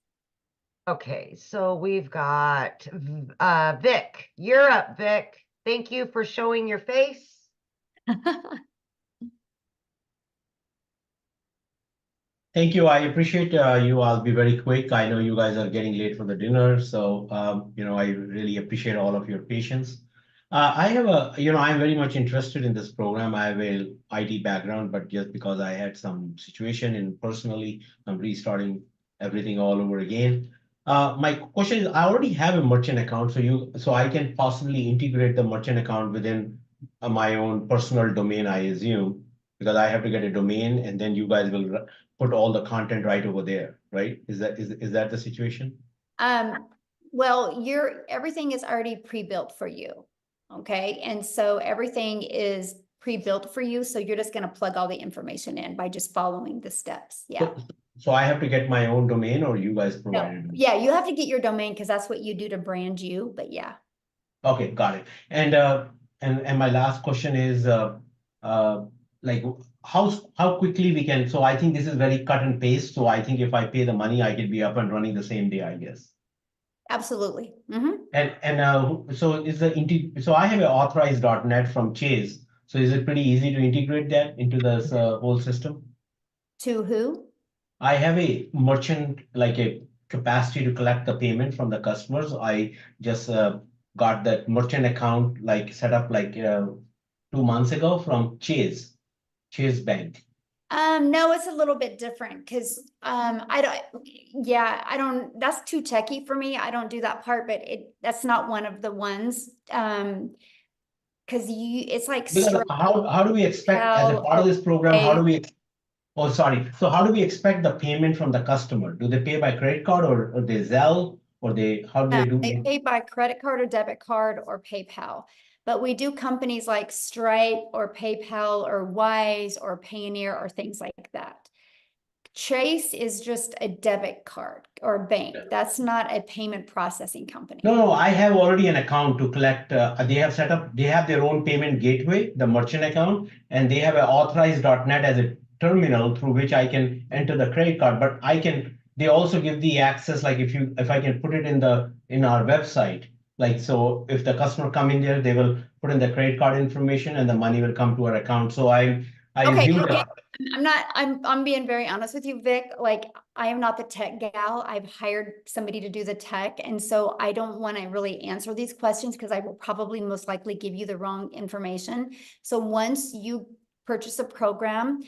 Okay, so we've got Vic. You're up, Vic. Thank you for showing your face. Thank you. I appreciate you. I'll be very quick. I know you guys are getting late for the dinner, so I really appreciate all of your patience. I have I'm very much interested in this program. I have a IT background, but just because I had some situation and personally, I'm restarting everything all over again. My question is, I already have a merchant account, so I can possibly integrate the merchant account within my own personal domain, I assume, because I have to get a domain, and then you guys will put all the content right over there, right? Is that the situation? Well, everything is already pre-built for you. Okay. And so everything is pre-built for you. So you're just going to plug all the information in by just following the steps. Yeah. So I have to get my own domain, or you guys provide it? Yeah, you have to get your domain because that's what you do to brand you. But yeah. Okay, got it. And my last question is like how quickly we can. So I think this is very cut and paste. So I think if I pay the money, I can be up and running the same day, I guess. Absolutely. So I have an authorized.net from Chase. So is it pretty easy to integrate that into this whole system? To who? I have a merchant, like a capacity to collect the payment from the customers. I just got that merchant account set up 2 months ago from Chase Bank. No, it's a little bit different because I don't, that's too techy for me. I don't do that part, but that's not one of the ones. Because it's like how do we expect as a part of this program, so how do we expect the payment from the customer? Do they pay by credit card or they Zelle or how do they do they pay by credit card or debit card or PayPal. But we do companies like Stripe or PayPal or Wise or Payoneer or things like that. Chase is just a debit card or bank. That's not a payment processing company. No, I have already an account to collect. They have their own payment gateway, the merchant account, and they have an authorized.net as a terminal through which I can enter the credit card. But I can they also give the access, like if I can put it in our website, like, so if the customer come in there, they will put in the credit card information and the money will come to our account. So I Okay, assume okay. that. I'm being very honest with you, Vic. Like, I am not the tech gal. I've hired somebody to do the tech. And so I don't want to really answer these questions because I will probably most likely give you the wrong information. So once you purchase a program,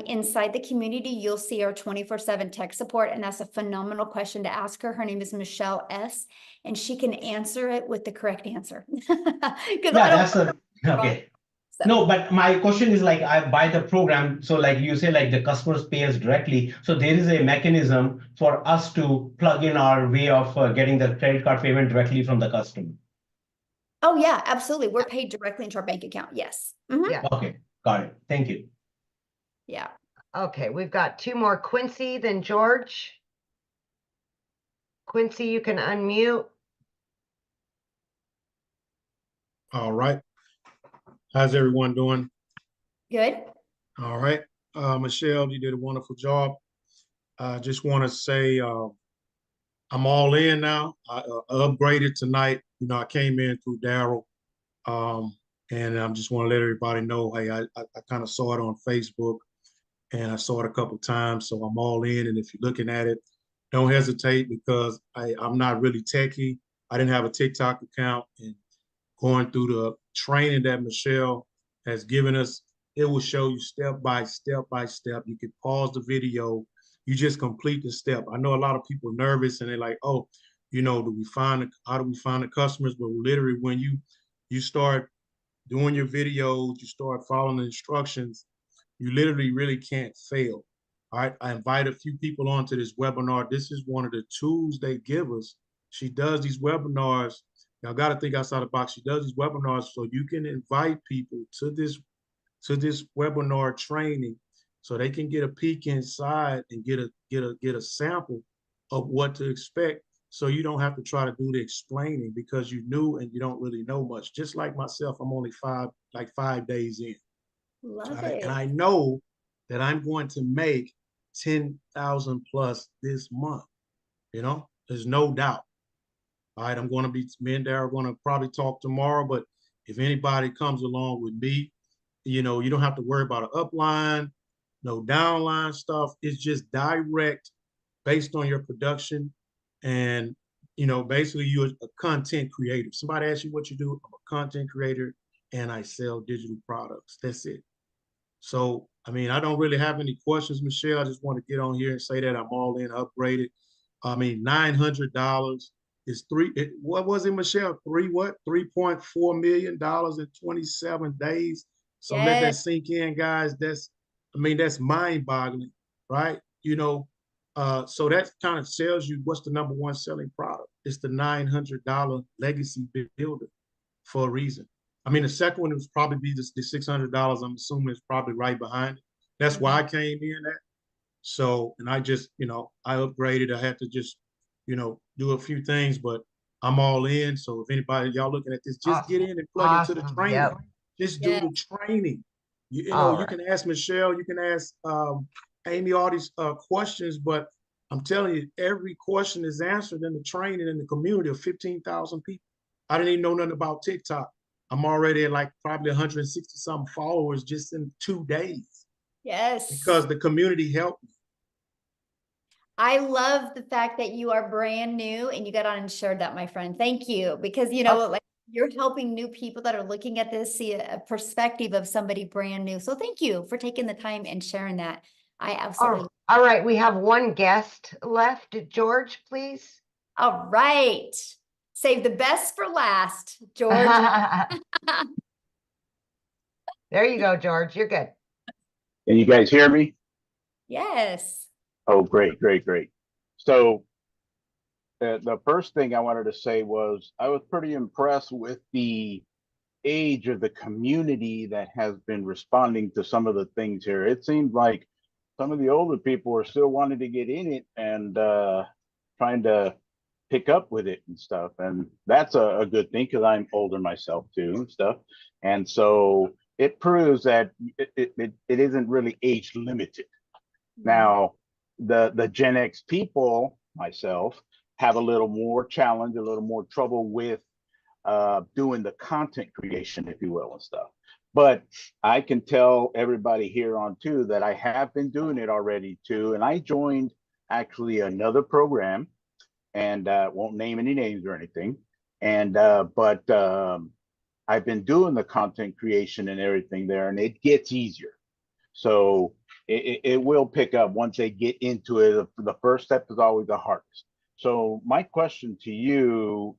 inside the community, you'll see our 24/7 tech support. And that's a phenomenal question to ask her. Her name is Michelle S. And she can answer it with the correct answer. Because Okay. No, but my question is, like, I buy the program. So like you say, like the customers pay us directly. So there is a mechanism for us to plug in our way of getting the credit card payment directly from the customer. Oh yeah, absolutely. We're paid directly into our bank account. Yes. Mhm. Yeah. Okay, got it. Thank you. Yeah. Okay, we've got two more, Quincy, then George. Quincy, you can unmute. All right. How's everyone doing? Good. All right. Michelle, you did a wonderful job. I just want to say I'm all in now. I upgraded tonight. You know, I came in through Daryl. And I just want to let everybody know, hey, I kind of saw it on Facebook and I saw it a couple times. So I'm all in. And if you're looking at it, don't hesitate because I'm not really techie. I didn't have a TikTok account, and going through the training that Michelle has given us, it will show you step by step by step. You can pause the video. You just complete the step. I know a lot of people are nervous and they're like, oh, you know, how do we find the customers? But literally when you start doing your videos, you start following the instructions, you literally really can't fail. All right. I invite a few people onto this webinar. This is one of the tools they give us. She does these webinars. Y'all got to think outside the box. She does these webinars so you can invite people to this webinar training so they can get a peek inside and get a sample of what to expect, so you don't have to try to do the explaining because you knew and you don't really know much. Just like myself, I'm only 5 days in. Love And it. I know that I'm going to make 10,000 plus this month. You know, there's no doubt. All right, me and Darryl are going to probably talk tomorrow, but if anybody comes along with me, you know, you don't have to worry about an upline, no downline stuff. It's just direct based on your production. And, you know, basically you're a content creator. Somebody asks you what you do, I'm a content creator and I sell digital products. That's it. So, I mean, I don't really have any questions, Michelle. I just want to get on here and say that I'm all in, upgraded. I mean, $900 is what was it, Michelle? $3.4 million in 27 days. So let that sink in, guys. That's mind boggling, right? You know, so that kind of tells you what's the number one selling product. It's the $900 legacy builder for a reason. I mean, the second one was probably be the $600. I'm assuming it's probably right behind it. That's why I came in at. So, and I just, you know, I upgraded. I had to just, you know, do a few things, but I'm all in. So if anybody, y'all looking at this, just get in and plug into the training. Yep. Just do the training. You know, you can ask Michelle, you can ask Amy all these questions, but I'm telling you, every question is answered in the training in the community of 15,000 people. I didn't even know nothing about TikTok. I'm already at like probably 160 some followers just in 2 days. Yes. Because the community helped me. I love the fact that you are brand new and you got on and shared that, my friend. Thank you. Because, you know, like you're helping new people that are looking at this see a perspective of somebody brand new. So thank you for taking the time and sharing that. I absolutely. All right. We have one guest left. George, please. All right. Save the best for last, George. There you go, George. You're good. Can you guys hear me? Yes. Oh, great, great, great. So the first thing I wanted to say was I was pretty impressed with the age of the community that has been responding to some of the things here. It seemed like some of the older people are still wanting to get in it and trying to pick up with it and stuff. And that's a good thing because I'm older myself too and stuff. And so it proves that it isn't really age limited. Now, the Gen X people, myself, have a little more challenge, a little more trouble with doing the content creation, if you will, and stuff. But I can tell everybody here on too that I have been doing it already too. And I joined actually another program, and won't name any names or anything. And but I've been doing the content creation and everything there, and it gets easier. So it will pick up once they get into it. The first step is always the hardest. So my question to you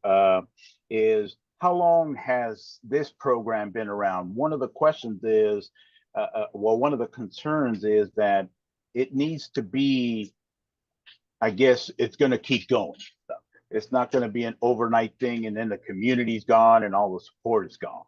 is, how long has this program been around? One of the questions is, well, one of the concerns is that it needs to be, I guess it's going to keep going. It's not going to be an overnight thing and then the community's gone and all the support is gone.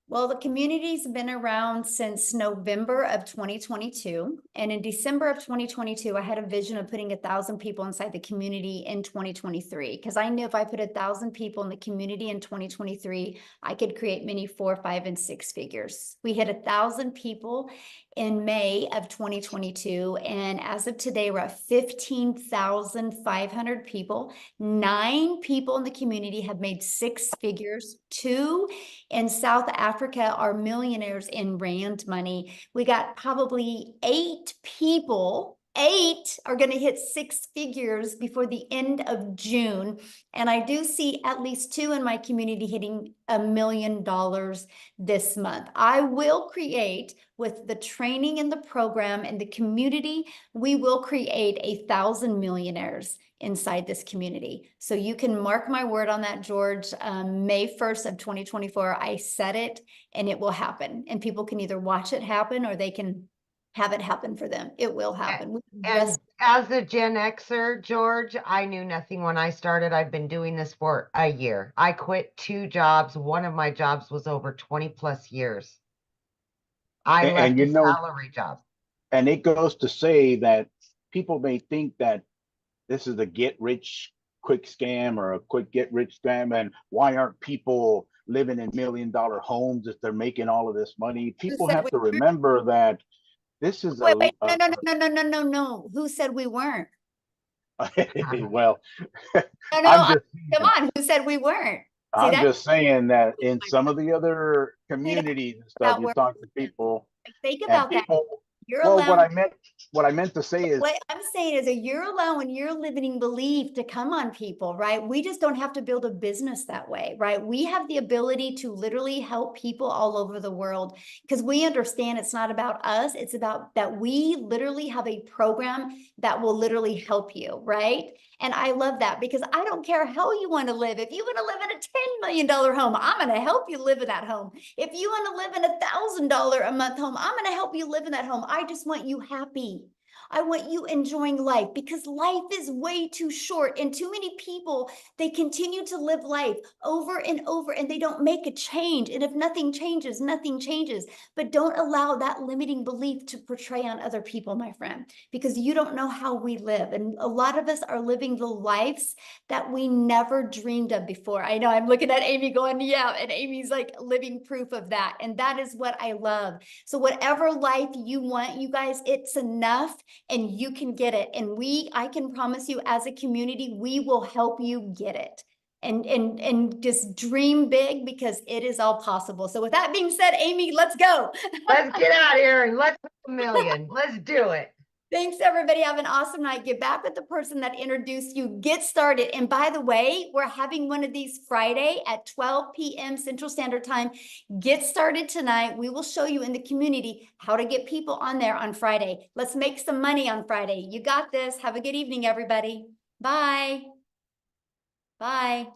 Well, the community's been around since November of 2022. And in December of 2022, I had a vision of putting 1,000 people inside the community in 2023. Because I knew if I put 1,000 people in the community in 2023, I could create many 4, 5, and 6 figures. We hit 1,000 people in May of 2022. And as of today, we're at 15,500 people. 9 people in the community have made 6 figures. 2 in South Africa are millionaires in rand money. We got probably 8 people. 8 are going to hit 6 figures before the end of June. And I do see at least 2 in my community hitting $1 million this month. I will create, with the training and the program and the community, we will create 1,000 millionaires inside this community. So you can mark my word on that, George. May 1st of 2024, I said it, and it will happen. And people can either watch it happen or they can have it happen for them. It will happen. And as a Gen Xer, George, I knew nothing when I started. I've been doing this for a year. I quit 2 jobs. One of my jobs was over 20 plus years. I left a salary job. And it goes to say that people may think that this is a get rich quick scam or a quick get rich scam. And why aren't people living in $1 million homes if they're making all of this money? People have to remember that this is no. Who said we weren't? Well, come on. Who said we weren't? I'm just saying that in some of the other communities and stuff, you talk to people. Think about that. You're well, allowed. what I meant to say is, what I'm saying is that you're allowing your limiting belief to come on people, right? We just don't have to build a business that way, right? We have the ability to literally help people all over the world because we understand it's not about us. It's about that we literally have a program that will literally help you, right? And I love that because I don't care how you want to live. If you want to live in a $10 million home, I'm going to help you live in that home. If you want to live in $1,000 a month home, I'm going to help you live in that home. I just want you happy. I want you enjoying life because life is way too short and too many people, they continue to live life over and over and they don't make a change. And if nothing changes, nothing changes. But don't allow that limiting belief to portray on other people, my friend, because you don't know how we live. And a lot of us are living the lives that we never dreamed of before. I know I'm looking at Amy going, yeah, and Amy's like living proof of that. And that is what I love. So whatever life you want, you guys, it's enough. And you can get it. And I can promise you as a community, we will help you get it. And just dream big because it is all possible. So with that being said, Amy, let's go. Let's get out of here and let's make $1 million. Let's do it. Thanks, everybody. Have an awesome night. Get back with the person that introduced you. Get started. And by the way, we're having one of these Friday at 12 p.m. Central Standard Time. Get started tonight. We will show you in the community how to get people on there on Friday. Let's make some money on Friday. You got this. Have a good evening, everybody. Bye. Bye.